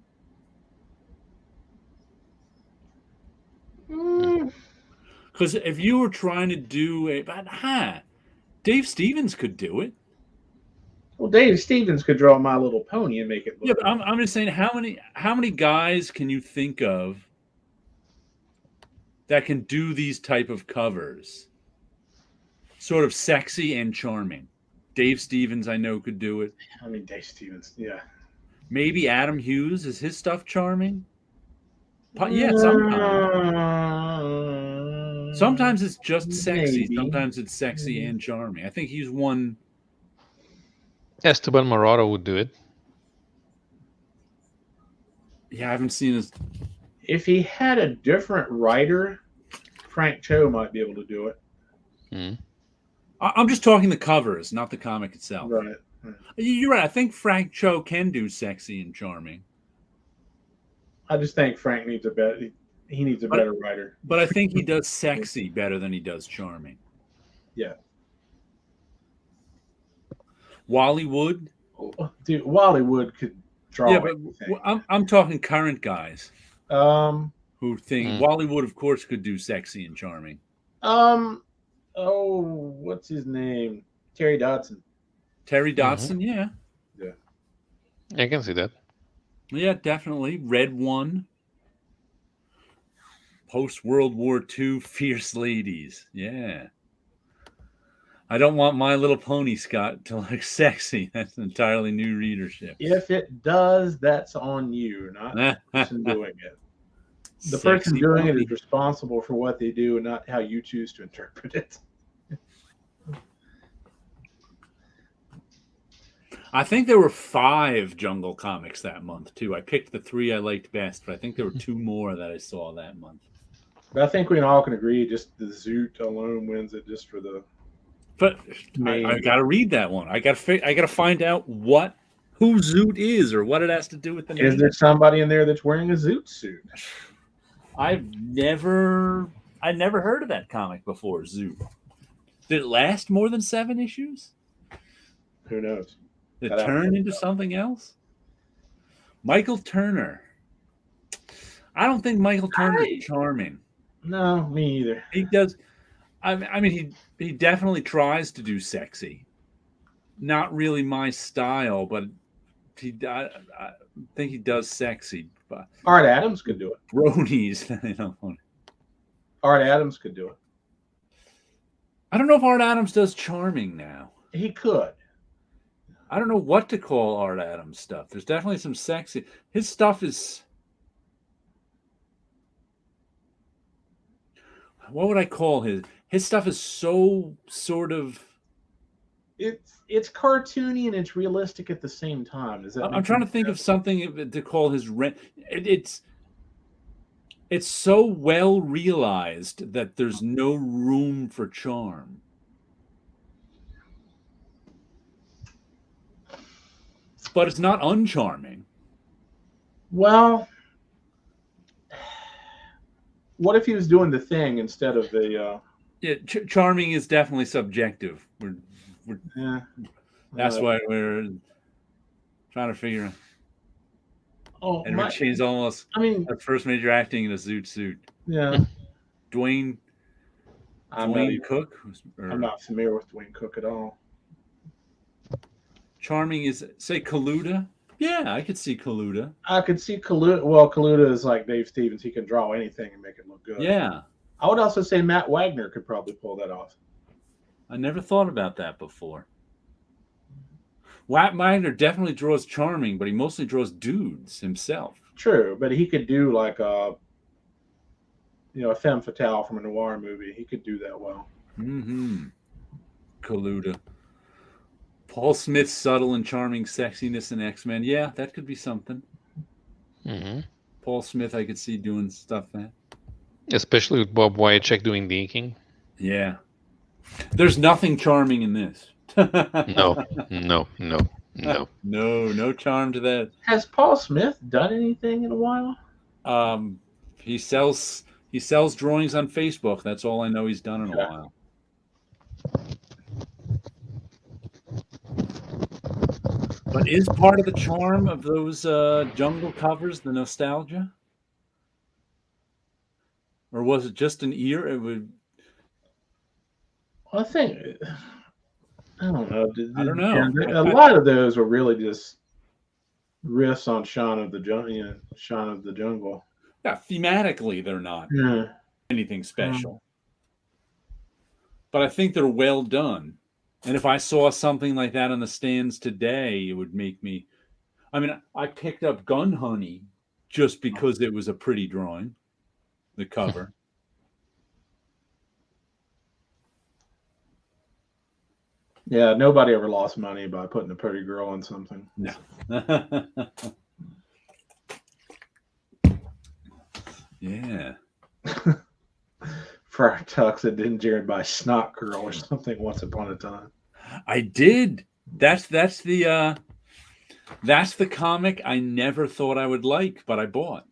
Because if you were trying to do Dave Stevens could do it. Well, Dave Stevens could draw My Little Pony and make it look. Yeah, but I'm just saying, how many guys can you think of that can do these type of covers? Sort of sexy and charming. Dave Stevens, I know, could do it. I mean, Dave Stevens, yeah. Maybe Adam Hughes. Is his stuff charming? Yeah, sometimes. Sometimes it's just sexy. Maybe. Sometimes it's sexy and charming. I think he's one. Esteban Marauto would do it. Yeah, I haven't seen his. If he had a different writer, Frank Cho might be able to do it. I'm just talking the covers, not the comic itself. Right. You're right. I think Frank Cho can do sexy and charming. I just think Frank needs a better. He needs a better writer. But I think he does sexy better than he does charming. Yeah. Wallywood. Dude, Wallywood could draw. Yeah, but I'm talking current guys. Who think Wallywood, of course, could do sexy and charming. Oh, what's his name? Terry Dodson. Terry Dodson, Yeah. I can see that. Yeah, definitely. Red One. Post World War II fierce ladies. Yeah. I don't want My Little Pony, Scott, to look sexy. That's an entirely new readership. If it does, that's on you, not the person doing it. The person doing it is responsible for what they do and not how you choose to interpret it. I think there were 5 Jungle comics that month, too. I picked the 3 I liked best, but I think there were 2 more that I saw that month. But I think we all can agree just the Zoot alone wins it just for the... But I got to read that one. I got to find out who Zoot is or what it has to do with the name. Is there somebody in there that's wearing a Zoot suit? I never heard of that comic before, Zoot. Did it last more than 7 issues? Who knows? Did it turn into something else? Michael Turner. I don't think Michael Turner is charming. No, me either. He does. I mean, he definitely tries to do sexy. Not really my style, but I think he does sexy. But Art Adams could do it. Bronies. Art Adams could do it. I don't know if Art Adams does charming now. He could. I don't know what to call Art Adams stuff. There's definitely some sexy. His stuff is... What would I call his? His stuff is so sort of... It's cartoony and it's realistic at the same time. I'm trying to think of something to call his... It's so well realized that there's no room for charm. But it's not uncharming. Well, what if he was doing the Thing instead of the... Yeah, charming is definitely subjective. That's why we're trying to figure out. Oh, and Richie's almost her first major acting in a Zoot suit. Yeah. Dwayne Cook? I'm not familiar with Dwayne Cook at all. Charming is, say, Kaluta. Yeah, I could see Kaluta. I could see Kaluta. Well, Kaluta is like Dave Stevens. He can draw anything and make it look good. Yeah. I would also say Matt Wagner could probably pull that off. I never thought about that before. Wagner definitely draws charming, but he mostly draws dudes himself. True, but he could do like a femme fatale from a noir movie. He could do that well. Mm-hmm. Kaluta. Paul Smith's subtle and charming sexiness in X-Men. Yeah, that could be something. Mm-hmm. Paul Smith, I could see doing stuff that. Especially with Bob Wyacek doing the inking. Yeah. There's nothing charming in this. No charm to that. Has Paul Smith done anything in a while? He sells drawings on Facebook. That's all I know he's done in a while. But is part of the charm of those Jungle covers the nostalgia? Or was it just an ear? It would. I think. I don't know. I don't know. A lot of those were really just riffs on Shaun of the Jungle. Yeah, thematically they're not anything special. But I think they're well done. And if I saw something like that on the stands today, it would make me... I mean, I picked up Gun Honey just because it was a pretty drawing, the cover. Yeah, nobody ever lost money by putting a pretty girl on something. No. Yeah. Friar Tuck said, didn't Jared buy Snot Girl or something once upon a time? I did. That's the comic I never thought I would like, but I bought.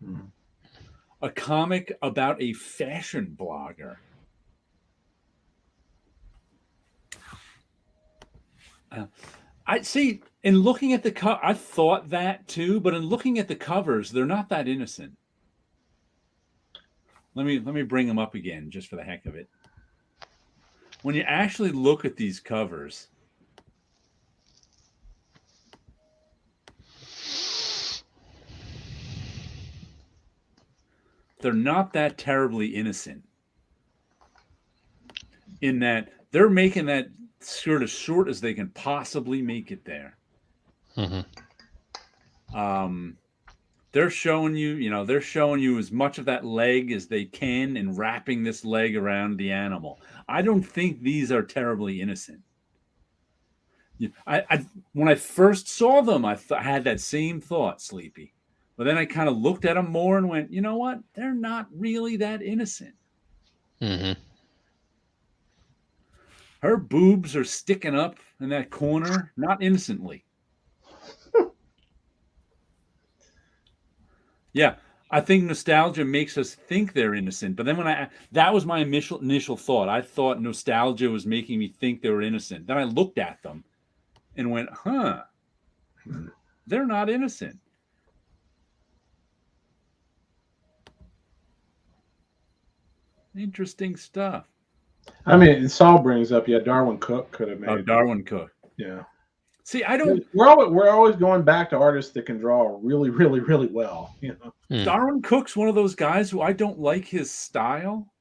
Mm-hmm. A comic about a fashion blogger. I see. In looking at the I thought that too, but in looking at the covers, they're not that innocent. Let me bring them up again, just for the heck of it. When you actually look at these covers, they're not that terribly innocent. In that they're making that skirt as short as they can possibly make it there. They're showing you, they're showing you as much of that leg as they can and wrapping this leg around the animal. I don't think these are terribly innocent. When I first saw them, I had that same thought, Sleepy. But then I kind of looked at them more and went, you know what? They're not really that innocent. Her boobs are sticking up in that corner, not innocently. Yeah, I think nostalgia makes us think they're innocent. But then that was my initial thought. I thought nostalgia was making me think they were innocent. Then I looked at them and went, huh, they're not innocent. Interesting stuff. I mean, Saul brings up, Darwin Cook could have made. Oh, Darwin Cook. Yeah. See, I don't. We're always going back to artists that can draw really, really, really well. Darwin Cook's one of those guys who I don't like his style,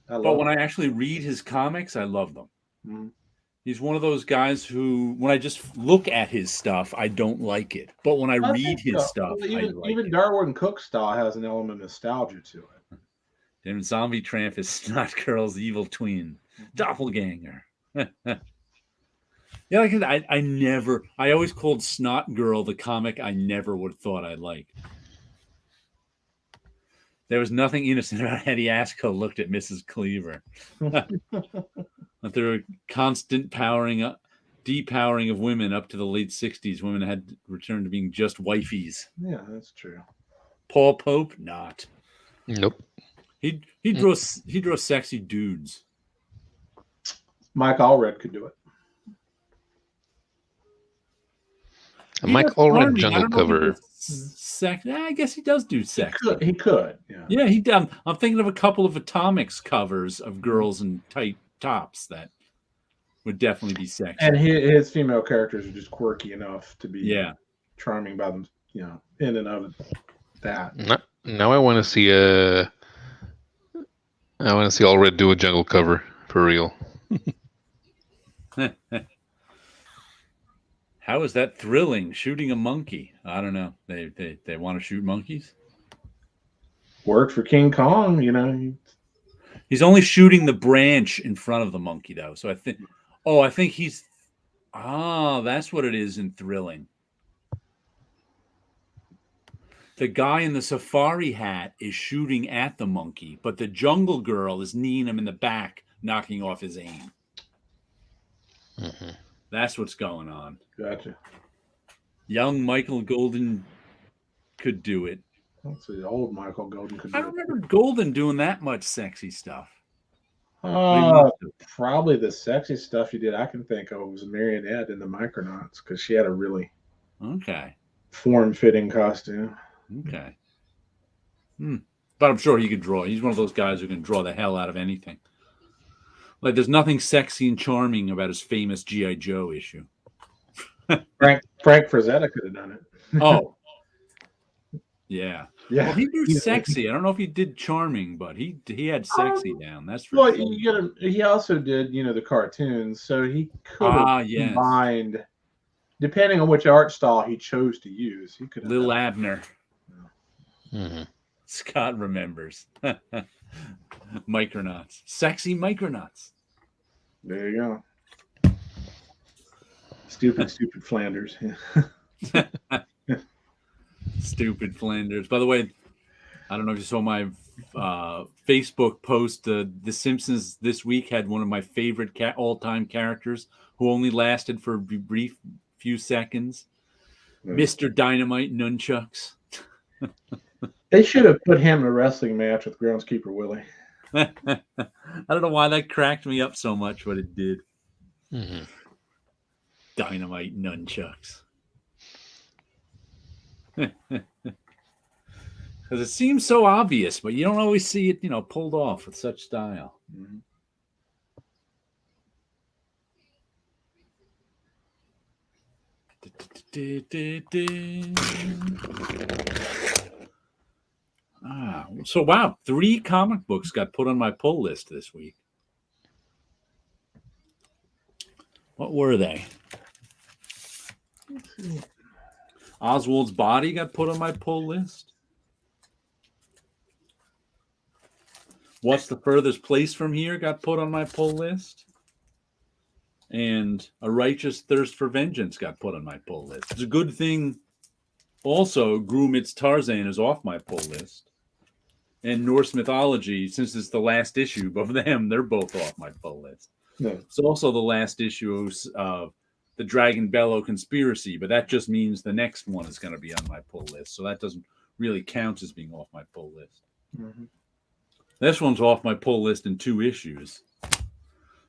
but when I actually read his comics, I love them. He's one of those guys who, when I just look at his stuff, I don't like it, but when I read his stuff, even Darwin Cook's style has an element of nostalgia to it. Then Zombie Tramp is Snot Girl's evil twin, doppelganger. Yeah, like I always called Snot Girl the comic I never would have thought I liked. There was nothing innocent about Eddie Asco looked at Mrs. Cleaver. But there were constant depowering of women up to the late 60s. Women had returned to being just wifeys. Yeah, that's true. Paul Pope, not. Nope. He draws sexy dudes. Mike Allred could do it. Mike Allred jungle cover. I guess he does do sex. He could. Yeah. Yeah, he done. I'm thinking of a couple of Atomics covers of girls in tight tops that would definitely be sexy. And his female characters are just quirky enough to be charming by them, in and of that. Now I want to see Allred do a jungle cover for real. How is that thrilling? Shooting a monkey? I don't know. They want to shoot monkeys. Worked for King Kong, He's only shooting the branch in front of the monkey, though. So I think he's. That's what it is in thrilling. The guy in the safari hat is shooting at the monkey, but the jungle girl is kneeing him in the back, knocking off his aim. That's what's going on. Gotcha. Young Michael Golden could do it. Let's see, old Michael Golden could do it. I remember Golden doing that much sexy stuff. Probably the sexy stuff he did I can think of was Marionette in the Micronauts, because she had a really form-fitting costume. Okay. But I'm sure he could draw. He's one of those guys who can draw the hell out of anything. Like, there's nothing sexy and charming about his famous G.I. Joe issue. Frank Frazetta could have done it. Oh. Yeah. Yeah. Well, he drew sexy. I don't know if he did charming, but he had sexy down. That's for well, sure. He also did, the cartoons, so he could have combined, depending on which art style he chose to use. He could have Lil Abner. Scott remembers. Micronauts. Sexy Micronauts. There you go. Stupid Flanders. Stupid Flanders. By the way, I don't know if you saw my Facebook post. The Simpsons this week had one of my favorite all-time characters who only lasted for a brief few seconds. Mr. Dynamite Nunchucks. They should have put him in a wrestling match with Groundskeeper Willie. I don't know why that cracked me up so much, but it did. Dynamite nunchucks. Because it seems so obvious, but you don't always see it, pulled off with such style. Mm-hmm. So wow, 3 comic books got put on my pull list this week. What were they? Oswald's Body got put on my pull list. What's the Furthest Place from Here got put on my pull list. And A Righteous Thirst for Vengeance got put on my pull list. It's a good thing also Grumit's Tarzan is off my pull list. And Norse Mythology, since it's the last issue of them, they're both off my pull list. Yeah. It's also the last issue of the Dragon Bellow Conspiracy, but that just means the next one is going to be on my pull list. So that doesn't really count as being off my pull list. Mm-hmm. This one's off my pull list in 2 issues.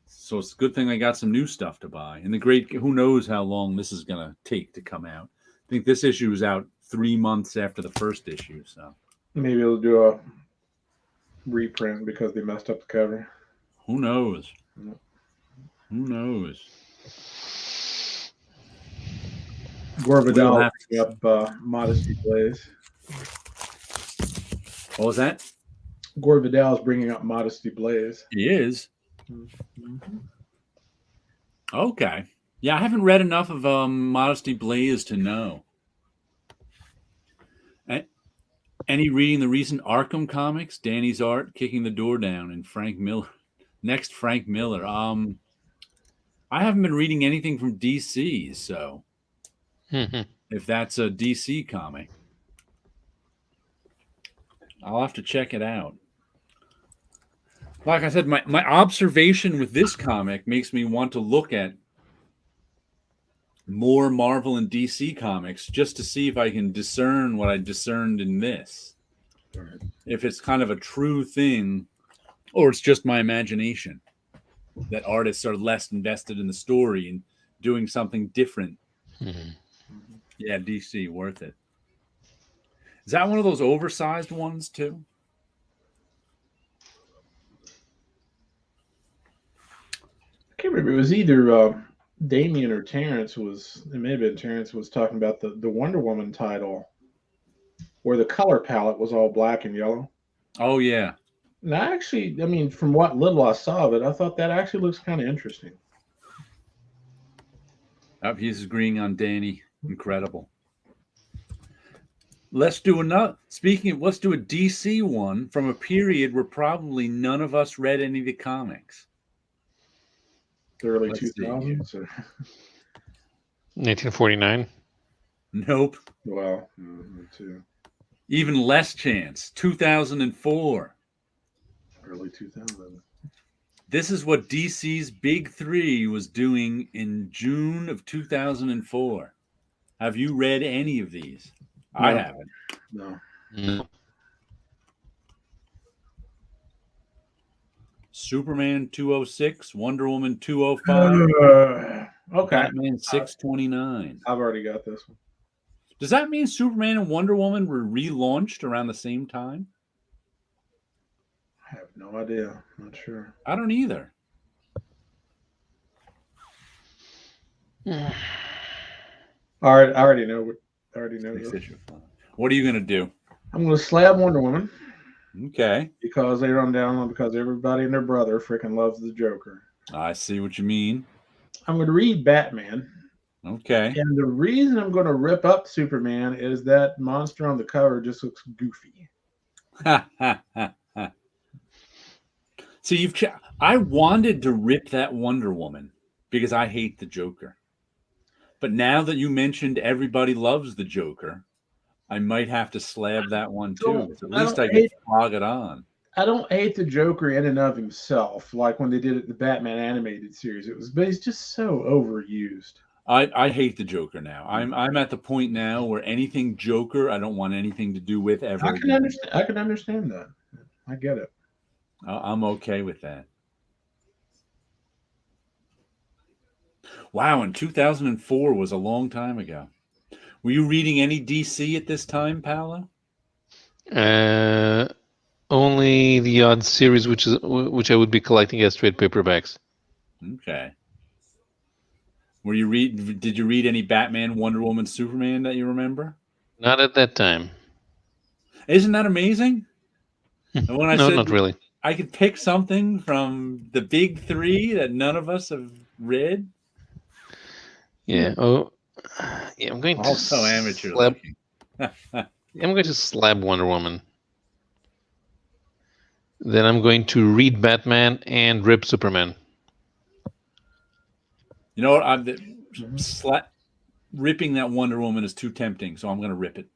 So it's a good thing I got some new stuff to buy. And who knows how long this is going to take to come out. I think this issue is out 3 months after the first issue. So maybe they'll do a reprint because they messed up the cover. Who knows? Yeah. Who knows? Gore Vidal up Modesty Blaze. What was that? Gore Vidal is bringing up Modesty Blaze. He is. Mm-hmm. Okay. Yeah, I haven't read enough of Modesty Blaze to know. Any reading the recent Arkham comics? Danny's art, Kicking the Door Down, and Frank Miller. Next, Frank Miller. I haven't been reading anything from DC, so if that's a DC comic, I'll have to check it out. Like I said, my observation with this comic makes me want to look at more Marvel and DC comics just to see if I can discern what I discerned in this. Right. If it's kind of a true thing or it's just my imagination that artists are less invested in the story and doing something different. Mm-hmm. Yeah, DC, worth it. Is that one of those oversized ones too? I can't remember. It was either Damien or Terrence was. It may have been Terrence was talking about the Wonder Woman title, where the color palette was all black and yellow. Oh yeah. And I mean, from what little I saw of it, I thought that actually looks kind of interesting. He's agreeing on Danny. Incredible. Let's do another. Let's do a DC one from a period where probably none of us read any of the comics. The early 2000s? 1949? Nope. Well, too. Even less chance. 2004. Early 2000. This is what DC's Big 3 was doing in June of 2004. Have you read any of these? No. I haven't. No. Superman 206, Wonder Woman 205, okay. Batman 629. I've already got this one. Does that mean Superman and Wonder Woman were relaunched around the same time? I have no idea. Not sure. I don't either. I already know. I already know this. What are you going to do? I'm going to slab Wonder Woman. Okay. Because they run down because everybody and their brother freaking loves the Joker. I see what you mean. I'm going to read Batman. Okay. And the reason I'm going to rip up Superman is that monster on the cover just looks goofy. See, I wanted to rip that Wonder Woman because I hate the Joker. But now that you mentioned everybody loves the Joker, I might have to slab that one too. So at least I can flog it on. I don't hate the Joker in and of himself, like when they did it the Batman animated series. But he's just so overused. I hate the Joker now. I'm at the point now where anything Joker, I don't want anything to do with ever. I can understand that. I get it. I'm okay with that. Wow, and 2004 was a long time ago. Were you reading any DC at this time, Paolo? Only the odd series, which I would be collecting as trade paperbacks. Okay. Did you read any Batman, Wonder Woman, Superman that you remember? Not at that time. Isn't that amazing? And when I said not really. I could pick something from the big three that none of us have read. Yeah. Oh, yeah. I'm going also to amateur slab. looking. I'm going to slab Wonder Woman. Then I'm going to read Batman and rip Superman. You know what? Ripping that Wonder Woman is too tempting, so I'm going to rip it.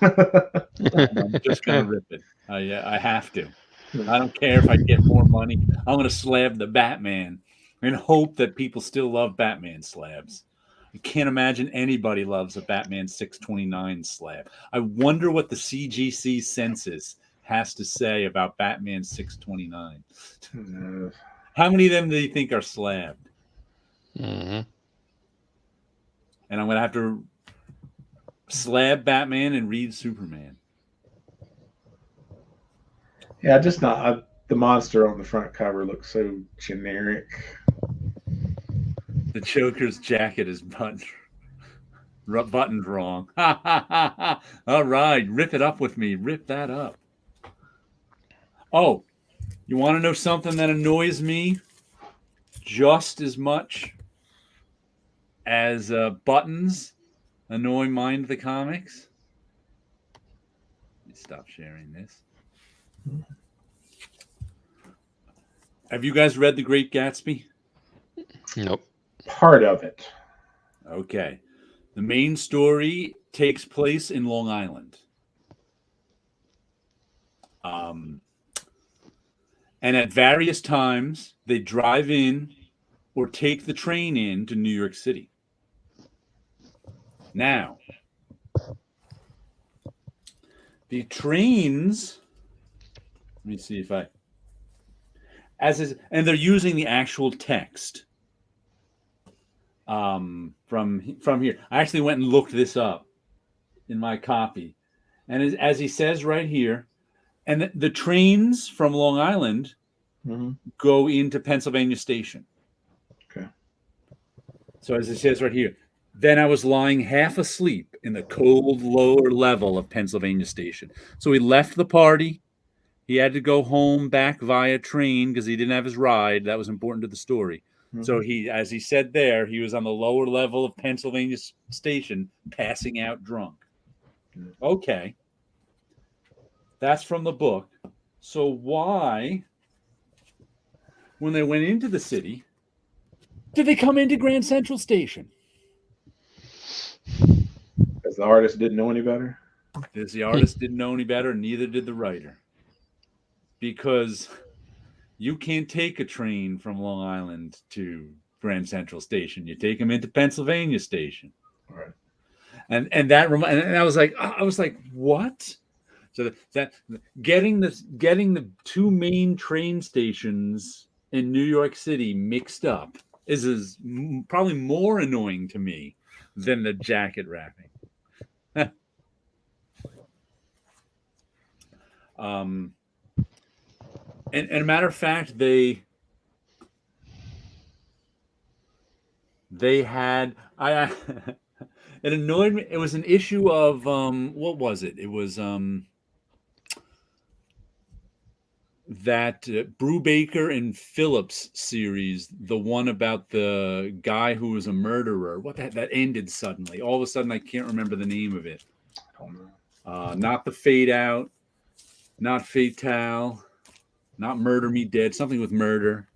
I'm just going to rip it. I have to. I don't care if I get more money. I'm going to slab the Batman and hope that people still love Batman slabs. I can't imagine anybody loves a Batman 629 slab. I wonder what the CGC census has to say about Batman 629. How many of them do you think are slabbed? Mm-hmm. And I'm going to have to slab Batman and read Superman. Yeah, just not the monster on the front cover looks so generic. The Joker's jacket is buttoned wrong. All right, rip it up with me. Rip that up. Oh, you want to know something that annoys me just as much as buttons annoy Mind the Comics? Let me stop sharing this. Have you guys read The Great Gatsby? Nope. Part of it. Okay. The main story takes place in Long Island. And at various times, they drive in or take the train in to New York City. Now, the trains, let me see if and they're using the actual text from here. I actually went and looked this up in my copy. And as he says right here, and the trains from Long Island go into Pennsylvania Station. Okay. So as it says right here, then I was lying half asleep in the cold lower level of Pennsylvania Station. So he left the party. He had to go home back via train because he didn't have his ride. That was important to the story. So as he said there, he was on the lower level of Pennsylvania Station, passing out drunk. Okay. That's from the book. So why, when they went into the city, did they come into Grand Central Station? Because the artist didn't know any better? Because the artist didn't know any better, neither did the writer. Because you can't take a train from Long Island to Grand Central Station. You take them into Pennsylvania Station. Right. And I was like, what? So that getting the two main train stations in New York City mixed up is probably more annoying to me than the jacket wrapping. And a matter of fact, they had it annoyed me. It was an issue of what was it? It was that Brubaker and Phillips series, the one about the guy who was a murderer. What that ended suddenly. All of a sudden, I can't remember the name of it. I don't know. Not the Fade Out, not Fatale, not Murder Me Dead. Something with murder.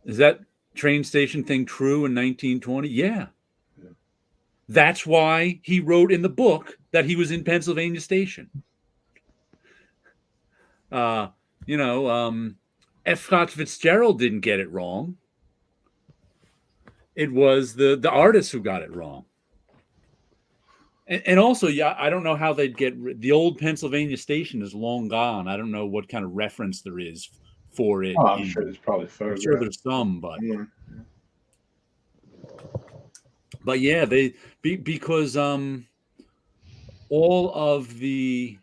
Is that train station thing true in 1920? Yeah. That's why he wrote in the book that he was in Pennsylvania Station. F. Scott Fitzgerald didn't get it wrong. It was the artist who got it wrong. And also, yeah, I don't know how they'd get the old Pennsylvania Station is long gone. I don't know what kind of reference there is for it. Oh, I'm sure there's probably photos. I'm sure there's some, but But yeah, because all of the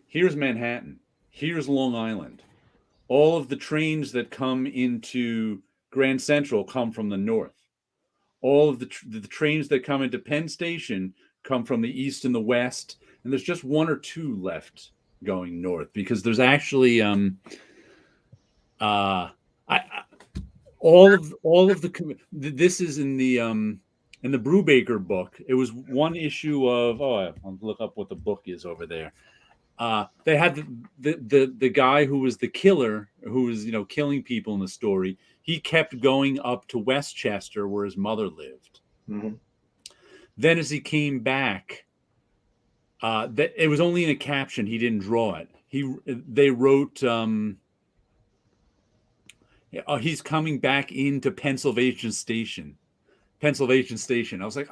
here's Manhattan, here's Long Island. All of the trains that come into Grand Central come from the north. All of the trains that come into Penn Station come from the east and the west, and there's just one or two left going north because there's actually all of the this is in the Brubaker book. It was one issue of I'll look up what the book is over there. They had the guy who was the killer, who was killing people in the story. He kept going up to Westchester where his mother lived. Mm-hmm. Then as he came back, that it was only in a caption. He didn't draw it. They wrote he's coming back into Pennsylvania Station. I was like,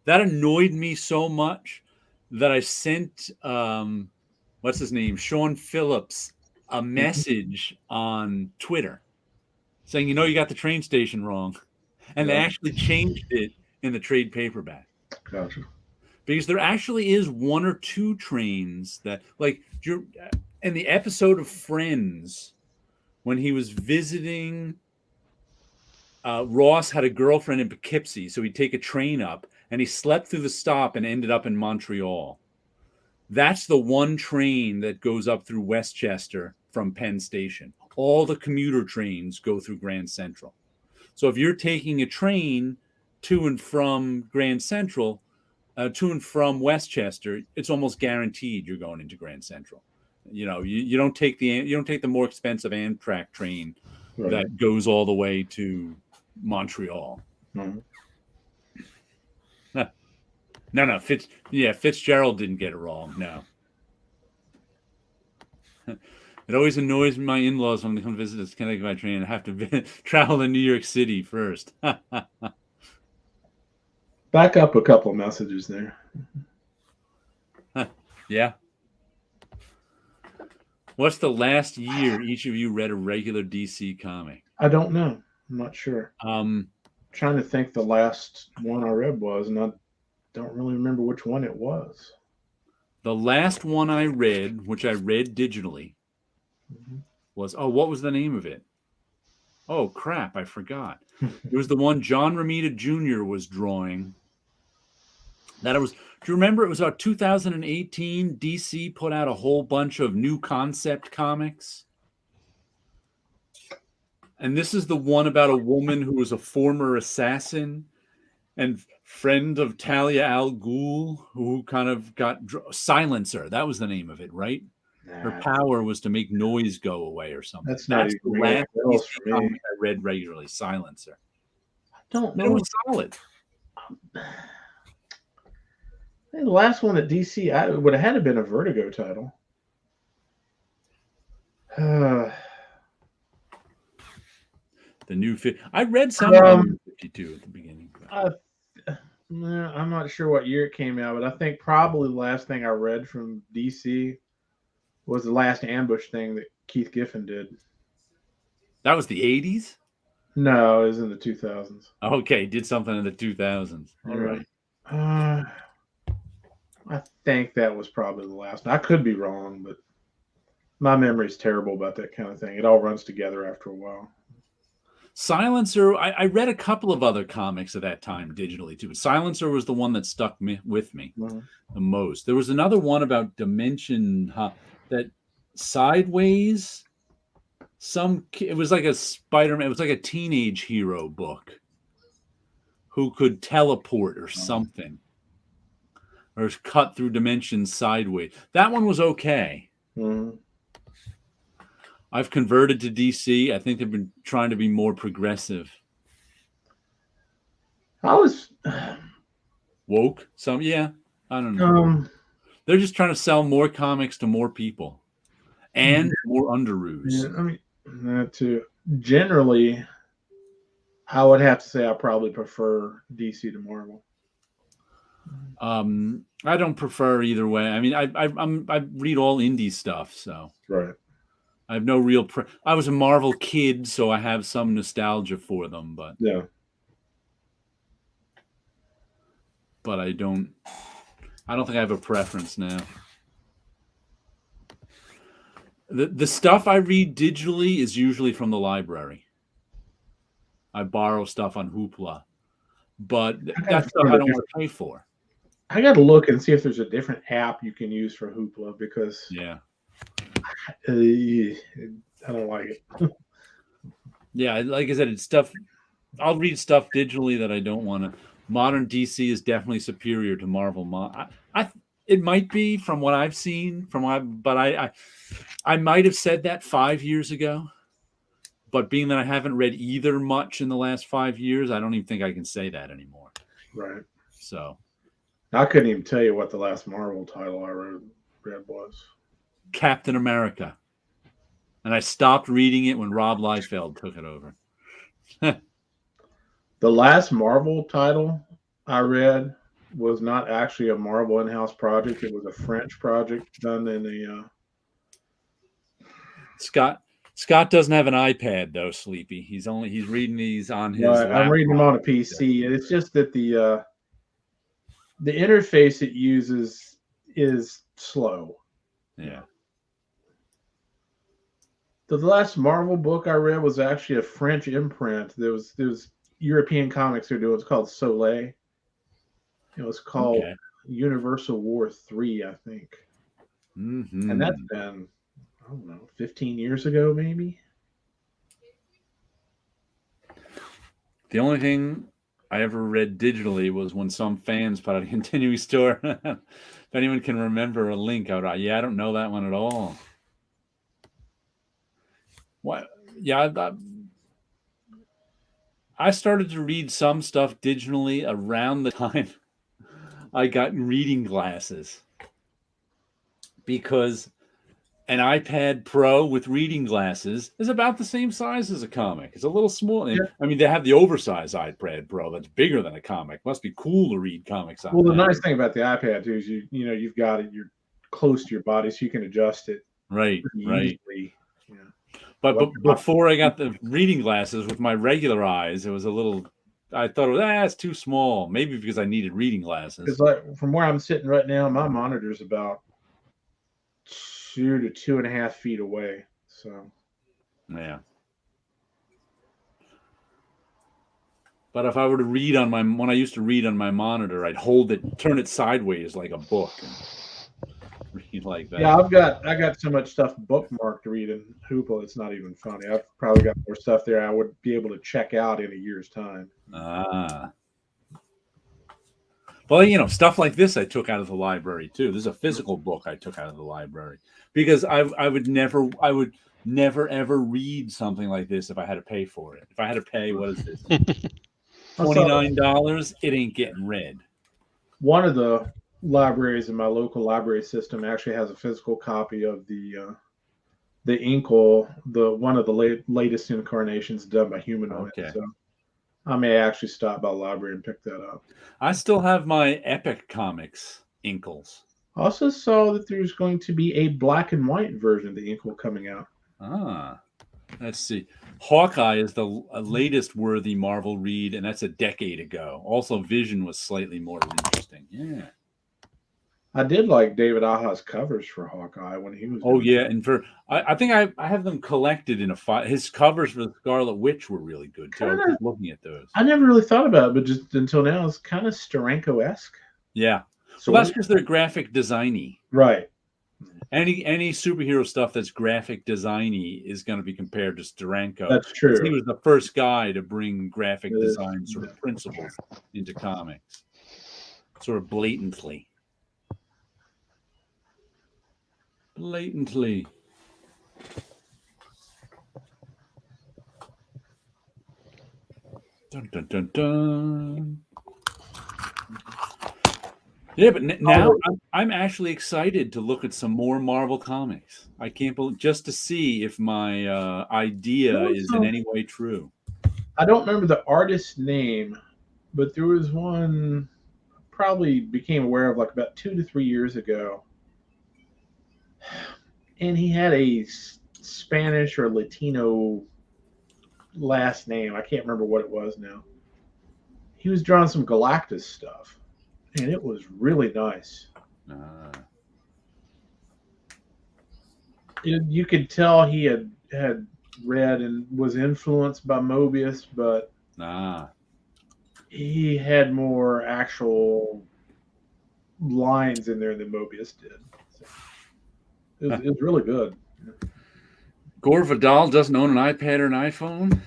that annoyed me so much that I sent what's his name, Sean Phillips, a message on Twitter saying, you got the train station wrong. And they actually changed it in the trade paperback. Gotcha. Because there actually is one or two trains that, like, in the episode of Friends, when he was visiting, Ross had a girlfriend in Poughkeepsie, so he'd take a train up, and he slept through the stop and ended up in Montreal. That's the one train that goes up through Westchester from Penn Station. All the commuter trains go through Grand Central. So if you're taking a train to and from Grand Central, to and from Westchester, it's almost guaranteed you're going into Grand Central. You don't take the more expensive Amtrak train that goes all the way to Montreal. Mm-hmm. No, Fitzgerald didn't get it wrong. No. It always annoys my in-laws when they come visit us Connecticut by train and have to travel to New York City first. Back up a couple of messages there. Yeah. What's the last year each of you read a regular DC comic? I don't know. I'm not sure. Trying to think the last one I read was, and I don't really remember which one it was. The last one I read, which I read digitally, was, what was the name of it? Oh, crap, I forgot. It was the one John Romita Jr. was drawing. Do you remember it was about 2018, DC put out a whole bunch of new concept comics? And this is the one about a woman who was a former assassin and friend of Talia al Ghul, who kind of got Silencer. That was the name of it, right? Her power was to make noise go away or something. That's the last comic I read regularly, Silencer. I don't know. It was solid. The last one at DC, it would have had to been a Vertigo title. The new I read some of 52 at the beginning. I'm not sure what year it came out, but I think probably the last thing I read from DC was the last Ambush thing that Keith Giffen did. That was the 80s? No, it was in the 2000s. Okay, did something in the 2000s. All right. I think that was probably the last one. I could be wrong, but my memory's terrible about that kind of thing. It all runs together after a while. Silencer, I read a couple of other comics at that time digitally too. Silencer was the one that stuck with me the most. There was another one about Dimension that Sideways. It was like a Spider-Man. It was like a teenage hero book who could teleport or something, or cut through dimensions sideways. That one was okay. Mm-hmm. I've converted to DC. I think they've been trying to be more progressive. I was woke. I don't know. They're just trying to sell more comics to more people and more underoos. Yeah, I mean, that too. Generally, I would have to say I probably prefer DC to Marvel. I don't prefer either way. I mean, I read all indie stuff, so right. I have no real. I was a Marvel kid, so I have some nostalgia for them, but yeah. But I don't think I have a preference now. The stuff I read digitally is usually from the library. I borrow stuff on Hoopla, but that's stuff I don't want to pay for. I got to look and see if there's a different app you can use for Hoopla, because I don't like it. Yeah, like I said, it's stuff. I'll read stuff digitally that I don't want to. Modern DC is definitely superior to Marvel. It might be from what I've seen, but I might have said that 5 years ago. But being that I haven't read either much in the last 5 years, I don't even think I can say that anymore. Right. So I couldn't even tell you what the last Marvel title I read was. Captain America. And I stopped reading it when Rob Liefeld took it over. The last Marvel title I read was not actually a Marvel in-house project. It was a French project done in a... Scott doesn't have an iPad though, Sleepy. He's reading these on his laptop. I'm reading them on a PC. It's just that the interface it uses is slow. Yeah. The last Marvel book I read was actually a French imprint. There was European comics they're doing. It's called Soleil. It was called Universal War 3, I think. Mm-hmm. And that's been, I don't know, 15 years ago, maybe. The only thing I ever read digitally was when some fans put out a continuing store. If anyone can remember a link, I don't know that one at all. What? Yeah, I started to read some stuff digitally around the time I got reading glasses, because an iPad Pro with reading glasses is about the same size as a comic. It's a little small. Yeah. I mean, they have the oversized iPad Pro that's bigger than a comic. Must be cool to read comics on. Well, the nice thing about the iPad too is you've got it. You're close to your body, so you can adjust it. Right. Easily. Yeah. But before I got the reading glasses with my regular eyes, it was a little. I thought, it's too small. Maybe because I needed reading glasses. Because like from where I'm sitting right now, my monitor's about 2 to 2.5 feet away. So. Yeah. But if I were to read when I used to read on my monitor, I'd hold it, turn it sideways like a book, and read like that. Yeah, I got so much stuff bookmarked to read in Hoopla, it's not even funny. I've probably got more stuff there I would be able to check out in a year's time. Well, stuff like this I took out of the library too. There's a physical book I took out of the library because I would never ever read something like this if I had to pay for it. If I had to pay, what is this? $29, it ain't getting read. One of the libraries in my local library system actually has a physical copy of the Inkle, one of the latest incarnations done by Humanoid. Okay. So I may actually stop by the library and pick that up. I still have my Epic Comics Inkles. I also saw that there's going to be a black and white version of the Inkle coming out. Let's see. Hawkeye is the latest worthy Marvel read, and that's a decade ago. Also, Vision was slightly more interesting. Yeah. I did like David Aja's covers for Hawkeye when he was. Oh yeah, and I think I have them collected in a file. His covers for the Scarlet Witch were really good too. I was just looking at those. I never really thought about it, but just until now, it's kind of Steranko-esque. Yeah. So that's because they're graphic designy. Right. Any superhero stuff that's graphic designy is going to be compared to Steranko. That's true. He was the first guy to bring graphic design sort of principles into comics, sort of blatantly. Dun, dun, dun, dun. Yeah, but now I'm actually excited to look at some more Marvel comics. I can't believe, just to see if my idea is in any way true. I don't remember the artist's name, but there was one probably became aware of like about 2 to 3 years ago. And he had a Spanish or Latino last name. I can't remember what it was now. He was drawing some Galactus stuff, and it was really nice. You could tell he had read and was influenced by Moebius, but he had more actual lines in there than Moebius did. So it was really good. Gore Vidal doesn't own an iPad or an iPhone.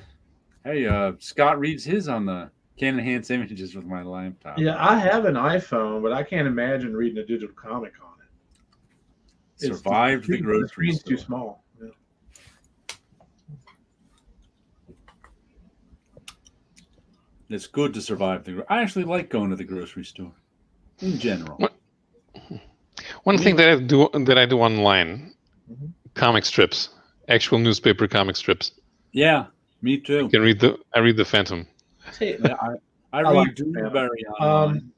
Hey, Scott reads his on the Can Enhance Images with my laptop. Yeah, I have an iPhone, but I can't imagine reading a digital comic on it. Survived the grocery store. Too small. Yeah. It's good to survive I actually like going to the grocery store in general. One thing that I do online, comic strips, actual newspaper comic strips. Yeah, me too. I read the Phantom. I read Dewberry online.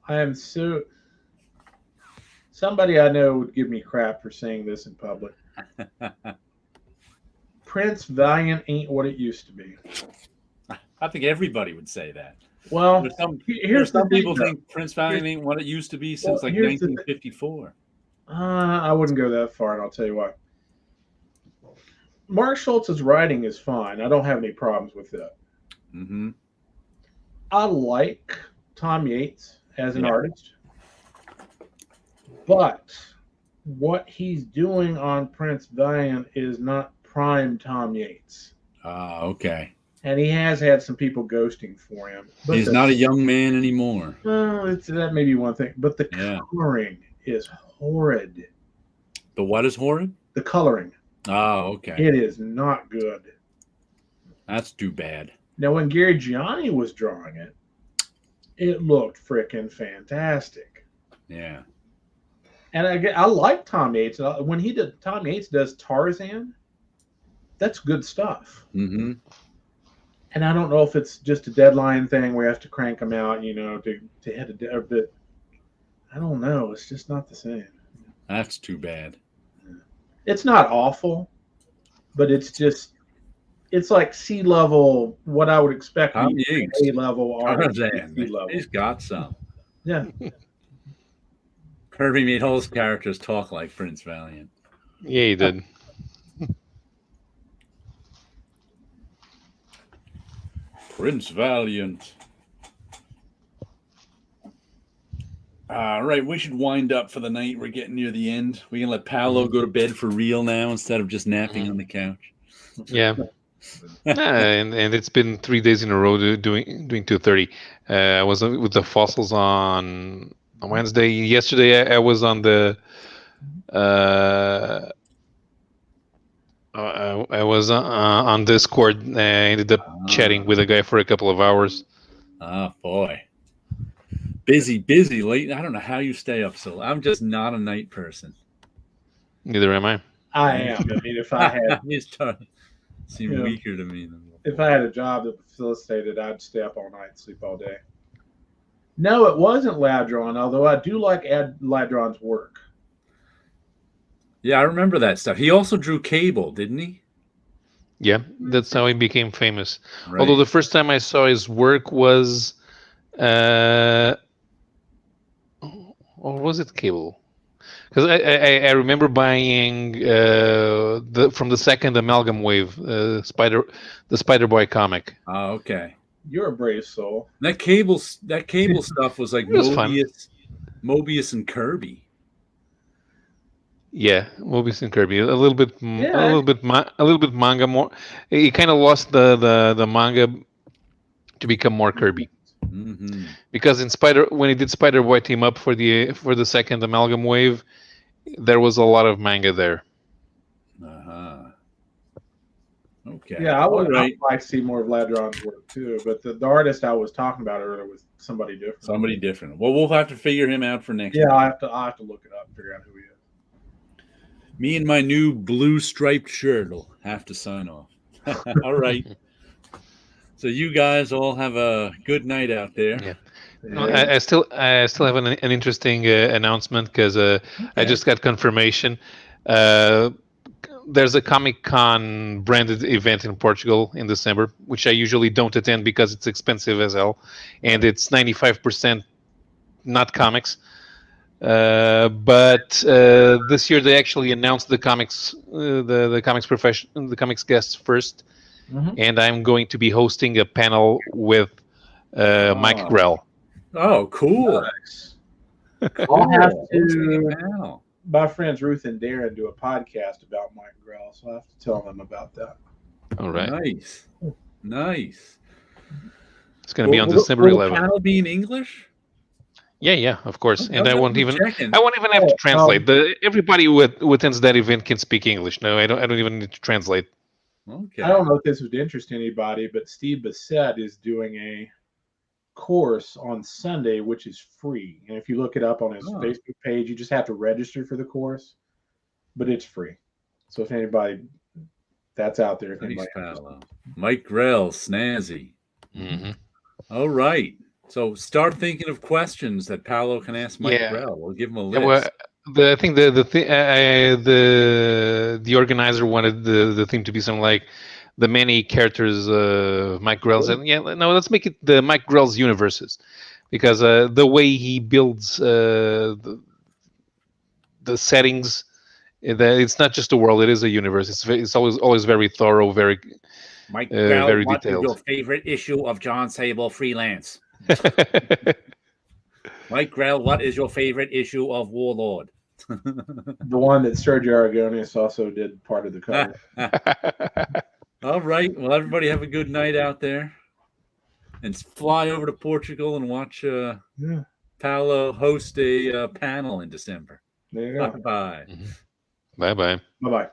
I am so. Somebody I know would give me crap for saying this in public. Prince Valiant ain't what it used to be. I think everybody would say that. Well, here's some people think Prince Valiant ain't what it used to be since 1954. I wouldn't go that far, and I'll tell you why. Mark Schultz's writing is fine. I don't have any problems with that. Mm-hmm. I like Tom Yates as an artist, but what he's doing on Prince Valiant is not prime Tom Yates. Okay. And he has had some people ghosting for him. But he's not a young man anymore. Well, that may be one thing. But the coloring is horrid. The what is horrid? The coloring. Oh, okay. It is not good. That's too bad. Now, when Gary Gianni was drawing it, it looked freaking fantastic. Yeah. And I like Tom Yates. When Tom Yates does Tarzan, that's good stuff. Mm-hmm. And I don't know if it's just a deadline thing where you have to crank them out, to hit a bit. I don't know. It's just not the same. That's too bad. It's not awful, but it's like sea level, what I would expect to be sea level art. He's got some. Yeah. Kirby made all his characters talk like Prince Valiant. Yeah, he did. Prince Valiant. All right, we should wind up for the night. We're getting near the end. We can let Paolo go to bed for real now instead of just napping on the couch. Yeah. And it's been 3 days in a row doing 2:30. I was with the fossils on Wednesday. Yesterday I was on the I was on Discord. I ended up chatting with a guy for a couple of hours. Oh boy, busy late. I don't know how you stay up so late. I'm just not a night person. Neither am I. I am. I mean, if I had, seem weaker to me. If I had a job that facilitated, I'd stay up all night and sleep all day. No, it wasn't Ladron, although I do like Ladron's work. Yeah, I remember that stuff. He also drew Cable, didn't he? Yeah, that's how he became famous. Right. Although the first time I saw his work was, or was it Cable? Because I remember buying from the second Amalgam Wave, the Spider Boy comic. Oh, okay. You're a brave soul. That Cable stuff was like Moebius and Kirby. Yeah, Moebius and Kirby, a little bit manga more. He kind of lost the manga to become more Kirby. Mm-hmm. Because when he did Spider Boy team up for the second Amalgam Wave, there was a lot of manga there. Okay. Yeah, I would like to see more of Ladron's work too, but the artist I was talking about earlier was somebody different. Well, we'll have to figure him out for next. Yeah, I'll have to look it up and figure out who he is. Me and my new blue striped shirt will have to sign off. All right. So you guys all have a good night out there. Yeah. I still have an interesting announcement because I just got confirmation. there's a Comic-Con branded event in Portugal in December, which I usually don't attend because it's expensive as hell, and it's 95% not comics. But this year they actually announced the comics, the comics guests first, and I'm going to be hosting a panel with Mike Grell. Oh, cool! Nice. I'll have to. My friends Ruth and Darren do a podcast about Mike Grell, so I have to tell them about that. All right. Nice. It's going to be on December 11th. Will the panel be in English? Yeah, of course. And I won't even have to translate. Everybody who attends that event can speak English. No, I don't even need to translate. Okay. I don't know if this would interest anybody, but Steve Bissett is doing a course on Sunday, which is free. And if you look it up on his Facebook page, you just have to register for the course, but it's free. So if anybody that's out there, Mike Grell, snazzy. All right. So start thinking of questions that Paolo can ask Mike Grell. We'll give him a list. I think the organizer wanted the theme to be something like the many characters Mike Grell said, let's make it the Mike Grell's universes, because the way he builds the settings, it's not just a world; it is a universe. It's always very thorough, very Mike Grell, very what detailed. Is your favorite issue of John Sable Freelance? Mike Grell, what is your favorite issue of Warlord? The one that Sergio Aragonis also did part of the cover. All right. Well, everybody have a good night out there. And fly over to Portugal and watch Paolo host a panel in December. There you go. Bye-bye. Bye-bye. Bye-bye.